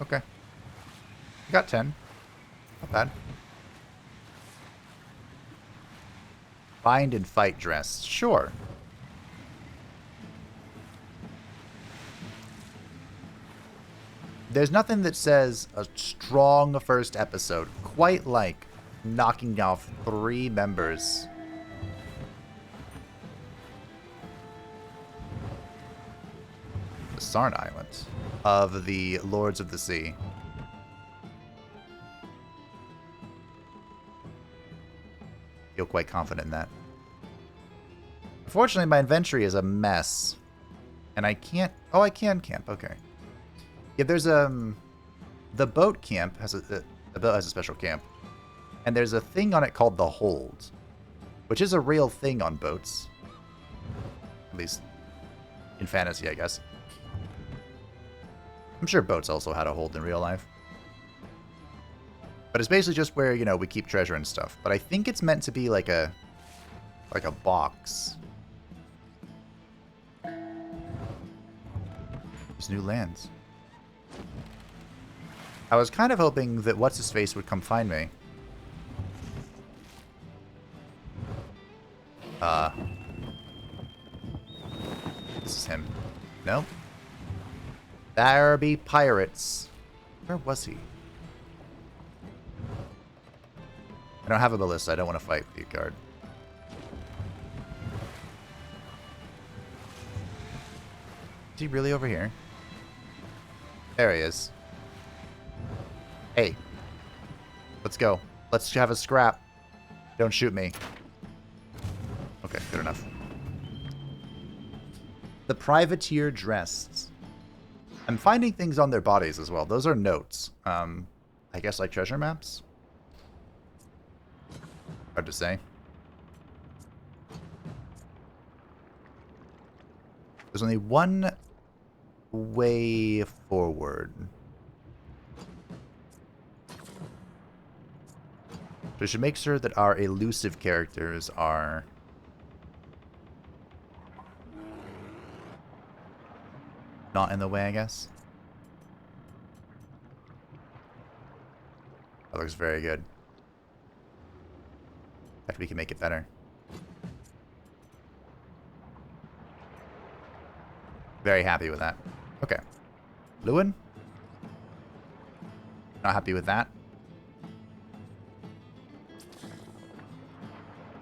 A: Okay. I got 10. Not bad. Bind and fight dress. Sure. There's nothing that says a strong first episode quite like knocking off 3 members. The Sarn Island of the Lords of the Sea. Feel quite confident in that. Unfortunately, my inventory is a mess. And I can't... Oh, I can camp. Okay. Yeah, there's the boat camp has the boat has a special camp, and there's a thing on it called the hold, which is a real thing on boats, at least in fantasy, I guess. I'm sure boats also had a hold in real life, but it's basically just where, you know, we keep treasure and stuff. But I think it's meant to be like a box. There's new lands. I was kind of hoping that What's-His-Face would come find me. This is him. No? There be pirates. Where was he? I don't have a ballista. I don't want to fight the guard. Is he really over here? There he is. Hey. Let's go. Let's have a scrap. Don't shoot me. Okay, good enough. The privateer dressed. I'm finding things on their bodies as well. Those are notes. I guess like treasure maps? Hard to say. There's only one way forward. We should make sure that our elusive characters are not in the way, I guess. That looks very good. Bet we can make it better. Very happy with that. Okay. Lewin? Not happy with that.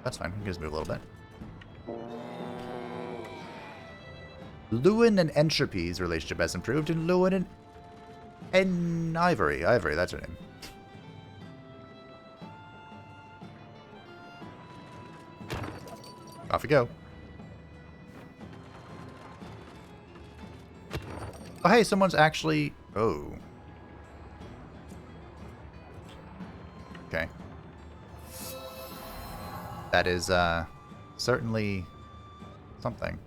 A: That's fine. We can just move a little bit. Lewin and Entropy's relationship has improved, and Lewin and Ivory. Ivory, that's her name. Off we go. Oh, hey, someone's actually... Oh. Okay. That is, certainly something.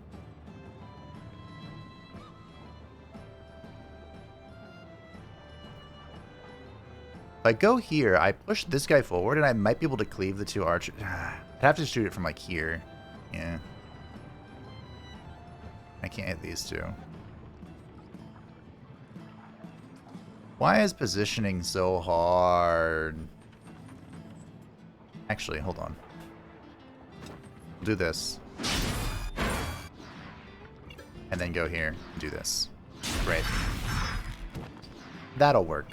A: If I go here, I push this guy forward, and I might be able to cleave the two archers. I'd have to shoot it from, like, here. Yeah. I can't hit these two. Why is positioning so hard? Actually, hold on. We'll do this. And then go here and do this. Great. That'll work.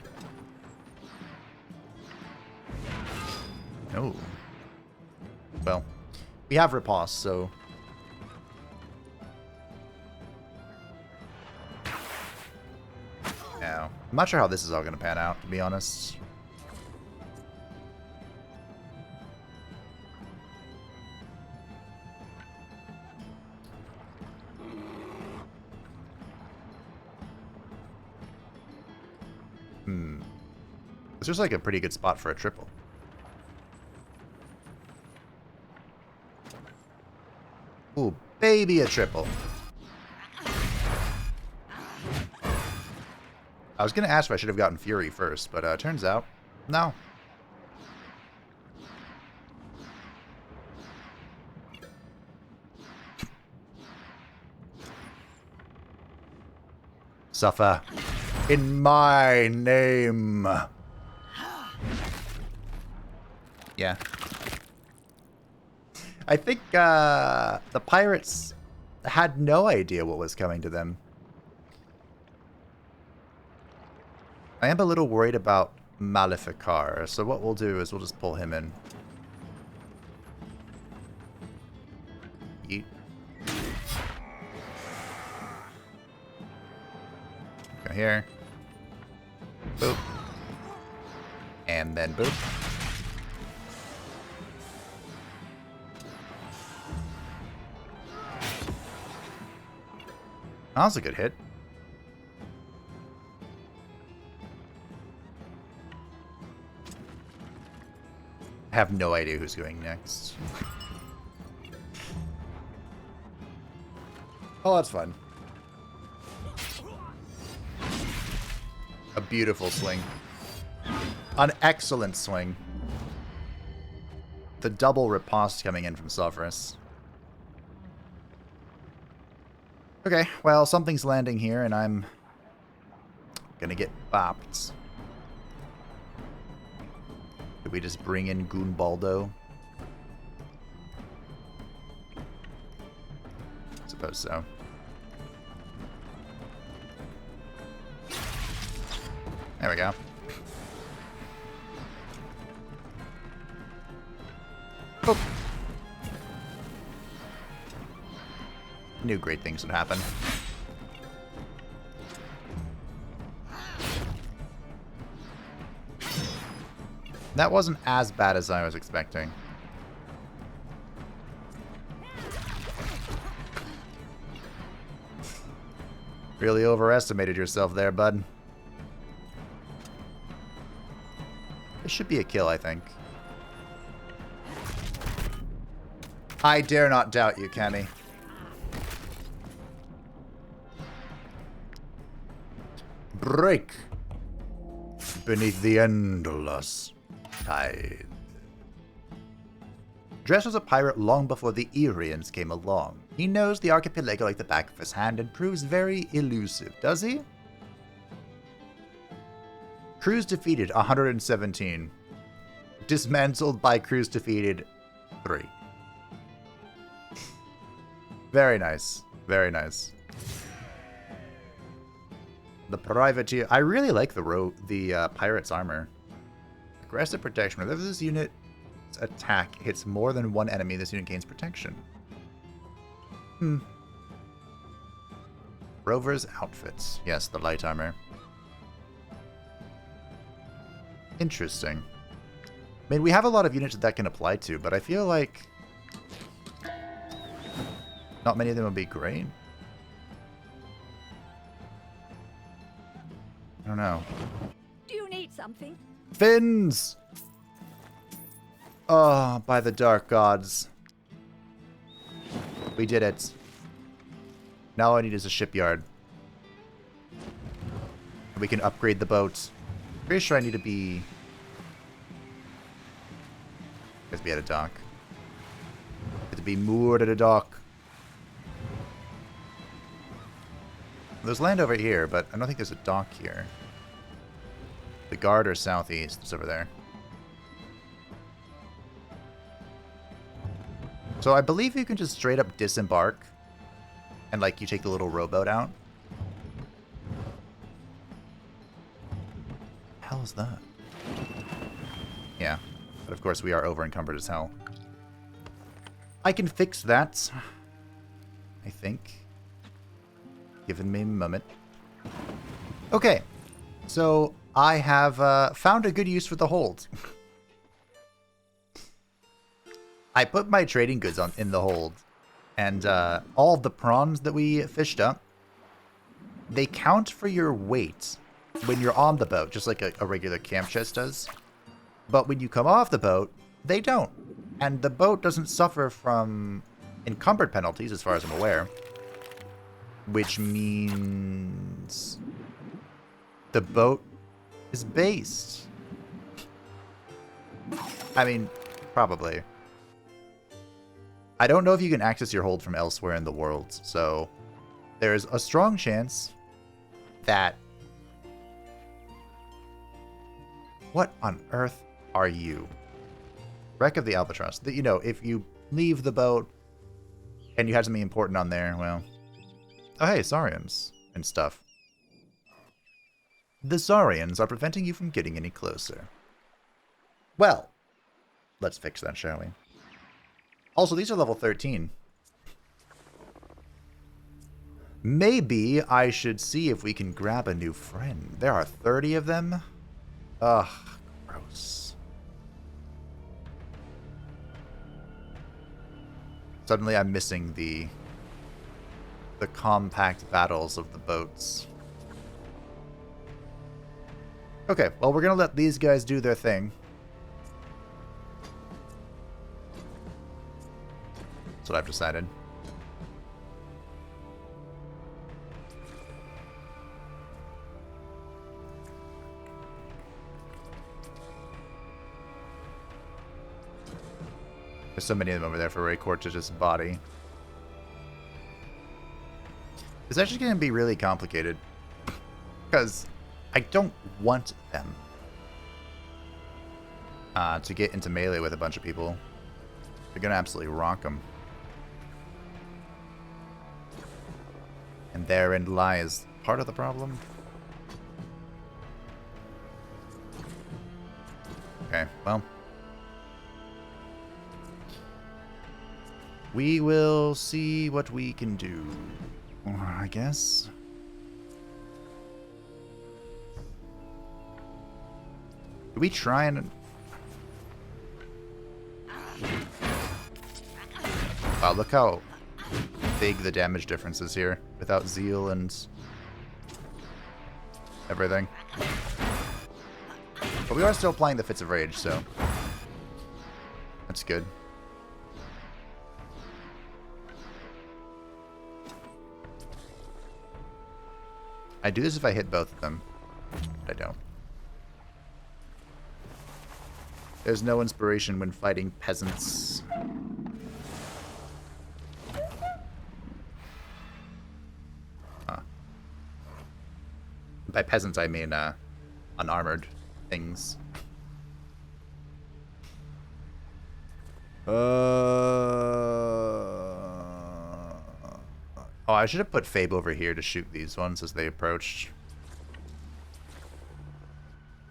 A: Oh. Well, we have riposte, so... Now, I'm not sure how this is all going to pan out, to be honest. This looks like a pretty good spot for a triple. Ooh, baby, a triple. I was going to ask if I should have gotten Fury first, but turns out, no. Suffer in my name. Yeah. I think the pirates had no idea what was coming to them. I am a little worried about Maleficar, so what we'll do is we'll just pull him in. Yeet. Go here. Boop. And then boop. That was a good hit. I have no idea who's going next. Oh, that's fun. A beautiful swing. An excellent swing. The double riposte coming in from Sulphurus. Okay, well, something's landing here, and I'm gonna get bopped. Did we just bring in Goonbaldo? I suppose so. There we go. Oh. Knew great things would happen. That wasn't as bad as I was expecting. Really overestimated yourself there, bud. This should be a kill, I think. I dare not doubt you, Cammy. Break beneath the endless tide. Dressed as a pirate long before the Sirens came along, he knows the archipelago like the back of his hand and proves very elusive, does he? Crews defeated 117. Dismantled by crews defeated 3. Very nice. Very nice. The privateer. I really like the pirate's armor. Aggressive protection. Whenever this unit's attack hits more than one enemy, this unit gains protection. Rover's outfits. Yes, the light armor. Interesting. I mean, we have a lot of units that can apply to, but I feel like not many of them would be great. I don't know.
B: Do you need something?
A: Fins! Oh, by the dark gods. We did it. Now all I need is a shipyard. We can upgrade the boat. Pretty sure I need to be... Guess be at a dock. Need to be moored at a dock. There's land over here, but I don't think there's a dock here. The guard or southeast. It's over there. So I believe you can just straight up disembark. And like you take the little rowboat out. The hell is that? Yeah. But of course we are over encumbered as hell. I can fix that. I think. Giving me a moment. Okay. So I have found a good use for the hold. I put my trading goods in the hold. And all of the prawns that we fished up, they count for your weight when you're on the boat, just like a regular camp chest does. But when you come off the boat, they don't. And the boat doesn't suffer from encumbered penalties, as far as I'm aware. Which means the boat is based. I mean, probably. I don't know if you can access your hold from elsewhere in the world, so there's a strong chance that... What on earth are you? Wreck of the Albatross. You know, if you leave the boat and you have something important on there, well... Oh, hey, Sirens and stuff. The Sirens are preventing you from getting any closer. Well, let's fix that, shall we? Also, these are level 13. Maybe I should see if we can grab a new friend. There are 30 of them. Ugh, gross. Suddenly I'm missing the compact battles of the boats. Okay, well, we're gonna let these guys do their thing. That's what I've decided. There's so many of them over there for Raycourt to just body. It's actually going to be really complicated. Because I don't want them to get into melee with a bunch of people. They're going to absolutely rock them. And therein lies part of the problem. Okay, well. We will see what we can do, I guess. Do we try and Wow, look how big the damage difference is here without Zeal and everything. But we are still playing the Fits of Rage, so that's good. I do this if I hit both of them, but I don't. There's no inspiration when fighting peasants. By peasants, I mean unarmored things. Oh, I should have put Fabe over here to shoot these ones as they approached.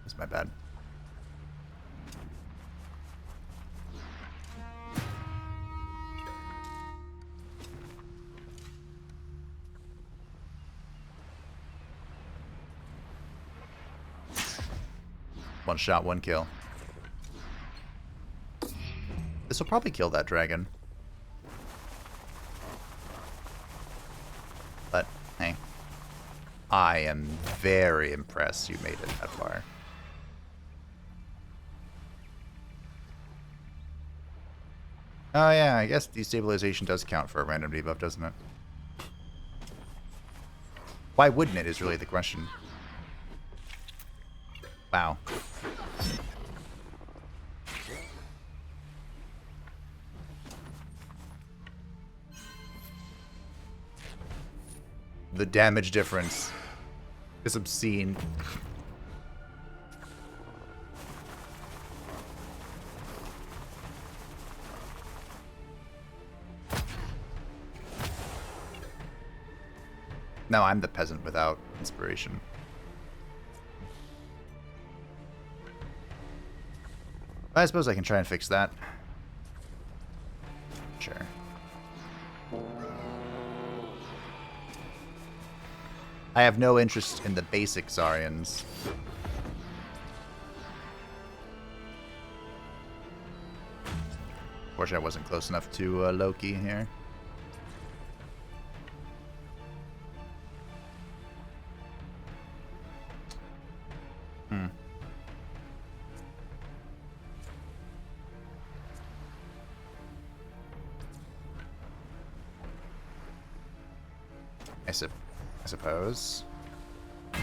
A: That's my bad. One shot, one kill. This will probably kill that dragon. But, hey. I am very impressed you made it that far. Oh yeah, I guess destabilization does count for a random debuff, doesn't it? Why wouldn't it is really the question. Wow. The damage difference is obscene. Now I'm the peasant without inspiration. I suppose I can try and fix that. Sure. I have no interest in the basic Sarians. Unfortunately, I wasn't close enough to Loki here. I suppose. I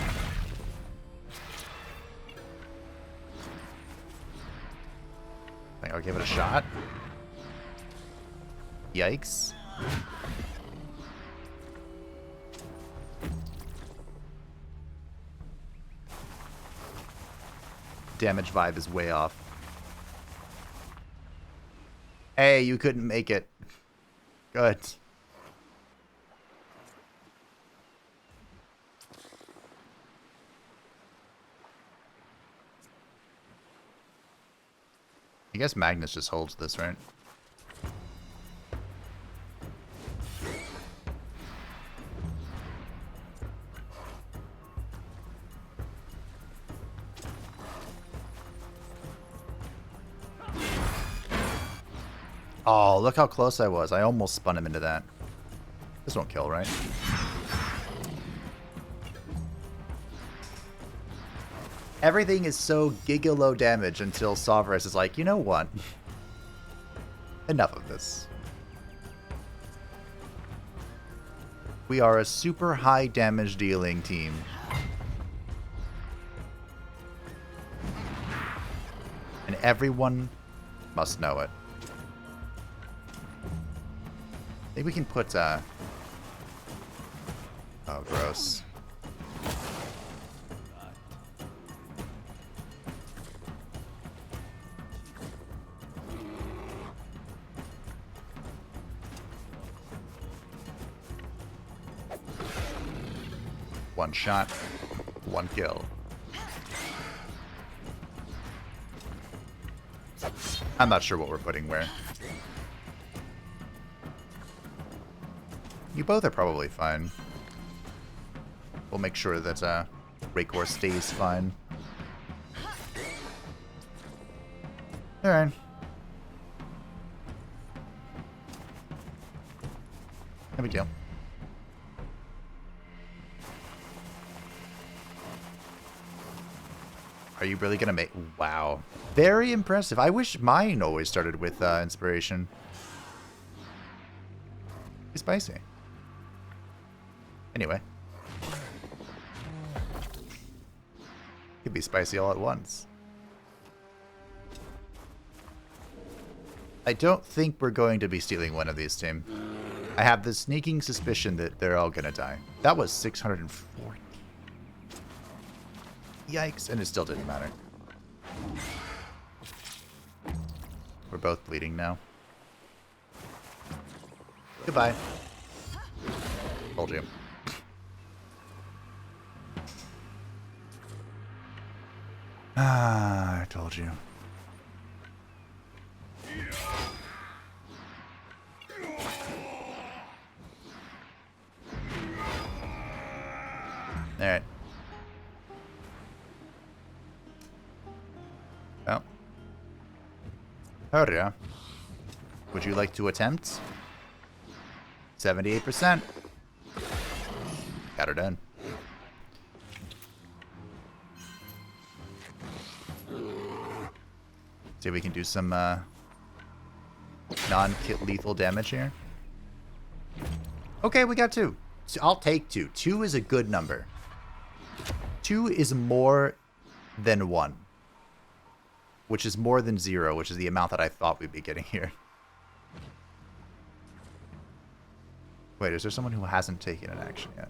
A: think I'll give it a shot. Yikes. Damage vibe is way off. Hey, you couldn't make it. Good. I guess Magnus just holds this, right? Oh, look how close I was. I almost spun him into that. This won't kill, right? Everything is so giga low damage until Sovras is like, you know what? Enough of this. We are a super high damage dealing team. And everyone must know it. I think we can put, oh, gross. One shot, one kill. I'm not sure what we're putting where. You both are probably fine. We'll make sure that Rakor stays fine. Alright. No big deal. Are you really gonna make... Wow. Very impressive. I wish mine always started with inspiration. It's spicy. Anyway. Could be spicy all at once. I don't think we're going to be stealing one of these, team. I have the sneaking suspicion that they're all gonna die. That was 640. Yikes, and it still didn't matter. We're both bleeding now. Goodbye. Told you. Ah, I told you. Alright. Well. Hurry. Would you like to attempt? 78%. Got her done. See if we can do some non-kit lethal damage here. Okay, we got 2. So I'll take 2. 2 is a good number. 2 is more than 1. Which is more than 0, which is the amount that I thought we'd be getting here. Wait, is there someone who hasn't taken an action yet?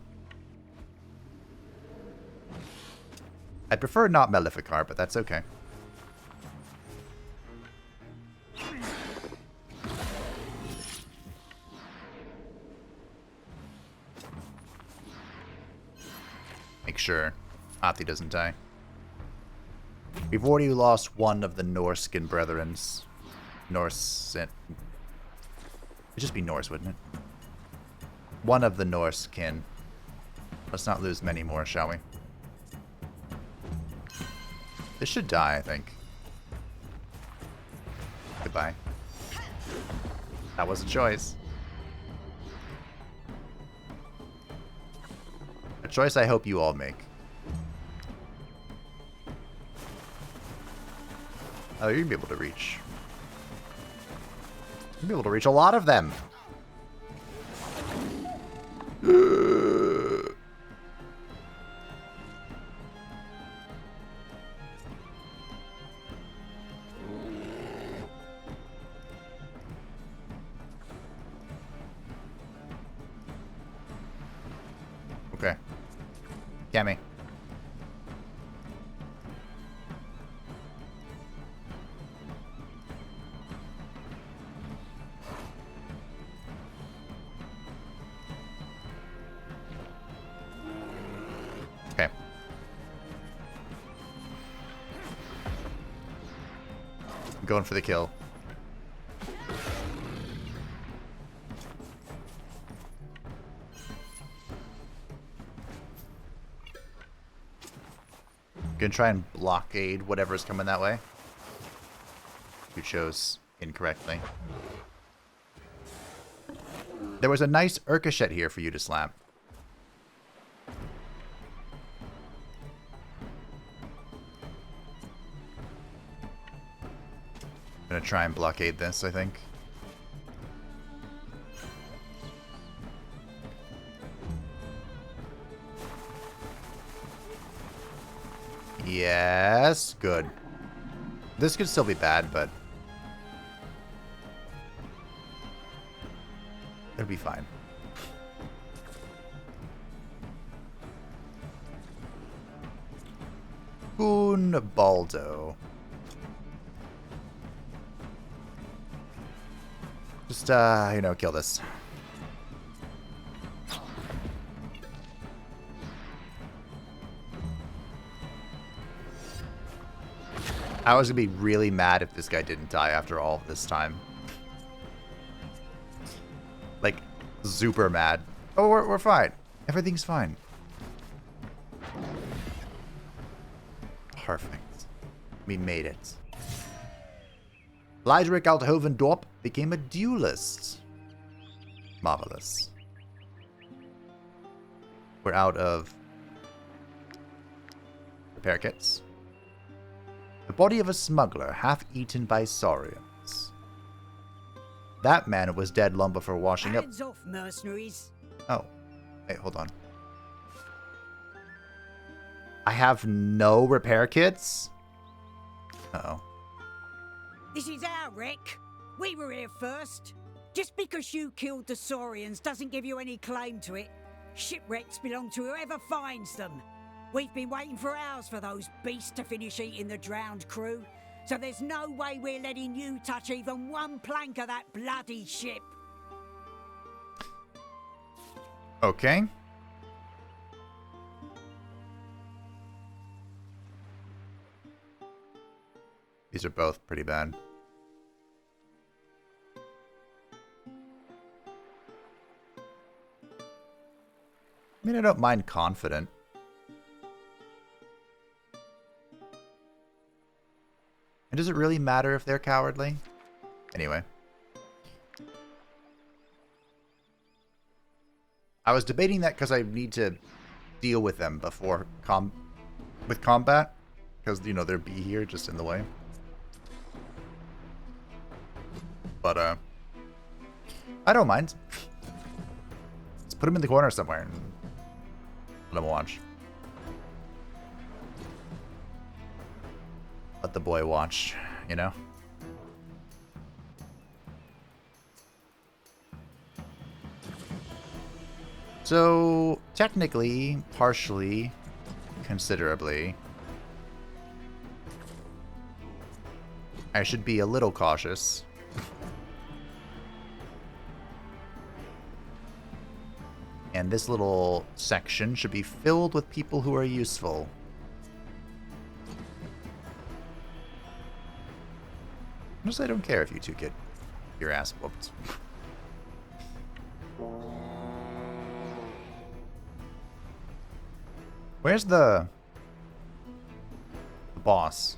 A: I'd prefer not Maleficar, but that's okay. Make sure Athi doesn't die. We've already lost one of the Norskin brethrens. Norse... It'd just be Norse, wouldn't it? One of the Norse kin. Let's not lose many more, shall we? This should die, I think. Goodbye. That was a choice. A choice I hope you all make. Oh, you're gonna be able to reach. You're gonna be able to reach a lot of them. Okay. Cammy. Okay. I'm going for the kill. Gonna try and blockade whatever's coming that way. You chose incorrectly. There was a nice Urkashet here for you to slap. I'm gonna try and blockade this, I think. Yes, good. This could still be bad, but it'll be fine. Baldo. Just, you know, kill this. I was gonna be really mad if this guy didn't die after all of this time. Like, super mad. Oh, we're fine. Everything's fine. Perfect. We made it. Lydric Althoven Dorp became a duelist. Marvelous. We're out of repair kits. The body of a smuggler, half eaten by Sirens. That man was dead long before washing up.
H: Hands off, mercenaries.
A: Oh. Wait, hold on. I have no repair kits? Uh-oh.
H: This is our wreck. We were here first. Just because you killed the Saurians doesn't give you any claim to it. Shipwrecks belong to whoever finds them. We've been waiting for hours for those beasts to finish eating the drowned crew. So there's no way we're letting you touch even one plank of that bloody ship.
A: Okay. These are both pretty bad. I mean, I don't mind confident. And does it really matter if they're cowardly? Anyway. I was debating that because I need to deal with them before combat. Because, you know, their bee here just in the way. But, I don't mind. Let's put him in the corner somewhere and let him watch. Let the boy watch, you know? So, technically, partially, considerably, I should be a little cautious. And this little section should be filled with people who are useful. Honestly, I don't care if you two get your ass whooped. Where's the boss?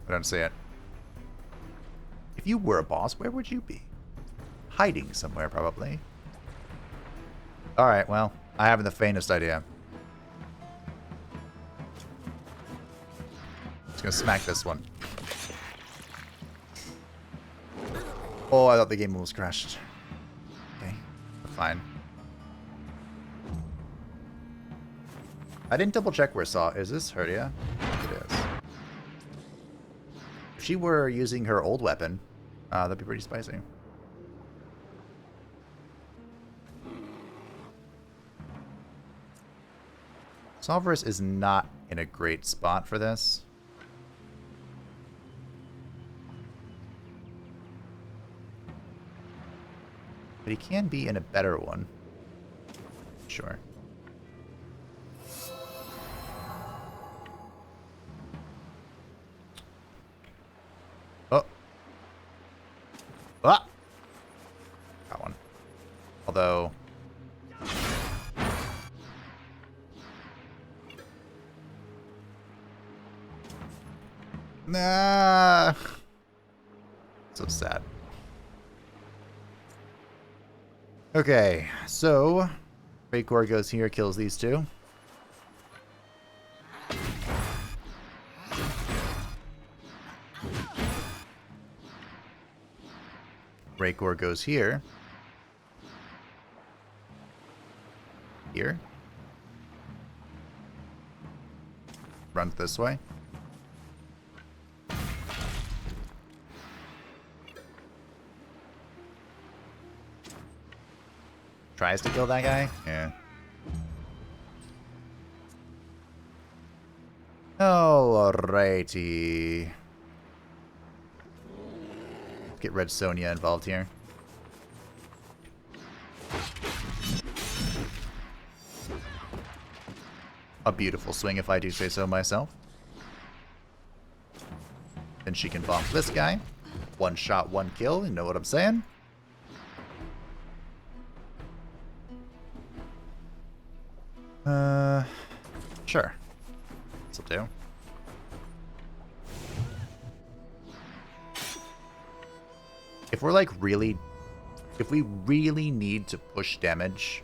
A: I don't see it. If you were a boss, where would you be? Hiding somewhere, probably. Alright, well, I haven't the faintest idea. Just gonna smack this one. Oh, I thought the game almost crashed. Okay, fine. I didn't double check where Saw is. This Herdia? It is. If she were using her old weapon, that'd be pretty spicy. Salvarus is not in a great spot for this. But he can be in a better one. Sure. Oh. Ah! Got one. Although... Nah. So sad. Okay, so Raycor goes here, kills these two. Raycor goes here. Here. Runs this way. Tries to kill that guy? Yeah. Alrighty. Get Red Sonja involved here. A beautiful swing if I do say so myself. Then she can bomb this guy. One shot, one kill, you know what I'm saying? Sure. This'll do. If we're like really If we really need to push damage,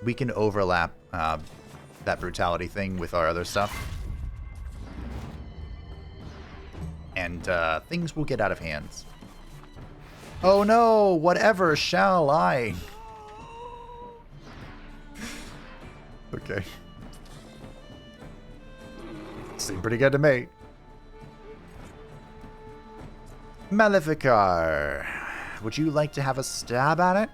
A: we can overlap that brutality thing with our other stuff. And things will get out of hands. Oh no, whatever shall I? Okay. Seemed pretty good to me. Maleficar. Would you like to have a stab at it?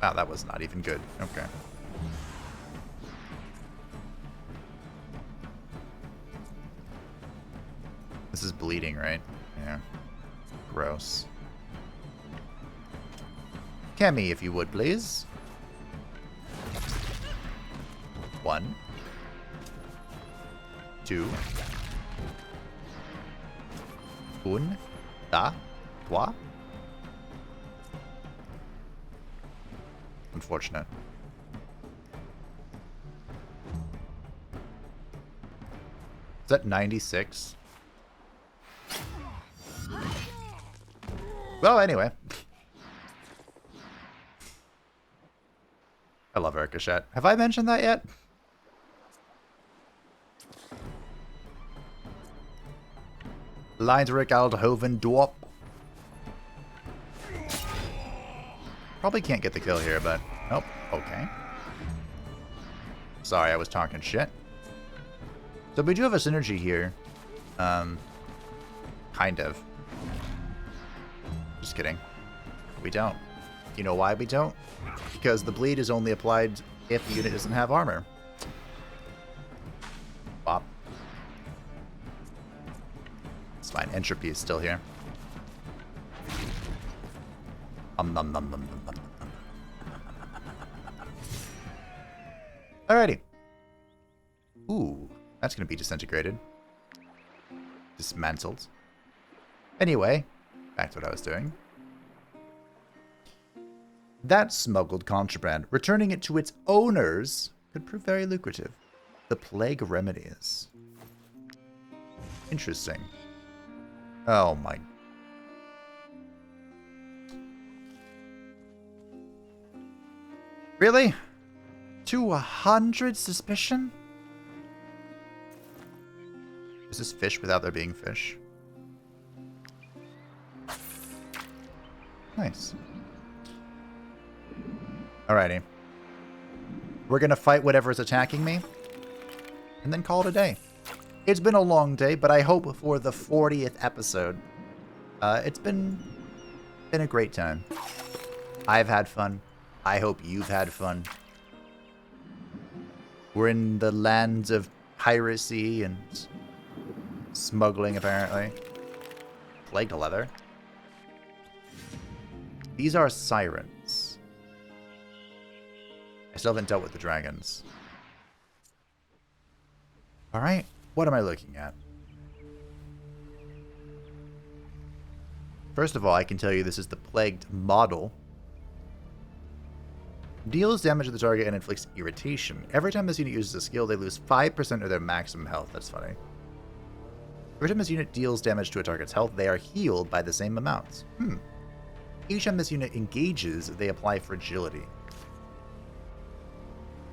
A: Wow, that was not even good. Okay. This is bleeding, right? Yeah. Gross. Kemi, if you would, please. 1, 2, 1, 2, 3. Unfortunate. Is that 96? Well, anyway. I love Ricochet. Have I mentioned that yet? Leinzrick Aldhoven Dwarp. Probably can't get the kill here, but... Nope. Okay. Sorry, I was talking shit. So we do have a synergy here. Kind of. Just kidding. We don't. You know why we don't? Because the bleed is only applied if the unit doesn't have armor. Bop. It's fine. Entropy is still here. Alrighty. Ooh, that's gonna be disintegrated. Dismantled. Anyway, back to what I was doing. That smuggled contraband, returning it to its owners, could prove very lucrative. The plague remedies. Interesting. Oh my. Really? 200 suspicion? Is this fish without there being fish? Nice. Alrighty. We're gonna fight whatever's attacking me, and then call it a day. It's been a long day, but I hope for the 40th episode, it's been a great time. I've had fun. I hope you've had fun. We're in the lands of piracy and smuggling, apparently. Plagued leather. These are Sirens. I still haven't dealt with the dragons. Alright, what am I looking at? First of all, I can tell you this is the Plagued model. Deals damage to the target and inflicts irritation. Every time this unit uses a skill, they lose 5% of their maximum health. That's funny. Every time this unit deals damage to a target's health, they are healed by the same amounts. Each time this unit engages, they apply fragility.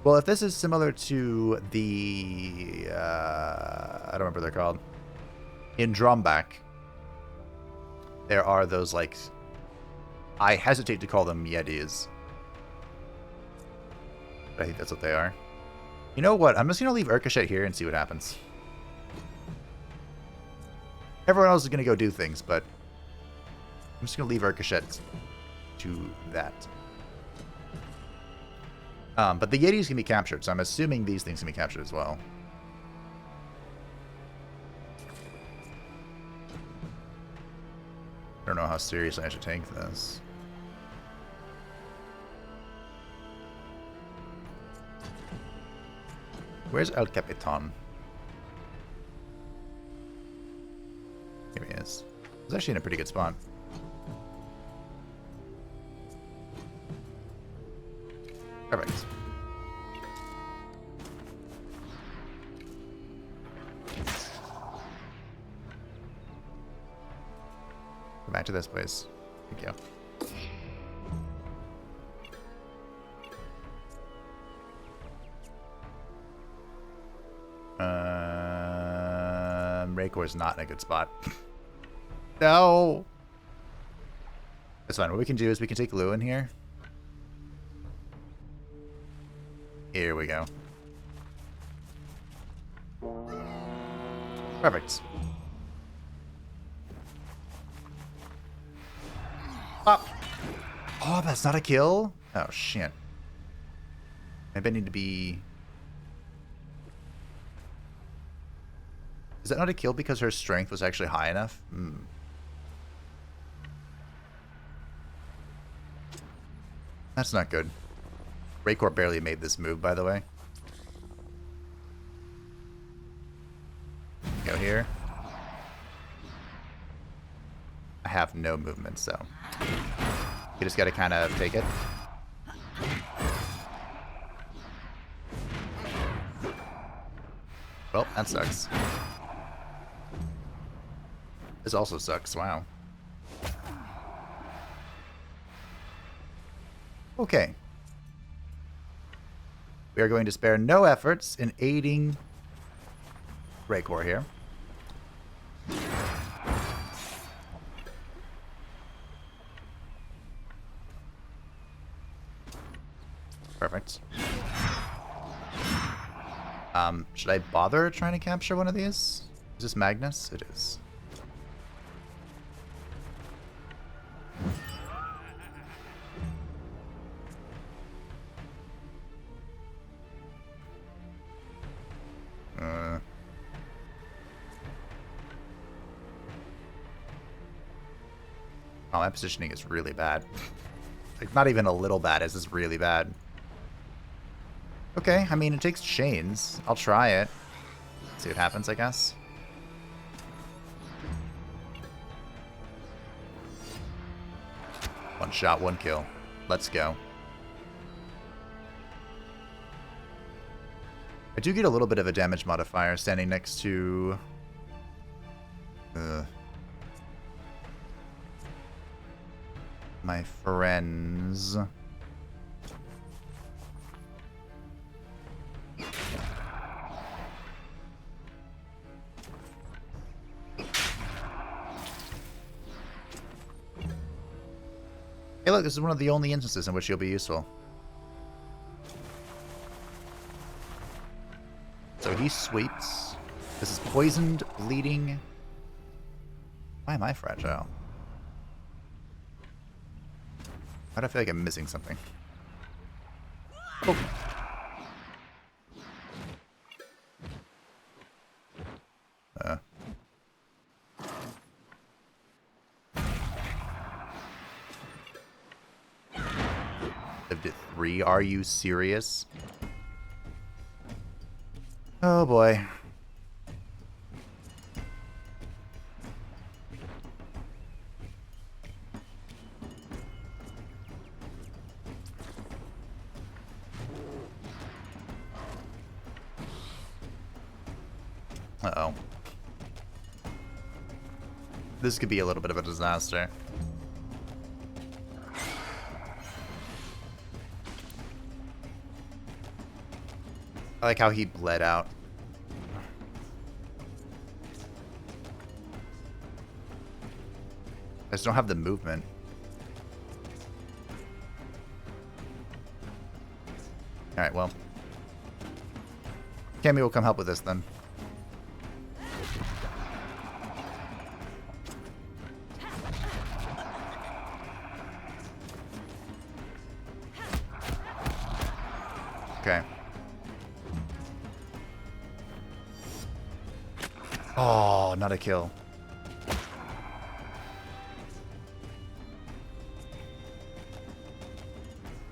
A: Well, if this is similar to the... I don't remember what they're called. In Drombach, there are those, like... I hesitate to call them Yetis. But I think that's what they are. You know what? I'm just going to leave Urkashet here and see what happens. Everyone else is going to go do things, but... I'm just going to leave Urkashet to that. But the Yetis can be captured, so I'm assuming these things can be captured as well. I don't know how seriously I should take this. Where's El Capitan? Here he is. He's actually in a pretty good spot. Perfect. Back to this place. Thank you. Raycor's not in a good spot. No! That's fine. What we can do is we can take Lewin here. Here we go. Perfect. Up. Oh, that's not a kill? Oh, shit. Maybe I need to be... Is that not a kill because her strength was actually high enough? Hmm. That's not good. Raycor barely made this move, by the way. Go here. I have no movement, so... You just gotta kind of take it. Well, that sucks. This also sucks, wow. Okay. We are going to spare no efforts in aiding Raycor here. Perfect. Should I bother trying to capture one of these? Is this Magnus? It is. Oh, my positioning is really bad. Like, not even a little bad, it's just really bad. Okay, I mean, it takes chains. I'll try it. See what happens, I guess. One shot, one kill. Let's go. I do get a little bit of a damage modifier standing next to... my friends. Hey look, this is one of the only instances in which you'll be useful. So he sweeps. This is poisoned, bleeding. Why am I fragile? Why do I feel like I'm missing something? Oh. Lived at 3. Are you serious? Oh boy. Uh-oh. This could be a little bit of a disaster. I like how he bled out. I just don't have the movement. Alright, well. Cammy will come help with this then. Okay. Oh, not a kill.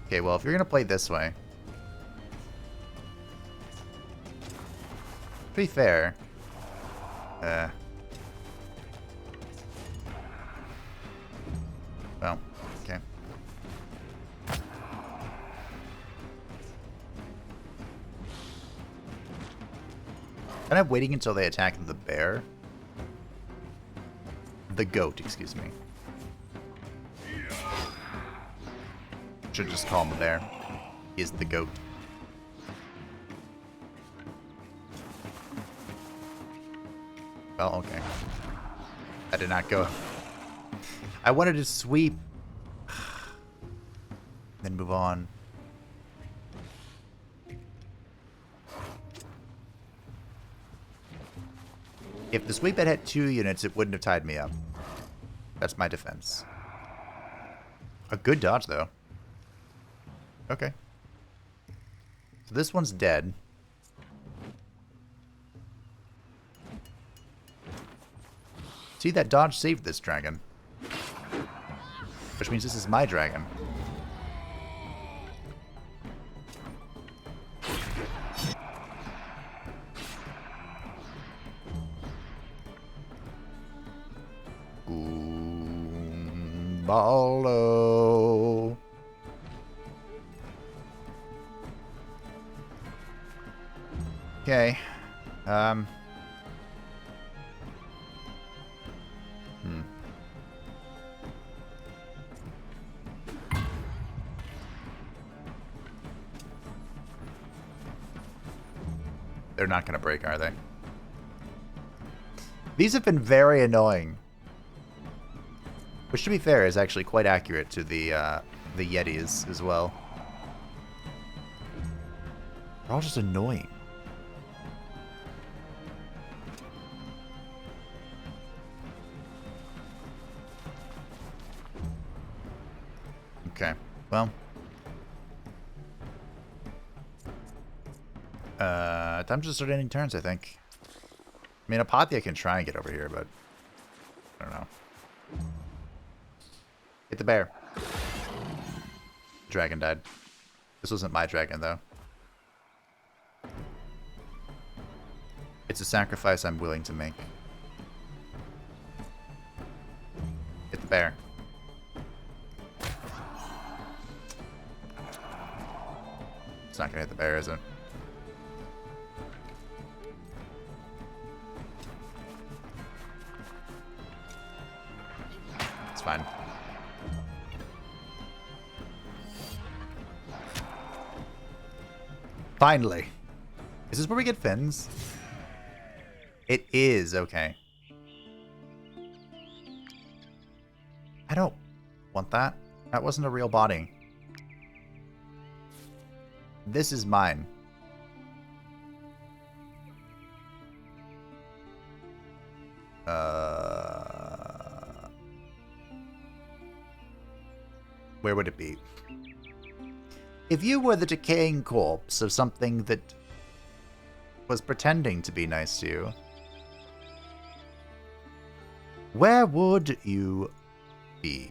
A: Okay, well, if you're gonna play this way, to be fair, well, okay. Kind of waiting until they attack the bear. The goat, excuse me. should just call him there. He's the goat. Well, okay. I did not go. I wanted to sweep. Then move on. If the sweep had hit 2 units, it wouldn't have tied me up. That's my defense. A good dodge, though. Okay. So this one's dead. See, that dodge saved this dragon. Which means this is my dragon. Ballo. Okay. They're not going to break, are they? These have been very annoying. Which, to be fair, is actually quite accurate to the Yetis as well. They're all just annoying. Okay, well. Time to start ending turns, I think. I mean, Apathia can try and get over here, but I don't know. Hit the bear. Dragon died. This wasn't my dragon, though. It's a sacrifice I'm willing to make. Hit the bear. It's not gonna hit the bear, is it? It's fine. Finally. Is this where we get fins? It is, okay. I don't want that. That wasn't a real body. This is mine. Where would it be? If you were the decaying corpse of something that was pretending to be nice to you, where would you be?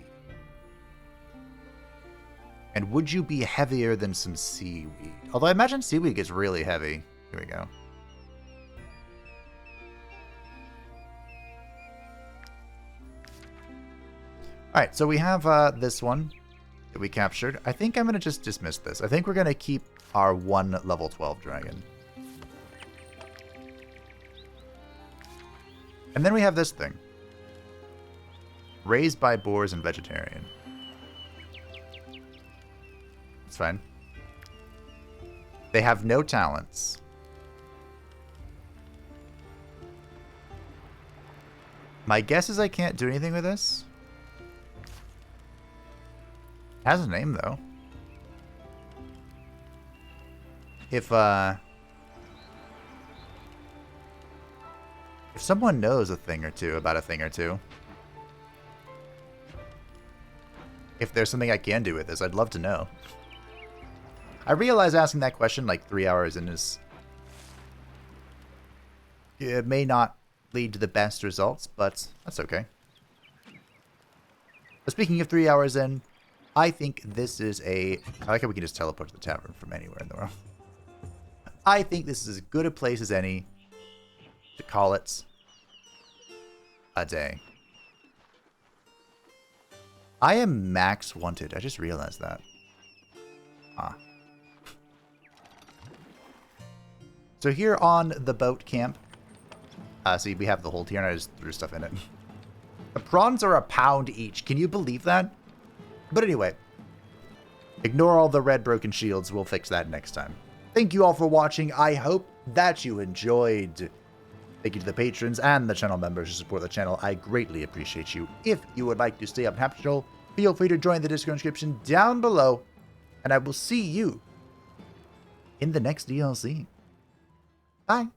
A: And would you be heavier than some seaweed? Although I imagine seaweed gets really heavy. Here we go. Alright, so we have this one that we captured. I think I'm going to just dismiss this. I think we're going to keep our one level 12 dragon. And then we have this thing. Raised by boars and vegetarian. It's fine. They have no talents. My guess is I can't do anything with this. It has a name, though. If someone knows a thing or two about a thing or two, if there's something I can do with this, I'd love to know. I realize asking that question like 3 hours in is... It may not lead to the best results, but that's okay. But speaking of 3 hours in, I think this is a... I like how we can just teleport to the tavern from anywhere in the world. I think this is as good a place as any to call it a day. I am max wanted. I just realized that. Ah. So here on the boat camp, see, we have the hold here, and I just threw stuff in it. The prawns are £1 each. Can you believe that? But anyway, Ignore all the red broken shields. We'll fix that next time. Thank you all for watching. I hope that you enjoyed. Thank you to the patrons and the channel members who support the channel. I greatly appreciate you. If you would like to stay up on Channel, feel free to join the Discord description down below. And I will see you in the next DLC. Bye.